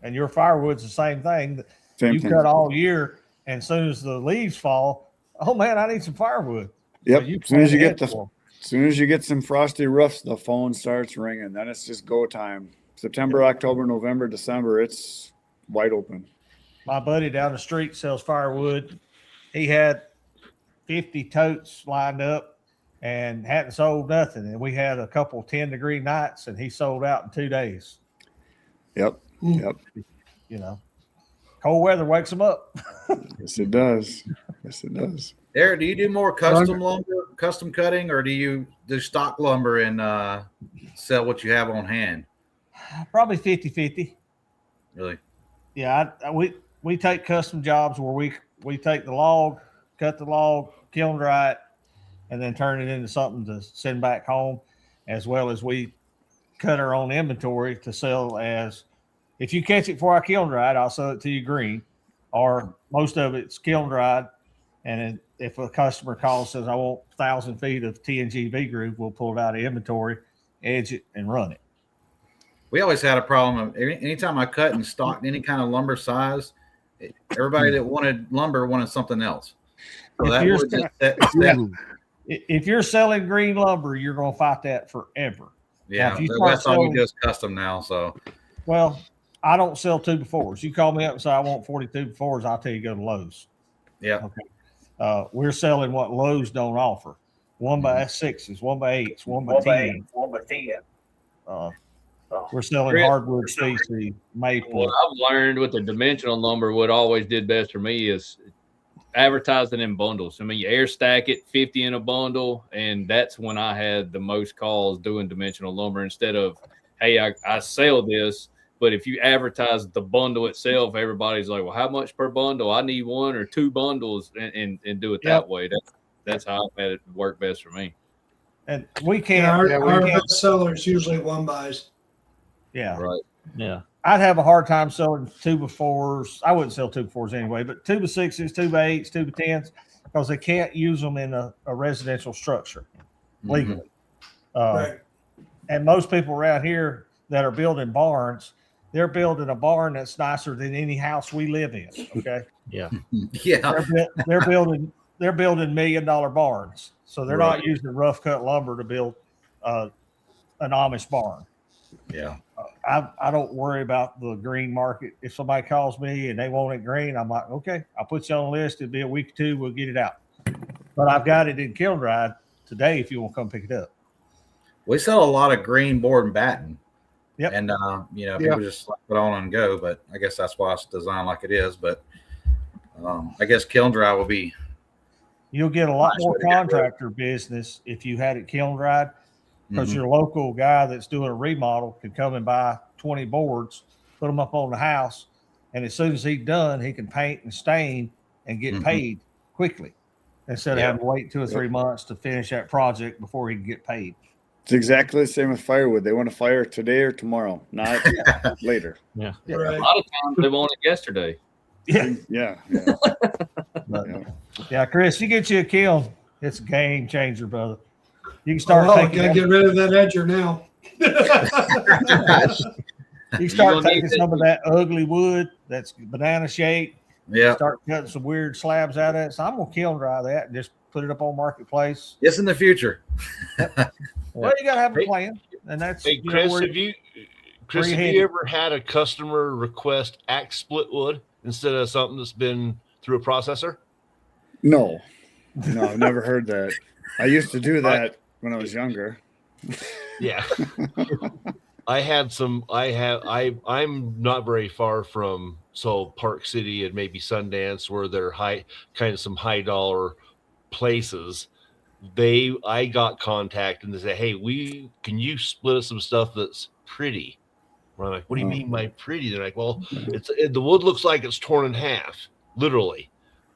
And your firewood's the same thing. You cut all year, and as soon as the leaves fall, oh man, I need some firewood. Yep. So as soon as you get some frosty roofs, the phone starts ringing. Then it's just go time. September, October, November, December, it's wide open. My buddy down the street sells firewood. He had 50 totes lined up and hadn't sold nothing. And we had a couple 10-degree nights, and he sold out in 2 days. Yep. Cold weather wakes them up. Yes, it does. Eric, do you do more custom lumber, custom cutting, or do you do stock lumber and sell what you have on hand? Probably 50-50. Really? Yeah, we take custom jobs where we take the log, cut the log, kiln dry it, and then turn it into something to send back home, as well as we cut our own inventory to sell as, if you catch it before I kiln dried, I'll sell it to you green, or most of it's kiln dried. And if a customer calls, says, "I want 1,000 feet of TNGV groove," we'll pull it out of inventory, edge it, and run it. We always had a problem. Anytime I cut and stocked any kind of lumber size, everybody that wanted lumber wanted something else. So if you're selling green lumber, you're going to fight that forever. Yeah, that's all we do is custom now. So, well, I don't sell 2x4s. You call me up and say I want 42 2x4s, I'll tell you go to Lowe's. Yeah. Okay. We're selling what Lowe's don't offer: 1x6s, 1x8s, 1x10. We're selling hardwood species, maple. What I've learned with the dimensional lumber, what always did best for me is advertising in bundles. I mean, you air stack it 50 in a bundle, and that's when I had the most calls doing dimensional lumber, instead of, "Hey, I sell this." But if you advertise the bundle itself, everybody's like, "Well, how much per bundle? I need 1 or 2 bundles," and do it that way. That's how I've had it work best for me. And we can't. Our best sellers usually 1-bys. Yeah. Right. Yeah. I'd have a hard time selling 2x4s. I wouldn't sell 2x4s anyway, but 2x6s, 2x8s, 2x10s, because they can't use them in a residential structure legally. Right. And most people around here that are building barns, they're building a barn that's nicer than any house we live in. Okay. Yeah. Yeah. They're building $1 million barns. So they're not using rough cut lumber to build an Amish barn. Yeah. I don't worry about the green market. If somebody calls me and they want it green, I'm like, okay, I'll put you on the list. It'll be a week or 2. We'll get it out. But I've got it in kiln dried today if you want to come pick it up. We sell a lot of green board and batten. Yep. And, people just slap it on and go. But I guess that's why it's designed like it is. But I guess kiln dry will be. You'll get a lot more contractor business if you had it kiln dried, because your local guy that's doing a remodel can come and buy 20 boards, put them up on the house, and as soon as he's done, he can paint and stain and get paid quickly instead of having to wait 2 or 3 months to finish that project before he can get paid. It's exactly the same with firewood. They want to fire today or tomorrow, not later. Yeah. Right. A lot of times they want it yesterday. Yeah. Yeah, Chris, you get you a kiln, it's a game changer, brother. You can start gotta get rid of that edger now. You start taking some of that ugly wood that's banana shaped. Yeah. Start cutting some weird slabs out of it. So I'm gonna kiln dry that and just put it up on marketplace. It's in the future. Well, you gotta have a plan, and that's Hey, Chris, have you ever had a customer request axe split wood instead of something that's been through a processor? No, I've never heard that. I used to do that when I was younger. Yeah. I'm not very far from Park City and maybe Sundance, where they're some high dollar places. I got contacted and they say, hey, can you split us some stuff that's pretty? And I'm like, what do you mean by pretty? They're like, well, the wood looks like it's torn in half, literally.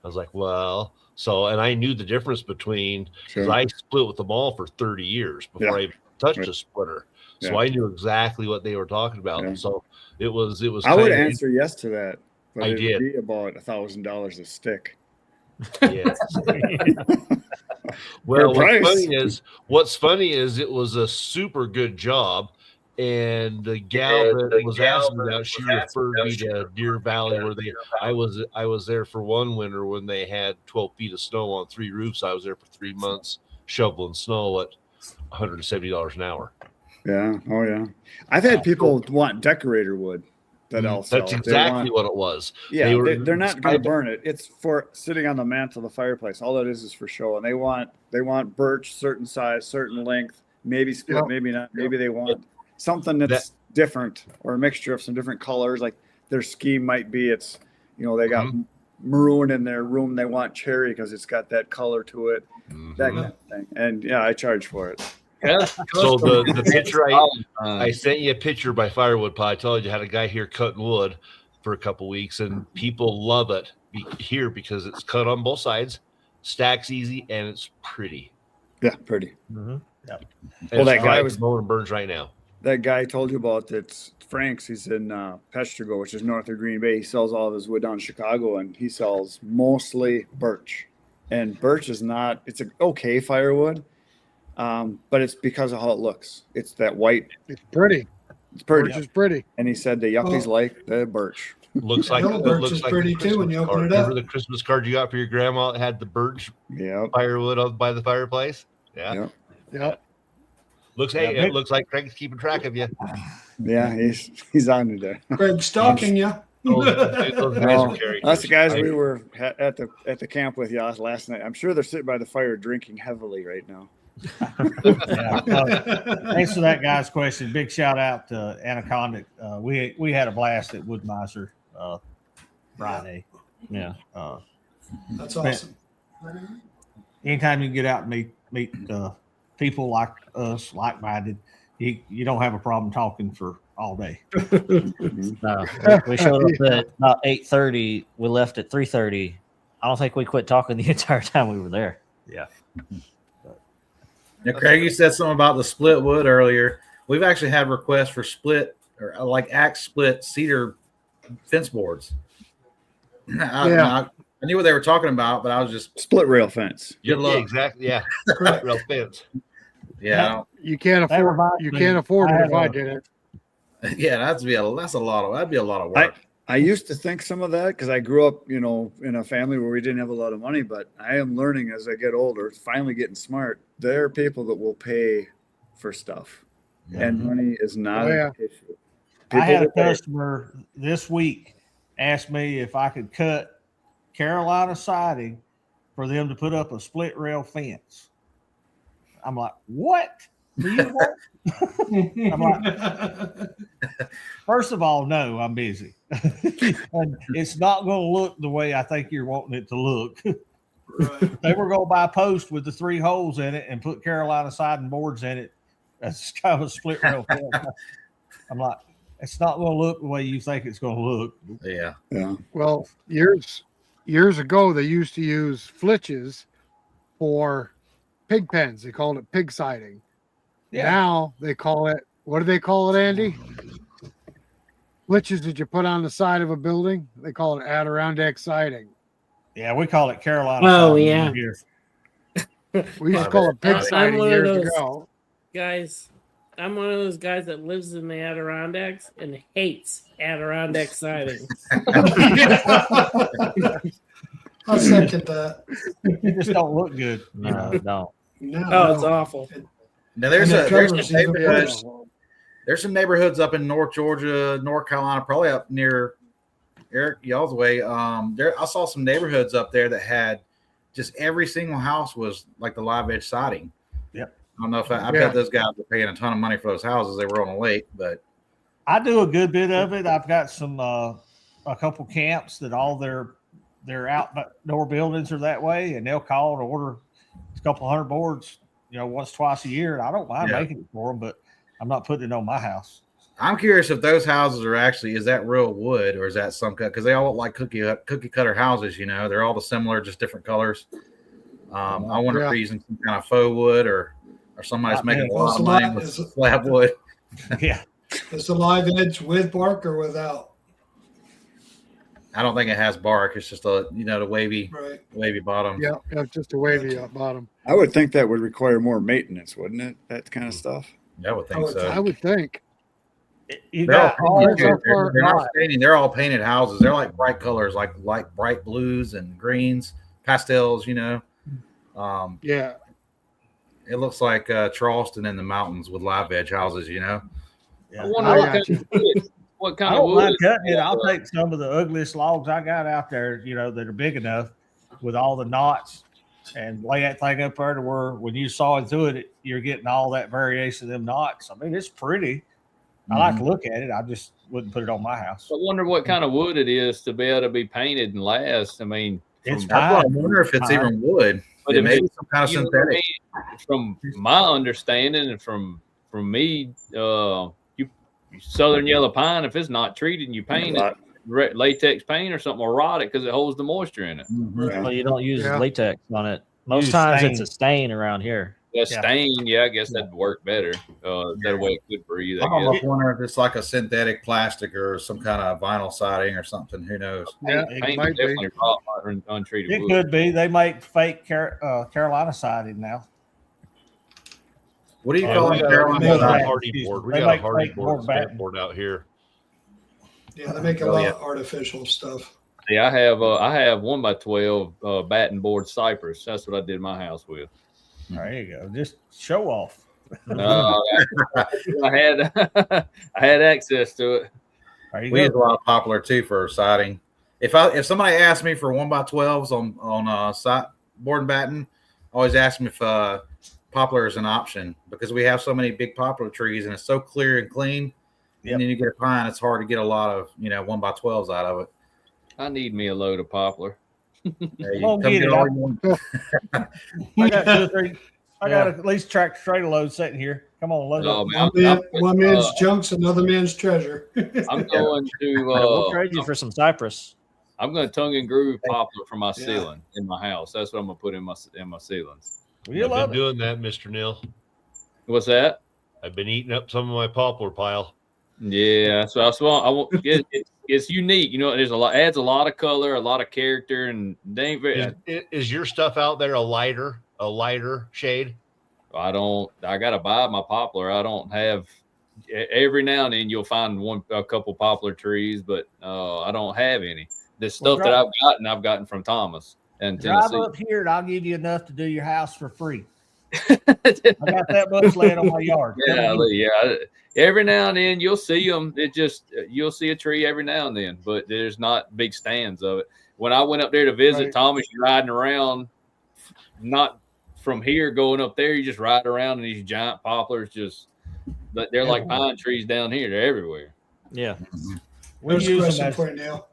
I was like, well, and I knew the difference between, because I split with them all for 30 years before I even touched a splitter. So I knew exactly what they were talking about. Yeah. So it was. I would answer yes to that. But I did. Be about $1,000 a stick. Yes. Well, what's funny is it was a super good job, and the gal that was asking about, she referred me to Deer Valley, where I was there for one winter when they had 12 feet of snow on 3 roofs. I was there for 3 months shoveling snow at $170 an hour. Yeah. Oh yeah. I've had people want decorator wood. That's exactly what it was. Yeah, they're not going to burn it. It's for sitting on the mantle of the fireplace. All that is for show. And they want birch, certain size, certain length, maybe split, maybe not. Maybe they want something that's different, or a mixture of some different colors. Like their scheme might be they got maroon in their room. They want cherry because it's got that color to it. That kind of thing. And I charge for it. So the picture I sent you a picture by Firewood Pie. I told you, I had a guy here cutting wood for a couple weeks, and people love it here because it's cut on both sides, stacks easy, and it's pretty. Yeah, pretty. Mm-hmm. Yep. Well, that guy was mowing burns right now. That guy I told you about, that's Frank's. He's in Pestrago, which is north of Green Bay. He sells all of his wood down in Chicago, and he sells mostly birch. And birch is not. It's an okay firewood. But it's because of how it looks. It's that white. It's pretty. It's pretty. Birch is pretty. And he said the yuppies like the birch. Looks like birch is pretty too when you open it up. Remember the Christmas card you got for your grandma that had the birch firewood by the fireplace? Yeah. Yeah. It looks like Craig's keeping track of you. Yeah, he's on it there. Craig's stalking you. That's the guys we were at the camp with you last night. I'm sure they're sitting by the fire drinking heavily right now. Thanks for that guy's question. Big shout out to Anaconda. We had a blast at Woodmiser Friday. Yeah, that's awesome. Anytime you can get out and meet people like us, like-minded, you don't have a problem talking for all day. No, we showed up at about 8:30. We left at 3:30. I don't think we quit talking the entire time we were there. Yeah. Now, Craig, you said something about the split wood earlier. We've actually had requests for split or like axe split cedar fence boards. I knew what they were talking about, but I was just split rail fence. Yeah, exactly. Yeah, split rail fence. Yeah, you can't afford. You can't afford it if I did it. Yeah, that'd be a lot of work. I used to think some of that because I grew up, in a family where we didn't have a lot of money, but I am learning as I get older, finally getting smart. There are people that will pay for stuff, and money is not an issue. I had a customer this week ask me if I could cut Carolina siding for them to put up a split rail fence. I'm like, what? Do you want? I'm like, first of all, no, I'm busy. And it's not going to look the way I think you're wanting it to look. Right. They were going to buy a post with the 3 holes in it and put Carolina siding boards in it. That's kind of a split rail fence. I'm like, it's not going to look the way you think it's going to look. Yeah. Yeah. Well, years years ago, they used to use flitches for pig pens. They called it pig siding. Yeah. Now they call it, what do they call it, Andy? Flitches that you put on the side of a building. They call it Adirondack siding. Yeah, we call it Carolina. Oh, siding yeah. here. We used to call it pig I'm siding one of years those ago. guys. I'm one of those guys that lives in the Adirondacks and hates Adirondack siding. I'll second that. It just don't look good. No, don't. No, Oh, it's awful. Now there's And the there's cover's some even neighborhoods. worse. There's some neighborhoods up in North Georgia, North Carolina, probably up near Eric y'all's way. I saw some neighborhoods up there that had just every single house was like the live edge siding. Yep. I don't know if I bet those guys were paying a ton of money for those houses. They were on a lake, but I do a good bit of it. I've got some a couple camps that all their outdoor buildings are that way, and they'll call and order a couple hundred boards, once, twice a year. And I don't mind making it for them, but I'm not putting it on my house. I'm curious if those houses are actually, is that real wood or is that some cut? Because they all look like cookie cutter houses, they're all the similar, just different colors. I wonder if they're using some kind of faux wood or somebody's making a lot of money with slab wood. Yeah. Is the live edge with bark or without? I don't think it has bark. It's just the wavy bottom. Yeah, just a wavy bottom. I would think that would require more maintenance, wouldn't it? That kind of stuff. I would think so. I would think. They're not staining. They're all painted houses. They're like bright colors, like bright blues and greens, pastels. Yeah. It looks like Charleston in the mountains with live edge houses. Yeah. I wonder what kind of wood. Mind cutting it. I'll take some of the ugliest logs I got out there, that are big enough with all the knots, and lay that thing up there to where when you saw through it, you're getting all that variation of them knots. I mean, it's pretty. I like to look at it. I just wouldn't put it on my house. I wonder what kind of wood it is to be able to be painted and last. I mean, it's I wonder if it's even wood. But it may be some kind of synthetic. From my understanding and from me, Southern yellow pine, if it's not treated and you paint it, latex paint or something will rot it because it holds the moisture in it. Well, you don't use latex on it. Most times it's a stain around here. Yeah, stain. Yeah, I guess that'd work better. That way it could breathe. I almost wonder if it's like a synthetic plastic or some kind of vinyl siding or something. Who knows? Yeah, paint would definitely rot untreated wood. It could be. They make fake Carolina siding now. What do you call it? Hardy board. We They got a make hardy fake board, board board out here. Yeah, they make a lot of artificial stuff. Yeah, I have 1x12 batten board cypress. That's what I did my house with. There you go. Just show off. I had access to it. We use a lot of poplar too for siding. If somebody asked me for 1x12s on board and batten, I always ask them if poplar is an option because we have so many big poplar trees and it's so clear and clean. And then you get a pine, it's hard to get a lot of 1x12s out of it. I need me a load of poplar. I got 2 or 3. I got at least tractor load sitting here. Come on, load up. One man's junk's another man's treasure. I'm going to we'll trade you for some cypress. I'm going to tongue and groove poplar for my ceiling in my house. That's what I'm going to put in my ceilings. I've been doing that, Mr. Neal. What's that? I've been eating up some of my poplar pile. Yeah, so I want it's unique. There's adds a lot of color, a lot of character, and they ain't very. Is your stuff out there a lighter shade? I gotta buy my poplar. I don't have. Every now and then you'll find a couple poplar trees, but I don't have any. The stuff that I've gotten from Thomas and Tennessee. Drive up here and I'll give you enough to do your house for free. I got that much land on my yard. Yeah. Every now and then you'll see them. You'll see a tree every now and then, but there's not big stands of it. When I went up there to visit Thomas, you're riding around, not from here going up there. You just ride around in these giant poplars. They're like pine trees down here. They're everywhere. Yeah. Where's the question for you, Neil?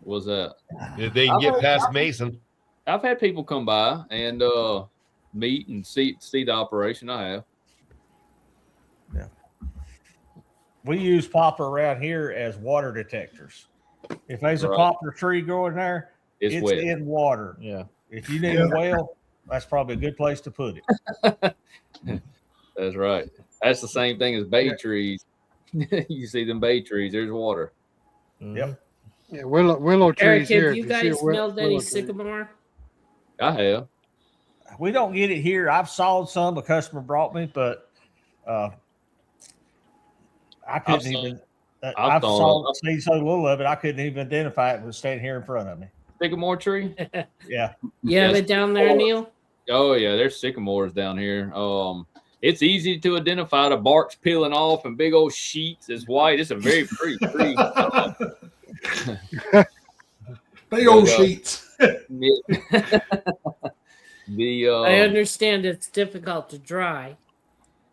What's that? If they can get past Mason. I've had people come by and meet and see the operation. I have. Yeah. We use poplar around here as water detectors. If there's a poplar tree growing there, It's wet. in water. Yeah. If you need a well, that's probably a good place to put it. That's right. That's the same thing as bay trees. You see them bay trees, there's water. Yep. Yeah, willow trees Eric, here. have you If see a guys smelled any willow tree- sycamore? I have. We don't get it here. I've sawed some a customer brought me, but I couldn't even. I've seen so little of it, I couldn't even identify it was standing here in front of me. Sycamore tree? Yeah. You have it down there, Neil? Oh yeah, there's sycamores down here. It's easy to identify. The bark's peeling off and big old sheets. It's white. It's a very pretty tree. Big old sheets. I understand it's difficult to dry.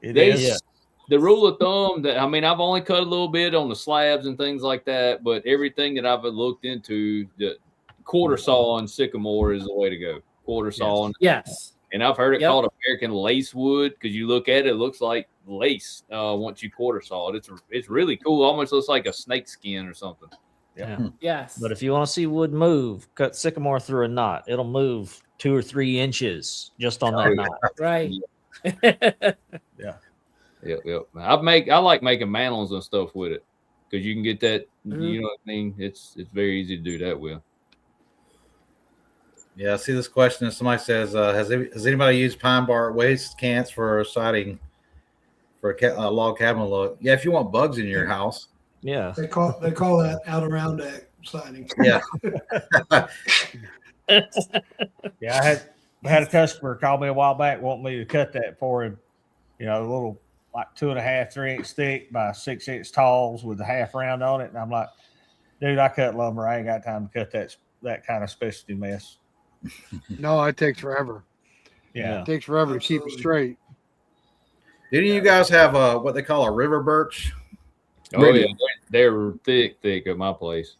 The rule of thumb that I've only cut a little bit on the slabs and things like that, but everything that I've looked into, the quarter saw on sycamore is the way to go. Quarter saw. Yes. And I've heard it called American lace wood because you look at it, it looks like lace once you quarter saw it. It's really cool. Almost looks like a snake skin or something. Yeah. Yes. But if you want to see wood move, cut sycamore through a knot. It'll move 2 or 3 inches just on that knot. Right. Yeah. Yep. I like making mantles and stuff with it because you can get that. You know what I mean? It's very easy to do that with. Yeah, I see this question. Somebody says, has anybody used pine bark waste cans for siding for a log cabin look? Yeah, if you want bugs in your house. Yeah. They call that out around that siding. Yeah. Yeah, I had a customer call me a while back wanting me to cut that for him. A little like 2.5, 3 inch thick by 6 inch talls with a half round on it. And I'm like, dude, I cut lumber. I ain't got time to cut that kind of specialty mess. No, it takes forever. Yeah. It takes forever to keep it straight. Didn't you guys have what they call a river birch? Oh yeah, they're thick at my place.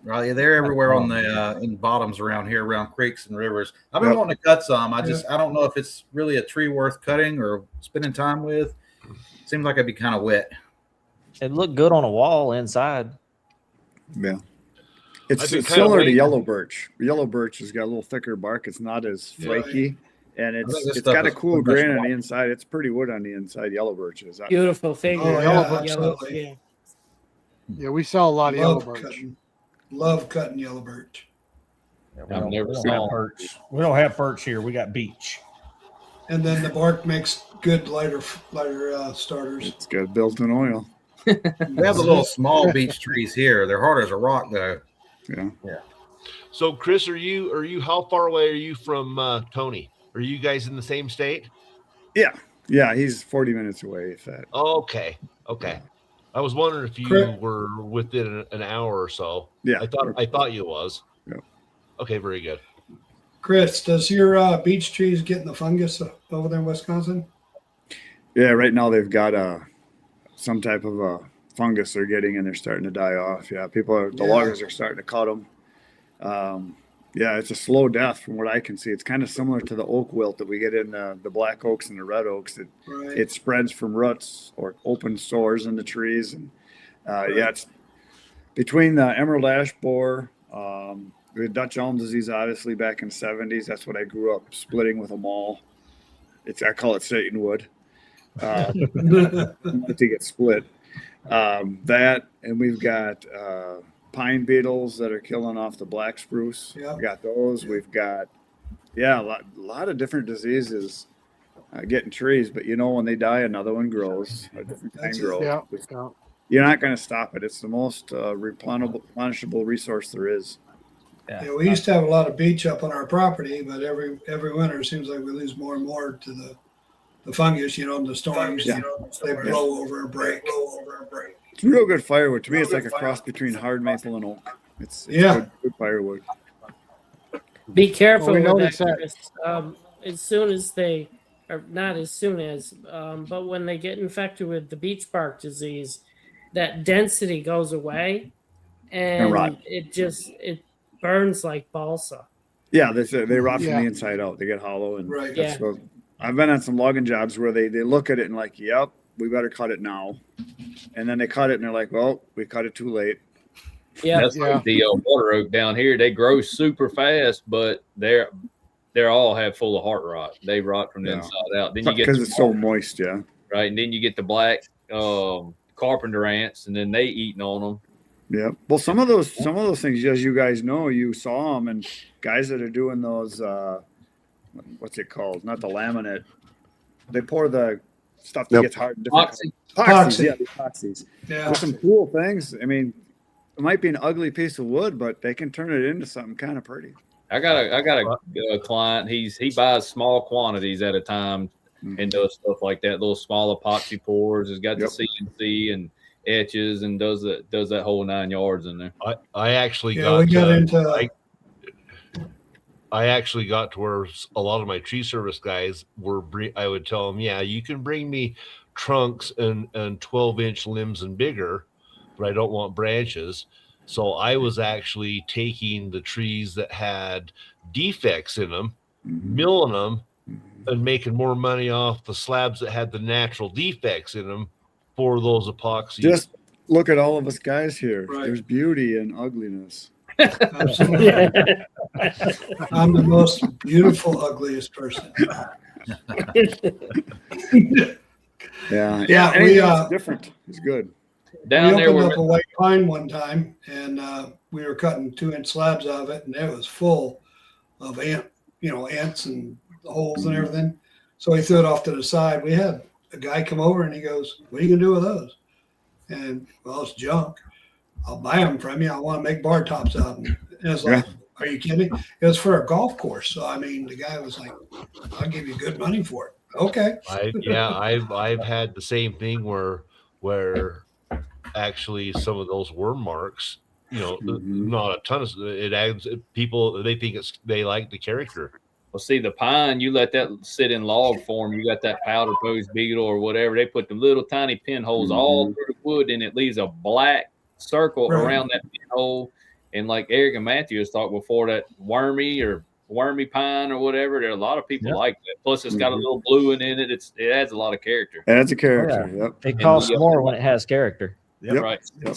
Right, yeah, they're everywhere on the in bottoms around here, around creeks and rivers. I've been wanting to cut some. I don't know if it's really a tree worth cutting or spending time with. Seems like it'd be kind of wet. It looked good on a wall inside. Yeah. It's similar to yellow birch. Yellow birch has got a little thicker bark. It's not as flaky, and it's got a cool grain on the inside. It's pretty wood on the inside. Yellow birch is beautiful figure. Oh, yeah, yellow. Yeah, we sell a lot of yellow birch. Love cutting yellow birch. Yeah, we don't have birch. We don't have birch here. We got beech. And then the bark makes good lighter starters. It's got built-in oil. We have the little small beech trees here. They're hard as a rock, though. Yeah. So, Chris, are you? How far away are you from Tony? Are you guys in the same state? Yeah. He's 40 minutes away. If that. Okay. I was wondering if you were within an hour or so. Yeah. I thought you was. Yeah. Okay, very good. Chris, does your beech trees get in the fungus over there in Wisconsin? Yeah, right now they've got some type of a fungus they're getting, and they're starting to die off. Yeah, the loggers are starting to cut them. Yeah, it's a slow death from what I can see. It's kind of similar to the oak wilt that we get in the black oaks and the red oaks. It spreads from roots or open sores in the trees, and it's between the emerald ash borer, the Dutch elm disease, obviously back in the 70s. That's what I grew up splitting with them all. I call it Satan wood. To get split. That, and we've got pine beetles that are killing off the black spruce. Yeah. We got those. We've got a lot of different diseases getting trees, but when they die, another one grows. A different kind grows. Yeah. You're not going to stop it. It's the most replenishable resource there is. Yeah, we used to have a lot of beech up on our property, but every winter it seems like we lose more and more to the fungus, the storms, they blow over and break. It's real good firewood. To me, it's like a cross between hard maple and oak. It's good firewood. Be careful Well, we with that, noticed that. Chris. As soon as not as soon as, but when they get infected with the beech bark disease, that density goes away, and it burns like balsa. Yeah, they rot from the inside out. They get hollow, and I've been on some logging jobs where they look at it and like, yep, we better cut it now, and then they cut it and they're like, well, we cut it too late. Yeah. That's like the water oak down here. They grow super fast, but they're all have full of heart rot. They rot from the inside out. Then you get because it's so moist, yeah. right, and then you get the black carpenter ants, and then they eating on them. Yeah. Well, some of those things, as you guys know, you saw them, and guys that are doing those, what's it called? Not the laminate. They pour the stuff that gets hard. Epoxy. Yeah, the epoxies. Yeah. There's some cool things. I mean, it might be an ugly piece of wood, but they can turn it into something kind of pretty. I got a client. He buys small quantities at a time and does stuff like that. Little small epoxy pours. Has got the CNC and etches and does that whole 9 yards in there. I actually I actually got to where a lot of my tree service guys were. I would tell them, yeah, you can bring me trunks and 12-inch limbs and bigger, but I don't want branches. So I was actually taking the trees that had defects in them, milling them, and making more money off the slabs that had the natural defects in them for those epoxies. Just look at all of us guys here. Right. There's beauty in ugliness. Absolutely. I'm the most beautiful, ugliest person. Yeah. Yeah, Anything different. It's good. Down we there, opened up a white pine one time, and we were cutting 2-inch slabs out of it, and it was full of ants and holes and everything. So he threw it off to the side. We had a guy come over, and he goes, "What are you gonna do with those?" And well, it's junk. I'll buy them from you. I want to make bar tops out. And it was like, are you kidding? It was for a golf course. So I mean, the guy was like, "I'll give you good money for it." Okay. I've had the same thing where actually some of those worm marks, not a ton of it adds people. They think they like the character. Well, see, the pine, you let that sit in log form. You got that powder post beetle or whatever. They put the little tiny pinholes all through the wood, and it leaves a black circle around that pinhole. And like Eric and Matthew has talked before, that wormy pine or whatever, there are a lot of people like that. Plus, it's got a little blue in it. It adds a lot of character. It adds a character. Yep. It costs more when it has character. Yep. Right. Yep.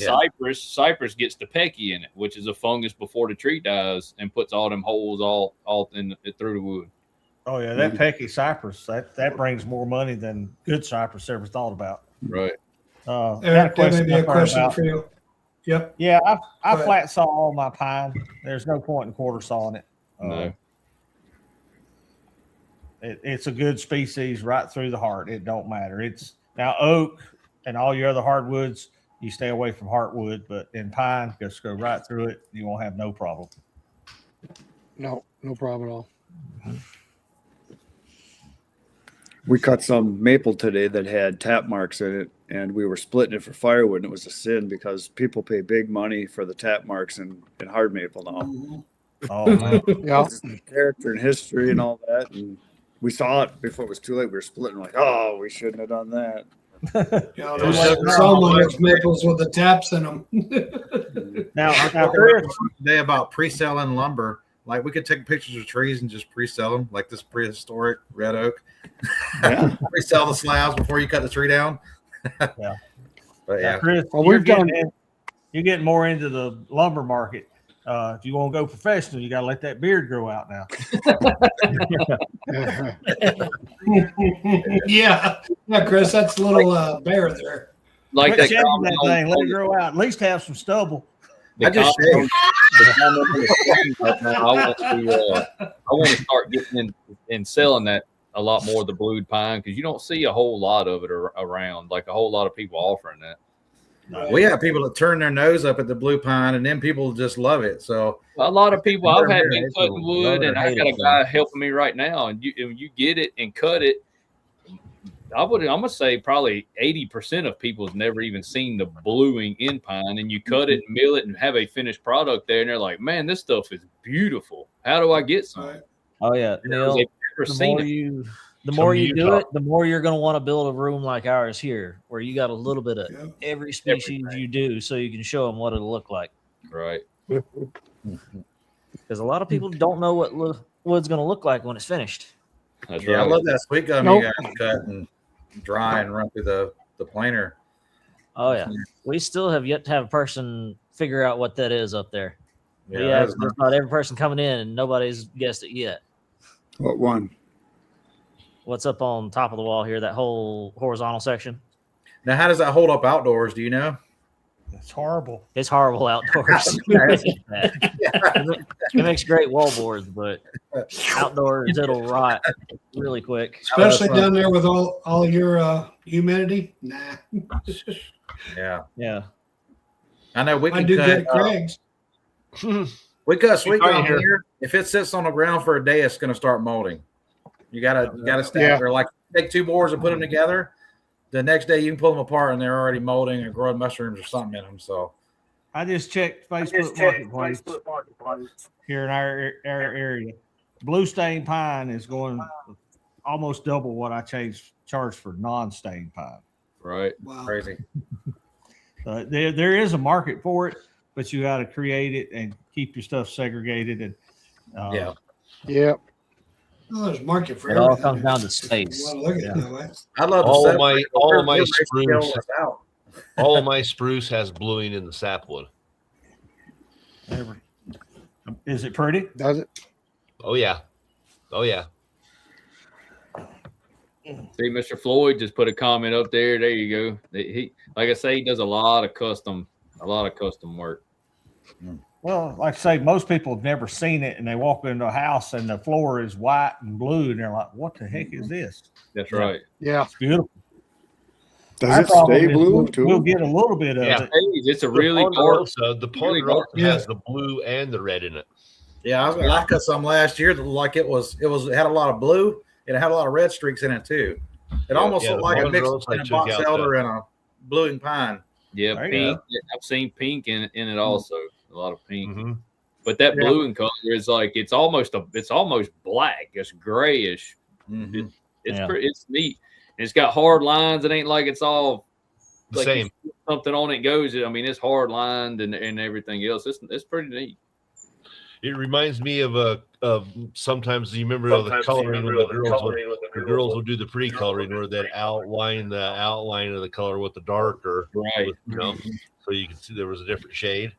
Cypress gets the pecky in it, which is a fungus before the tree dies, and puts all them holes all through the wood. Oh yeah, that pecky cypress that brings more money than good cypress ever thought about. Right. Eric, that may be a question for you. Yep. Yeah, I flat saw all my pine. There's no point in quarter sawing it. No. It's a good species right through the heart. It don't matter. It's now oak and all your other hardwoods. You stay away from heartwood, but in pine, just go right through it. You won't have no problem. No problem at all. We cut some maple today that had tap marks in it, and we were splitting it for firewood, and it was a sin because people pay big money for the tap marks in hard maple now. Oh man. Yeah. Character and history and all that. And we saw it before it was too late. We were splitting like, oh, we shouldn't have done that. There's some of those maples with the taps in them. Now today about pre-selling lumber. Like we could take pictures of trees and just pre-sell them, like this prehistoric red oak. Yeah. Pre-sell the slabs before you cut the tree down. Yeah. But yeah. Chris, Well, you're getting more into the lumber market. If you want to go professional, you got to let that beard grow out now. Yeah, Chris, that's a little bear there. Like Quit that, shaving that thing, let it grow out. At least have some stubble. I just shaved. I want to start getting in and selling that a lot more, the blued pine, because you don't see a whole lot of it around, like a whole lot of people offering that. We have people that turn their nose up at the blue pine, and then people just love it. So a lot of people I've had been cutting wood, and I got a guy helping me right now, and you get it and cut it. I'm gonna say probably 80% of people have never even seen the bluing in pine, and you cut it and mill it and have a finished product there, and they're like, "Man, this stuff is beautiful. How do I get some?" Oh yeah, Neil, the more you do it, the more you're going to want to build a room like ours here, where you got a little bit of every species you do, so you can show them what it'll look like. Right. Because a lot of people don't know what wood's going to look like when it's finished. That's yeah, right. I love that sweet gum you guys cut and dry and run through the planer. Oh yeah, we still have yet to have a person figure out what that is up there. Yeah, Just about every person coming in, and nobody's guessed it yet. What one? What's up on top of the wall here? That whole horizontal section. Now, how does that hold up outdoors? Do you know? It's horrible. It's horrible outdoors. It makes great wall boards, but outdoors it'll rot really quick. Especially down there with all your humidity. Nah. Yeah. I know we I can do cut. get Greg's. We cut sweet Right gum here. here. If it sits on the ground for a day, it's going to start molding. You gotta stack or like take 2 boards and put them together. The next day you can pull them apart and they're already molding or growing mushrooms or something in them. So I just checked Facebook Marketplace here in our area. Blue stain pine is going almost double what I charge for non-stained pine. Right. Wow. crazy. There is a market for it, but you got to create it and keep your stuff segregated. And Yep. Well, there's market for It all everything. comes down to If space. you want to look at it that way. I'd love to All set of my spruce, out. all of my spruce has bluing in the sapwood. Is it pretty? Does it? Oh yeah, oh yeah. See, Mr. Floyd just put a comment up there. There you go. He, like I say, he does a lot of custom work. Well, like I say, most people have never seen it, and they walk into a house and the floor is white and blue, and they're like, "What the heck is this?" That's right. Yeah. It's beautiful. Does Our it problem stay is blue too? We'll get a little bit of Yeah. it. It's a really The Ponderosa Yeah. has the blue and the red in it. Yeah, I cut some last year that like it had a lot of blue and it had a lot of red streaks in it too. It almost looked the like a mix Ponderosa between a took box out elder and a bluing pine. Yeah, There you pink. I've seen pink in it also. A lot of pink. Mhm. But that Yeah. blue in color is like it's almost black. It's grayish. Mm-hmm. It's neat. And it's got hard lines. It ain't like it's all The like same. you put something on it goes. I mean, it's hard lined and everything else. It's pretty neat. It reminds me of sometimes you remember the coloring when the girls will do the pre-coloring where they outline the outline of the color with the darker, Right. you know, so you can see there was a different shade.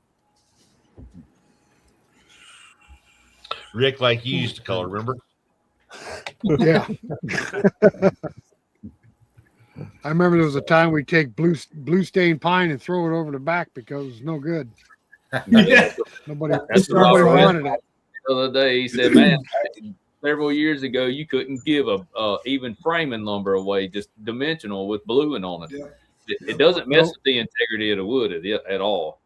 Rick, like you used to color, remember? Yeah. I remember there was a time we'd take blue stained pine and throw it over the back because it was no good. Yeah. Nobody That's what nobody I was wanted it. The other day, he said, "Man, several years ago, you couldn't give a even framing lumber away, just dimensional with bluing on it. Yeah. It doesn't mess with the integrity of the wood at all."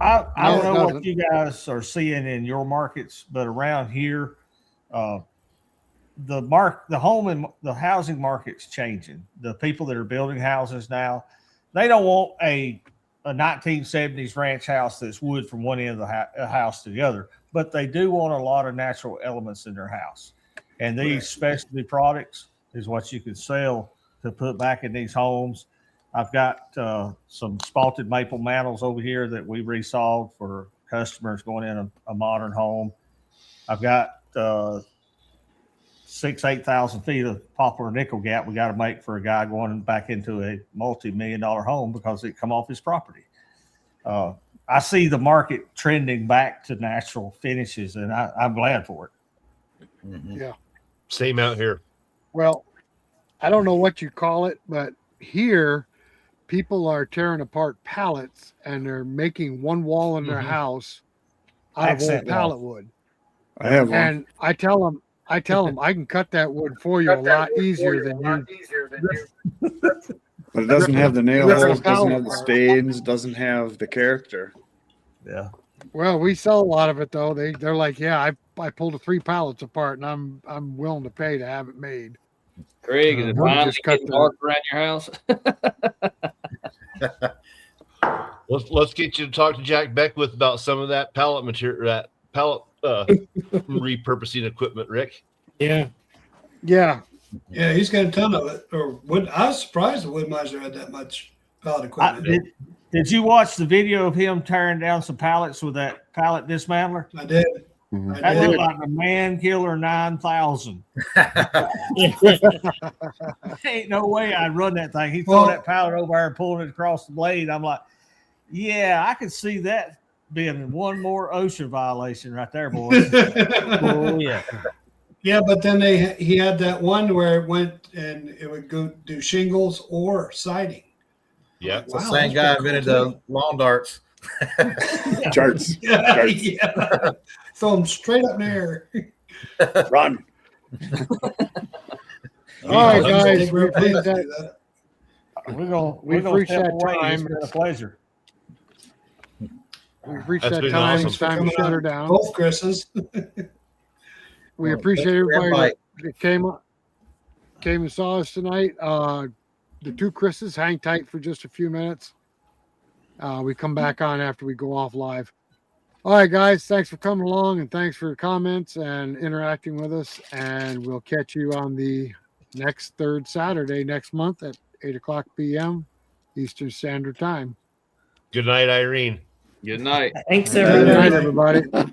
I No, don't it know what doesn't. you guys are seeing in your markets, but around here, the housing market's changing. The people that are building houses now, they don't want a 1970s ranch house that's wood from one end of the house to the other, but they do want a lot of natural elements in their house. And these specialty products is what you can sell to put back in these homes. I've got some spalted maple mantles over here that we resolved for customers going in a modern home. I've got 8,000 feet of poplar nickel gap we got to make for a guy going back into a multi-million-dollar home because it come off his property. I see the market trending back to natural finishes, and I'm glad for it. Mm-hmm. Yeah. Same out here. Well, I don't know what you call it, but here people are tearing apart pallets and they're making one wall in their house out Accent of old pallet wood. I have one. And I tell them I can cut that wood for you a lot easier than you. But it doesn't have the nail That's holes, a doesn't pallet have the part. stains, doesn't have the character. Yeah. Well, we sell a lot of it though. They're like, yeah, I pulled 3 pallets apart and I'm willing to pay to have it made. Craig, is it We'll finally just cut getting the- dark around your house? Let's get you to talk to Jack Beckwith about some of that pallet material, that pallet repurposing equipment, Rick. Yeah. Yeah. Yeah, he's got a ton of it. Or wood. I was surprised the Woodmiser had that much pallet equipment. Did you watch the video of him tearing down some pallets with that pallet dismantler? I did. That looked like a Man Killer 9000. Ain't no way I'd run that thing. He throw that powder over there and pulling it across the blade. I'm like, yeah, I could see that being one more OSHA violation right there, boys. Oh yeah. Yeah, but then he had that one where it went and it would go do shingles or siding. Yeah, the same guy invented the lawn darts. Charts. Yeah. Throw them straight up in the air. Run. All right, guys. We're We've gonna reached step that away. time. It's been a pleasure. We've reached That's that been time. awesome. It's time to shut her down. Both Chris's. We appreciate everybody that came and saw us tonight. The two Chris's, hang tight for just a few minutes. We come back on after we go off live. All right, guys. Thanks for coming along and thanks for your comments and interacting with us. And we'll catch you on the next third Saturday next month at 8:00 p.m. Eastern Standard Time. Good night, Irene. Good night. Thanks, Good night, everybody. everybody.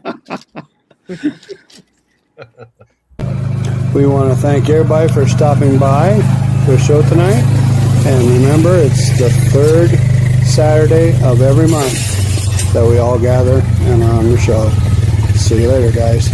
We want to thank everybody for stopping by the show tonight. And remember, it's the third Saturday of every month that we all gather and are on the show. See you later, guys.